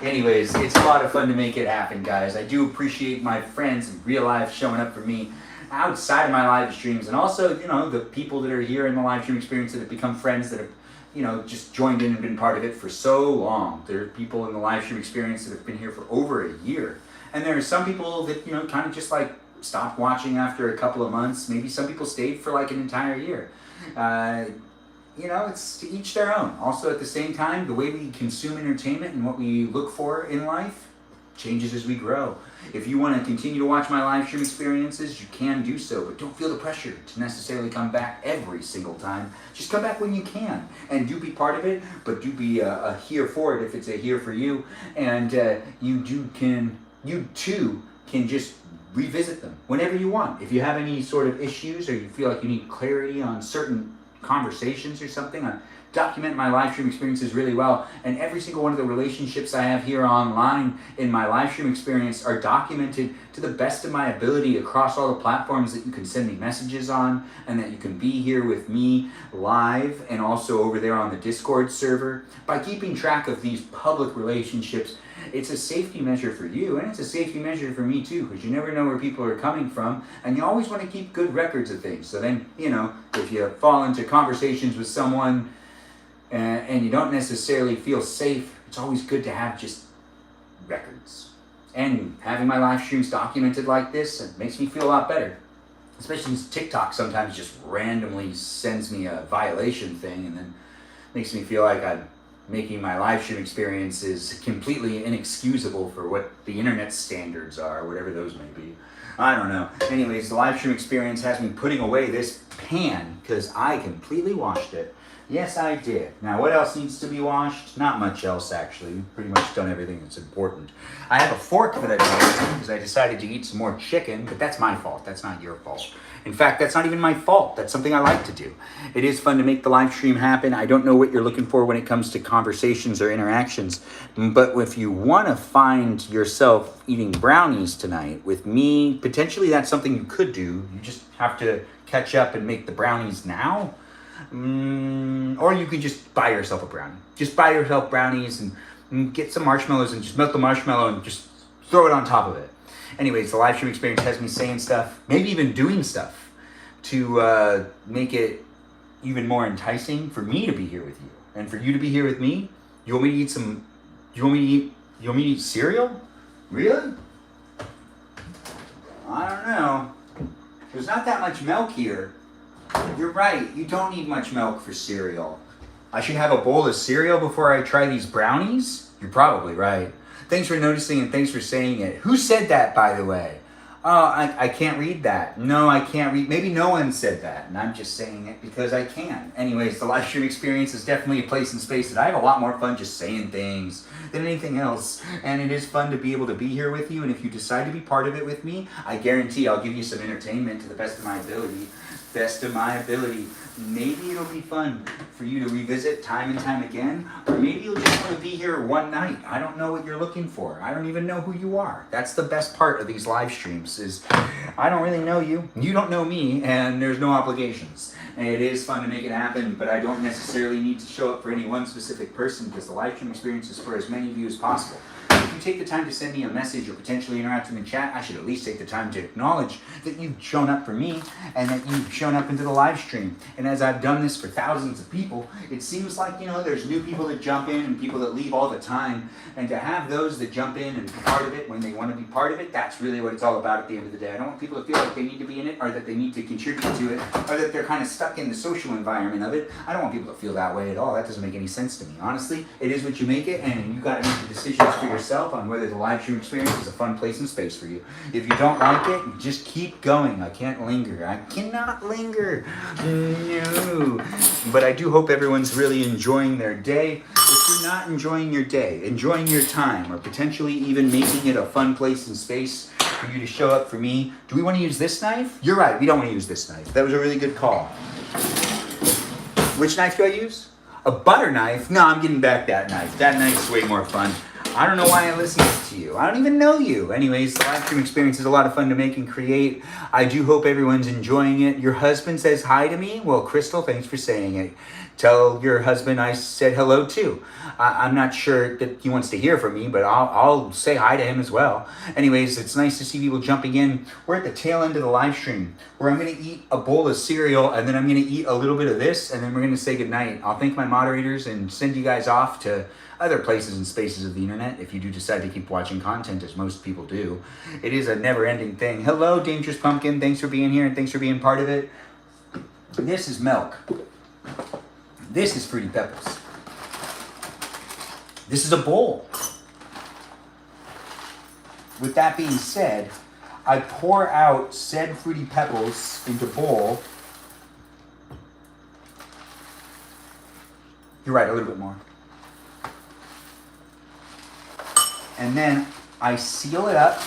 A: Anyways, it's a lot of fun to make it happen, guys. I do appreciate my friends in real life showing up for me outside of my live streams, and also, you know, the people that are here in the live stream experience that have become friends that have, you know, just joined in and been part of it for so long. There are people in the live stream experience that have been here for over a year. And there are some people that, you know, kind of just like stopped watching after a couple of months. Maybe some people stayed for like an entire year. You know, it's to each their own. Also, at the same time, the way we consume entertainment and what we look for in life changes as we grow. If you want to continue to watch my live stream experiences, you can do so, but don't feel the pressure to necessarily come back every single time. Just come back when you can, and do be part of it, but do be a here for it if it's a here for you, and you too can just revisit them whenever you want. If you have any sort of issues, or you feel like you need clarity on certain conversations or something on document my live stream experiences really well. And every single one of the relationships I have here online in my live stream experience are documented to the best of my ability across all the platforms that you can send me messages on, and that you can be here with me live and also over there on the Discord server. By keeping track of these public relationships, it's a safety measure for you, and it's a safety measure for me too, because you never know where people are coming from, and you always want to keep good records of things. So then, you know, if you fall into conversations with someone and you don't necessarily feel safe, it's always good to have just records. And having my live streams documented like this, it makes me feel a lot better. Especially since TikTok sometimes just randomly sends me a violation thing and then makes me feel like I'm making my live stream experiences completely inexcusable for what the internet standards are, whatever those may be. I don't know. Anyways, the live stream experience has me putting away this pan because I completely washed it. Yes, I did. Now, what else needs to be washed? Not much else, actually. We've pretty much done everything that's important. I have a fork that I made because I decided to eat some more chicken, but that's my fault. That's not your fault. In fact, that's not even my fault. That's something I like to do. It is fun to make the live stream happen. I don't know what you're looking for when it comes to conversations or interactions, but if you want to find yourself eating brownies tonight with me, potentially that's something you could do. You just have to catch up and make the brownies now. Or you could just buy yourself a brownie. Just buy yourself brownies and get some marshmallows and just melt the marshmallow and just throw it on top of it. Anyways, the live stream experience has me saying stuff, maybe even doing stuff to make it even more enticing for me to be here with you and for you to be here with me. You want me to eat some? You want me to eat cereal? Really? I don't know. There's not that much milk here. You're right, you don't need much milk for cereal. I should have a bowl of cereal before I try these brownies? You're probably right. Thanks for noticing and thanks for saying it. Who said that, by the way? Oh, I can't read that. No, I can't read. Maybe no one said that, and I'm just saying it because I can. Anyways, the live stream experience is definitely a place and space that I have a lot more fun just saying things than anything else. And it is fun to be able to be here with you, and if you decide to be part of it with me, I guarantee I'll give you some entertainment to the best of my ability. Best of my ability. Maybe it'll be fun for you to revisit time and time again, or maybe you'll just want to be here one night. I don't know what you're looking for. I don't even know who you are. That's the best part of these live streams is I don't really know you. You don't know me, and there's no obligations. And it is fun to make it happen, but I don't necessarily need to show up for any one specific person because the live stream experience is for as many of you as possible. If you take the time to send me a message or potentially interact in the chat, I should at least take the time to acknowledge that you've shown up for me and that you've shown up into the live stream. And as I've done this for thousands of people, it seems like, you know, there's new people that jump in and people that leave all the time. And to have those that jump in and be part of it when they want to be part of it, that's really what it's all about at the end of the day. I don't want people to feel like they need to be in it or that they need to contribute to it or that they're kind of stuck in the social environment of it. I don't want people to feel that way at all. That doesn't make any sense to me. Honestly, it is what you make it, and you got to make the decisions for yourself on whether the live stream experience is a fun place and space for you. If you don't like it, just keep going. I can't linger. I cannot linger. No. But I do hope everyone's really enjoying their day. If you're not enjoying your day, enjoying your time, or potentially even making it a fun place and space for you to show up for me, do we want to use this knife? You're right, we don't want to use this knife. That was a really good call. Which knife do I use? A butter knife? No, I'm getting back that knife. That knife's way more fun. I don't know why I listen to you. I don't even know you. Anyways, the live stream experience is a lot of fun to make and create. I do hope everyone's enjoying it. Your husband says hi to me. Well, Crystal, thanks for saying it. Tell your husband I said hello too. I'm not sure that he wants to hear from me, but I'll say hi to him as well. Anyways, it's nice to see people jumping in. We're at the tail end of the live stream where I'm going to eat a bowl of cereal and then I'm going to eat a little bit of this and then we're going to say goodnight. I'll thank my moderators and send you guys off to other places and spaces of the internet if you do decide to keep watching content, as most people do. It is a never-ending thing. Hello, Dangerous Pumpkin. Thanks for being here and thanks for being part of it. This is milk. This is Fruity Pebbles. This is a bowl. With that being said, I pour out said Fruity Pebbles into bowl. You're right, a little bit more. And then I seal it up.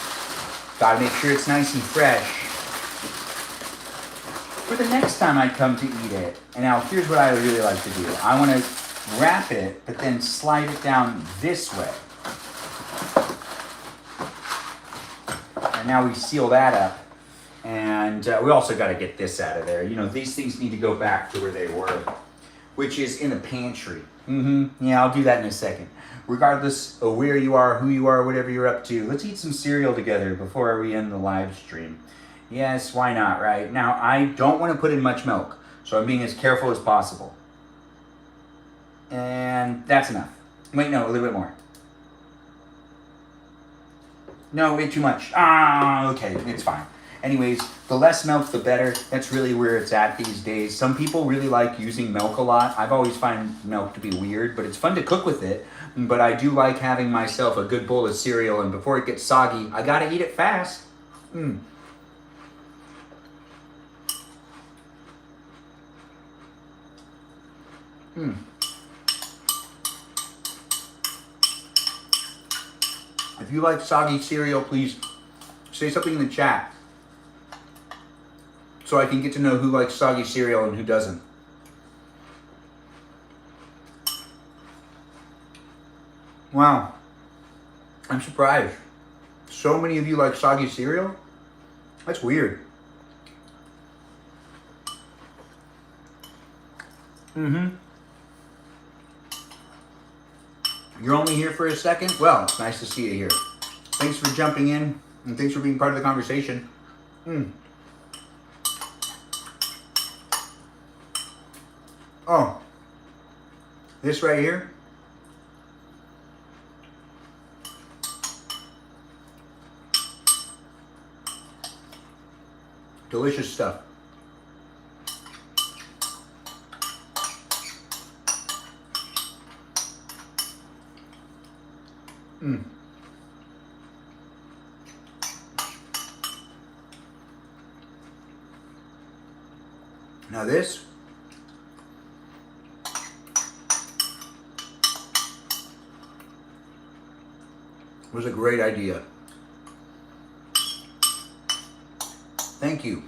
A: Gotta make sure it's nice and fresh. for the next time I come to eat it. And now here's what I really like to do. I want to wrap it, but then slide it down this way. And now we seal that up. And we also got to get this out of there. You know, these things need to go back to where they were, which is in the pantry. Yeah, I'll do that in a second. Regardless of where you are, who you are, whatever you're up to, let's eat some cereal together before we end the live stream. Yes, why not, right? Now, I don't want to put in much milk, so I'm being as careful as possible. And that's enough. Wait, no, a little bit more. No, way too much. Okay, it's fine. Anyways, the less milk, the better. That's really where it's at these days. Some people really like using milk a lot. I've always found milk to be weird, but it's fun to cook with it. But I do like having myself a good bowl of cereal, and before it gets soggy, I gotta eat it fast. If you like soggy cereal, please say something in the chat so I can get to know who likes soggy cereal and who doesn't. Wow, I'm surprised. So many of you like soggy cereal? That's weird. You're only here for a second? Well, it's nice to see you here. Thanks for jumping in, and thanks for being part of the conversation. Oh, this right here? Delicious stuff. Now this was a great idea. Thank you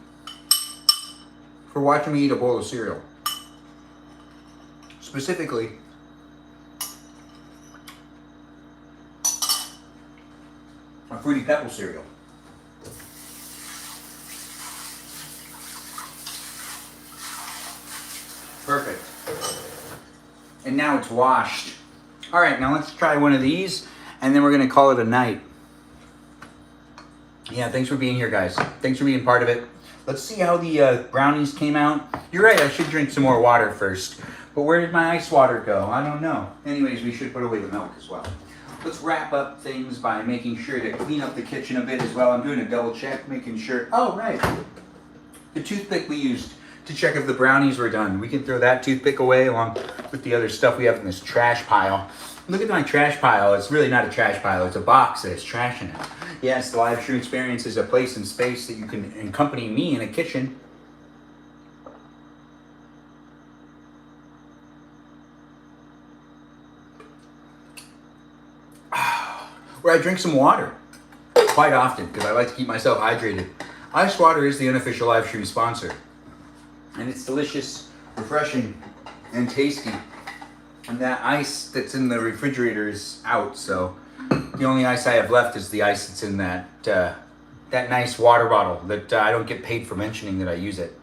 A: for watching me eat a bowl of cereal. Specifically, a Fruity Pebbles cereal. Perfect. And now it's washed. All right, now let's try one of these, and then we're gonna call it a night. Yeah, thanks for being here, guys. Thanks for being part of it. Let's see how the brownies came out. You're right, I should drink some more water first. But where did my ice water go? I don't know. Anyways, we should put away the milk as well. Let's wrap up things by making sure to clean up the kitchen a bit as well. I'm doing a double check, making sure. Oh, right. The toothpick we used to check if the brownies were done. We can throw that toothpick away along with the other stuff we have in this trash pile. Look at my trash pile. It's really not a trash pile. It's a box that has trash in it. Yes, the live stream experience is a place and space that you can accompany me in a kitchen. Where I drink some water quite often because I like to keep myself hydrated. Ice water is the unofficial live stream sponsor. And it's delicious, refreshing, and tasty. And that ice that's in the refrigerator is out, so the only ice I have left is the ice that's in that that nice water bottle that I don't get paid for mentioning that I use it.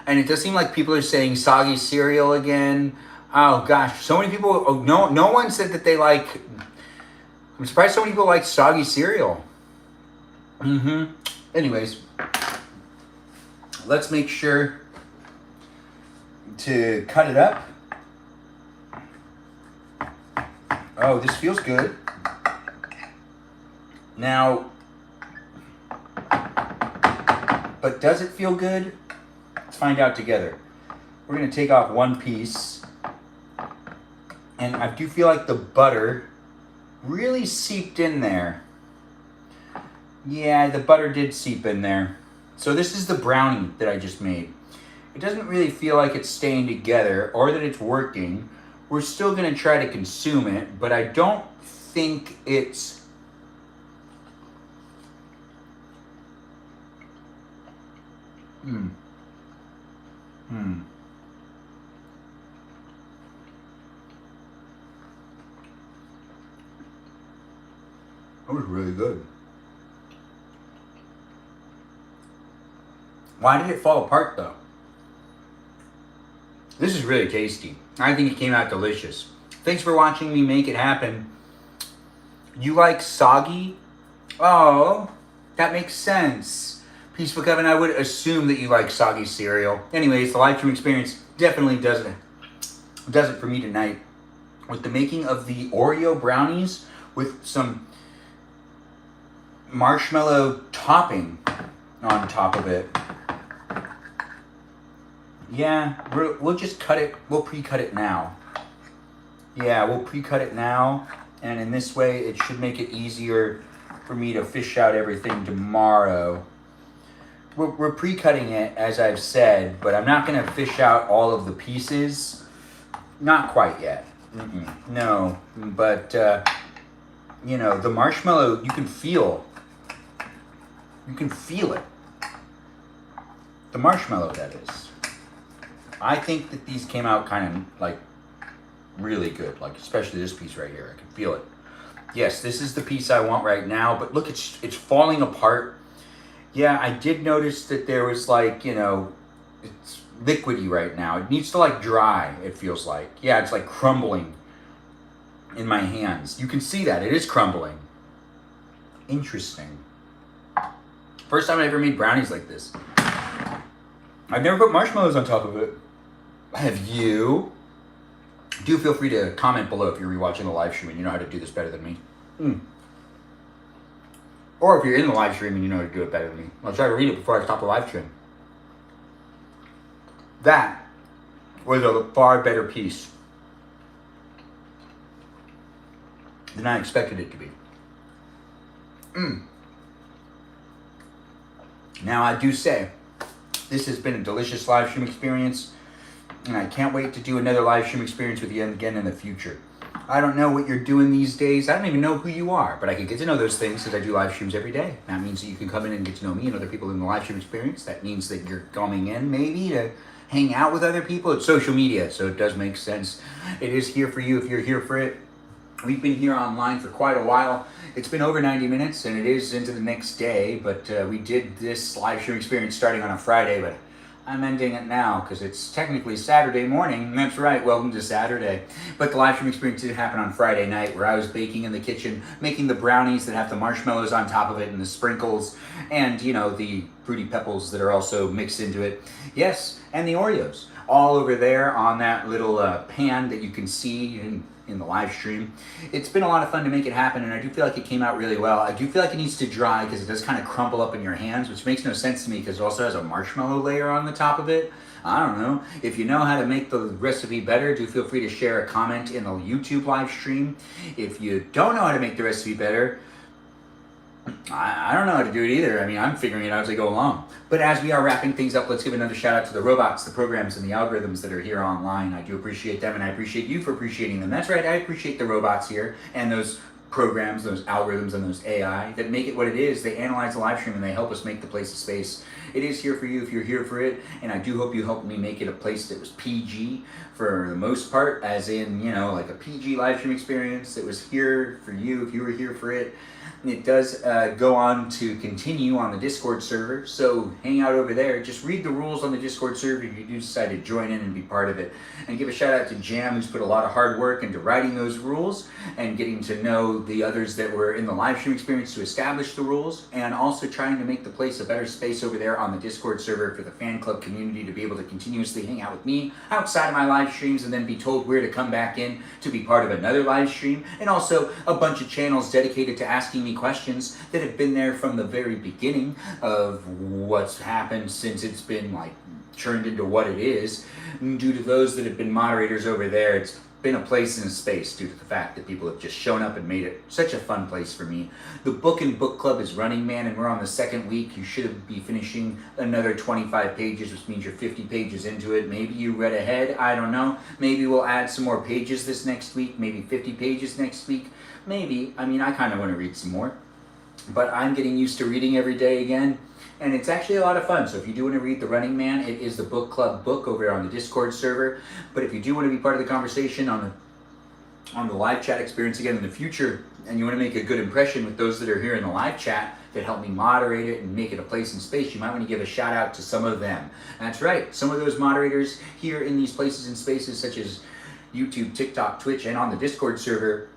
A: And it does seem like people are saying soggy cereal again. Oh gosh, so many people. Oh, no one said that they like. I'm surprised so many people like soggy cereal. Anyways, let's make sure to cut it up. Oh, this feels good. Now, but does it feel good? Let's find out together. We're going to take off one piece. And I do feel like the butter really seeped in there. Yeah, the butter did seep in there. So this is the brownie that I just made. It doesn't really feel like it's staying together or that it's working. We're still going to try to consume it, but I don't think it's... That was really good. Why did it fall apart though? This is really tasty. I think it came out delicious. Thanks for watching me make it happen. You like Soggy? Oh, that makes sense. Peaceful Kevin, I would assume that you like Soggy cereal. Anyways, the live stream experience definitely does it for me tonight. With the making of the Oreo brownies with some marshmallow topping on top of it. Yeah, we'll just cut it. We'll pre-cut it now. Yeah, we'll pre-cut it now. And in this way, it should make it easier for me to fish out everything tomorrow. We're pre-cutting it, as I've said, but I'm not going to fish out all of the pieces. Not quite yet. No, but, you know, the marshmallow, you can feel it. The marshmallow, that is. I think that these came out kind of, like, really good. Like, especially this piece right here. I can feel it. Yes, this is the piece I want right now, but look, it's falling apart. Yeah, I did notice that there was, like, you know, it's liquidy right now. It needs to, like, dry, it feels like. Yeah, it's, like, crumbling in my hands. You can see that. It is crumbling. Interesting. First time I ever made brownies like this. I've never put marshmallows on top of it. Have you? Do feel free to comment below if you're rewatching the live stream and you know how to do this better than me. Or if you're in the live stream and you know how to do it better than me. I'll try to read it before I stop the live stream. That was a far better piece than I expected it to be. Now I do say, this has been a delicious live stream experience, and I can't wait to do another live stream experience with you again in the future. I don't know what you're doing these days. I don't even know who you are, but I can get to know those things because I do live streams every day. That means that you can come in and get to know me and other people in the live stream experience. That means that you're coming in maybe to hang out with other people. It's social media, so it does make sense. It is here for you if you're here for it. We've been here online for quite a while. It's been over 90 minutes, and it is into the next day, but we did this live stream experience starting on a Friday, but I'm ending it now because it's technically Saturday morning. That's right, welcome to Saturday. But the live stream experience did happen on Friday night where I was baking in the kitchen, making the brownies that have the marshmallows on top of it and the sprinkles and, you know, the fruity pebbles that are also mixed into it. Yes, and the Oreos. All over there on that little pan that you can see in the live stream. It's been a lot of fun to make it happen, and I do feel like it came out really well. I do feel like it needs to dry because it does kind of crumble up in your hands, which makes no sense to me because it also has a marshmallow layer on the top of it. I don't know. If you know how to make the recipe better, do feel free to share a comment in the YouTube live stream. If you don't know how to make the recipe better, I don't know how to do it either. I mean, I'm figuring it out as I go along. But as we are wrapping things up, let's give another shout out to the robots, the programs, and the algorithms that are here online. I do appreciate them, and I appreciate you for appreciating them. That's right, I appreciate the robots here, and those programs, those algorithms, and those AI that make it what it is. They analyze the live stream, and they help us make the place a space. It is here for you if you're here for it, and I do hope you helped me make it a place that was PG for the most part, as in, you know, like a PG live stream experience that was here for you if you were here for it. It does go on to continue on the Discord server, so hang out over there. Just read the rules on the Discord server if you do decide to join in and be part of it. And give a shout out to Jam, who's put a lot of hard work into writing those rules and getting to know the others that were in the live stream experience to establish the rules, and also trying to make the place a better space over there on the Discord server for the fan club community to be able to continuously hang out with me outside of my live streams and then be told where to come back in to be part of another live stream, and also a bunch of channels dedicated to asking me questions that have been there from the very beginning of what's happened since it's been like turned into what it is. Due to those that have been moderators over there, it's been a place and a space due to the fact that people have just shown up and made it such a fun place for me. The book and book club is running, man, and we're on the second week. You should be finishing another 25 pages, which means you're 50 pages into it. Maybe you read ahead, I don't know. Maybe we'll add some more pages this next week, maybe 50 pages next week. Maybe. I mean, I kind of want to read some more. but I'm getting used to reading every day again. And it's actually a lot of fun. So if you do want to read The Running Man, it is the book club book over on the Discord server. But if you do want to be part of the conversation on the live chat experience again in the future, and you want to make a good impression with those that are here in the live chat that help me moderate it and make it a place and space, you might want to give a shout out to some of them. That's right, some of those moderators here in these places and spaces such as YouTube, TikTok, Twitch, and on the Discord server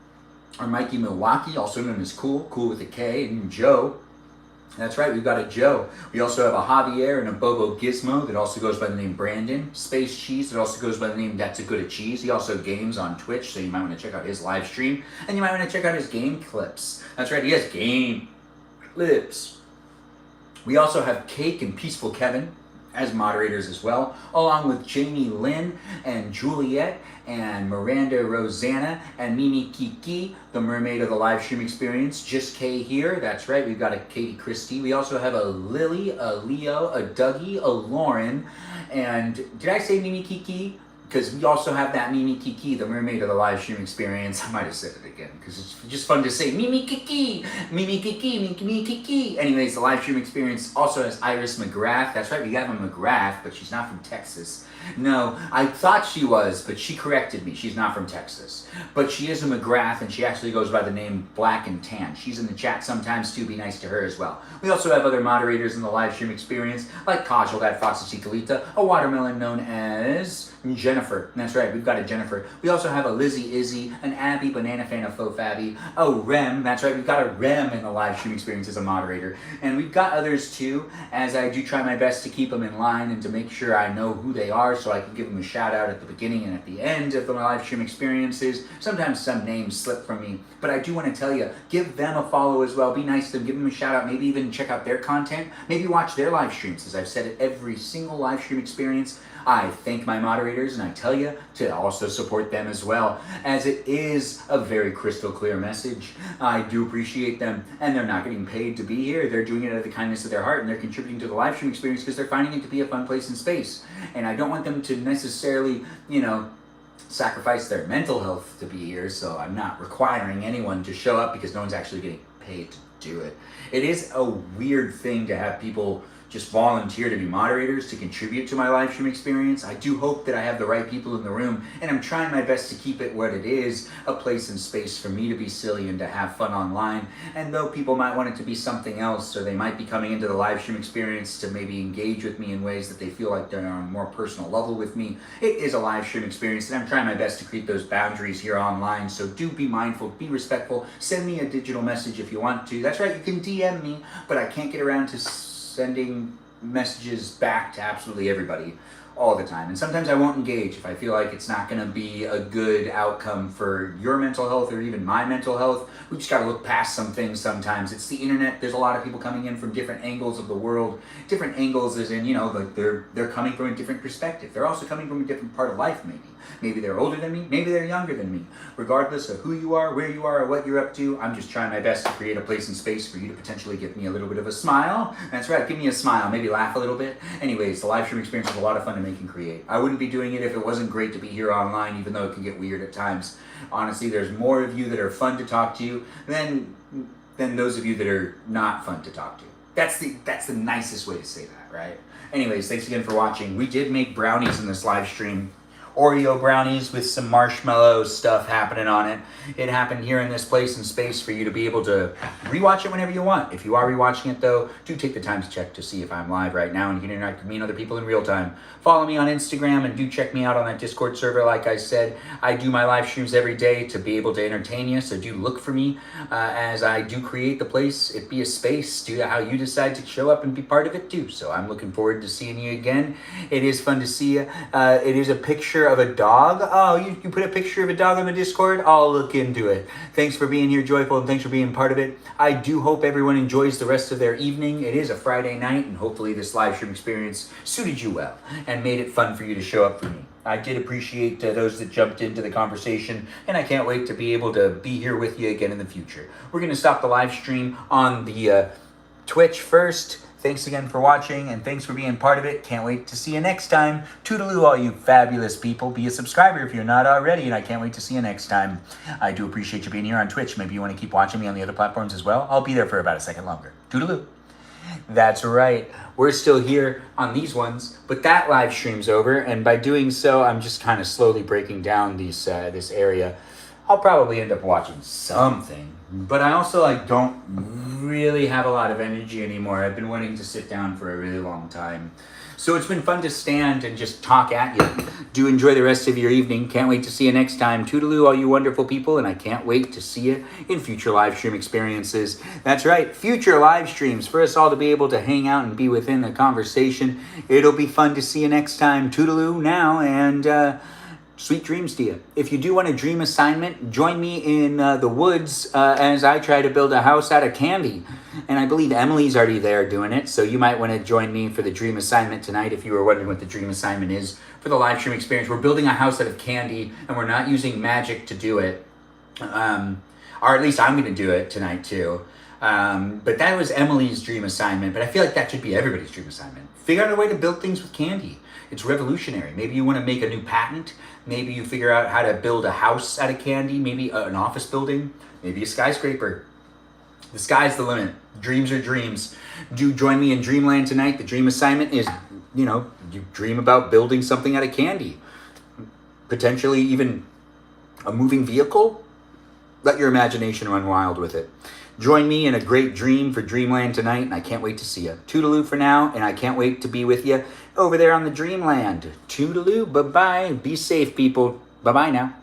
A: are Mikey Milwaukee, also known as Cool with a K, and Joe. That's right, we've got a Joe. We also have a Javier and a Bobo Gizmo that also goes by the name Brandon. Space Cheese that also goes by the name That's a Good at Cheese. He also games on Twitch, so you might want to check out his live stream. And you might want to check out his game clips. That's right, he has game clips. We also have Cake and Peaceful Kevin as moderators as well, along with Jamie Lynn and Juliet and Miranda Rosanna and Mimi Kiki, the mermaid of the live stream experience. Just Kay here. That's right, we've got a Katie Christie. We also have a Lily, a Leo, a Dougie, a Lauren, and did I say Mimi Kiki? Because we also have that Mimi Kiki, the mermaid of the live stream experience. I might have said it again, because it's just fun to say Mimi Kiki, Mimi Kiki, Mimi Kiki. Anyways, the live stream experience also has Iris McGrath. That's right, we have a McGrath, but she's not from Texas. No, I thought she was, but she corrected me. She's not from Texas. But she is a McGrath, and she actually goes by the name Black and Tan. She's in the chat sometimes, too. Be nice to her as well. We also have other moderators in the live stream experience, like Kajal, that Foxy Chicalita, a watermelon known as Jennifer. That's right, we've got a Jennifer. We also have a Lizzie Izzy, an Abby, Banana Fan of Faux Fabby, a Rem. That's right, we've got a Rem in the live stream experience as a moderator. And we've got others, too, as I do try my best to keep them in line and to make sure I know who they are, so I can give them a shout out at the beginning and at the end of the live stream experiences. Sometimes some names slip from me, but I do want to tell you, give them a follow as well. Be nice to them, give them a shout out, maybe even check out their content, maybe watch their live streams. As I've said at every single live stream experience, I thank my moderators and I tell you to also support them as well, as it is a very crystal clear message. I do appreciate them, and they're not getting paid to be here. They're doing it out of the kindness of their heart, and they're contributing to the live stream experience because they're finding it to be a fun place and space. And I don't want them to necessarily, sacrifice their mental health to be here, so I'm not requiring anyone to show up because no one's actually getting paid to do it. It is a weird thing to have people just volunteer to be moderators, to contribute to my live stream experience. I do hope that I have the right people in the room, and I'm trying my best to keep it what it is, a place and space for me to be silly and to have fun online. And though people might want it to be something else, or they might be coming into the live stream experience to maybe engage with me in ways that they feel like they're on a more personal level with me, it is a live stream experience, and I'm trying my best to create those boundaries here online. So do be mindful, be respectful, send me a digital message if you want to. That's right, you can DM me, but I can't get around to sending messages back to absolutely everybody all the time. And sometimes I won't engage if I feel like it's not going to be a good outcome for your mental health or even my mental health. We just got to look past some things sometimes. It's the internet. There's a lot of people coming in from different angles of the world. Different angles as in, like they're coming from a different perspective. They're also coming from a different part of life maybe. Maybe they're older than me, maybe they're younger than me. Regardless of who you are, where you are, or what you're up to, I'm just trying my best to create a place and space for you to potentially give me a little bit of a smile. That's right, give me a smile, maybe laugh a little bit. Anyways, the live stream experience was a lot of fun to make and create. I wouldn't be doing it if it wasn't great to be here online, even though it can get weird at times. Honestly, there's more of you that are fun to talk to than those of you that are not fun to talk to. That's the nicest way to say that, right? Anyways, thanks again for watching. We did make brownies in this live stream. Oreo brownies with some marshmallow stuff happening on it. It happened here in this place and space for you to be able to rewatch it whenever you want. If you are rewatching it though, do take the time to check to see if I'm live right now and you can interact with me and other people in real time. Follow me on Instagram and do check me out on that Discord server. Like I said, I do my live streams every day to be able to entertain you, so do look for me as I do create the place. It be a space, do how you decide to show up and be part of it too. So I'm looking forward to seeing you again. It is fun to see you. It is a picture of a dog. Oh, you put a picture of a dog on the Discord? I'll look into it. Thanks for being here, Joyful, and thanks for being part of it. I do hope everyone enjoys the rest of their evening. It is a Friday night, and hopefully this live stream experience suited you well and made it fun for you to show up for me. I did appreciate those that jumped into the conversation, and I can't wait to be able to be here with you again in the future. We're going to stop the live stream on the Twitch first, Thanks again for watching, and thanks for being part of it. Can't wait to see you next time. Toodaloo, all you fabulous people. Be a subscriber if you're not already, and I can't wait to see you next time. I do appreciate you being here on Twitch. Maybe you want to keep watching me on the other platforms as well. I'll be there for about a second longer. Toodaloo. That's right. We're still here on these ones, but that live stream's over, and by doing so, I'm just kind of slowly breaking down this area. I'll probably end up watching something, but I also don't really have a lot of energy anymore. I've been wanting to sit down for a really long time. So it's been fun to stand and just talk at you. Do enjoy the rest of your evening. Can't wait to see you next time. Toodaloo, all you wonderful people, and I can't wait to see you in future live stream experiences. That's right, future live streams for us all to be able to hang out and be within the conversation. It'll be fun to see you next time. Toodaloo now, and sweet dreams to you. If you do want a dream assignment, join me in the woods as I try to build a house out of candy. And I believe Emily's already there doing it, so you might want to join me for the dream assignment tonight if you were wondering what the dream assignment is for the live stream experience. We're building a house out of candy, and we're not using magic to do it. Or at least I'm going to do it tonight too. But that was Emily's dream assignment, but I feel like that should be everybody's dream assignment. Figure out a way to build things with candy. It's revolutionary. Maybe you want to make a new patent. Maybe you figure out how to build a house out of candy. Maybe an office building. Maybe a skyscraper. The sky's the limit. Dreams are dreams. Do join me in Dreamland tonight. The dream assignment is, you dream about building something out of candy. Potentially even a moving vehicle. Let your imagination run wild with it. Join me in a great dream for Dreamland tonight, and I can't wait to see you. Toodaloo for now, and I can't wait to be with you over there on the Dreamland. Toodaloo, bye-bye. Be safe, people. Bye-bye now.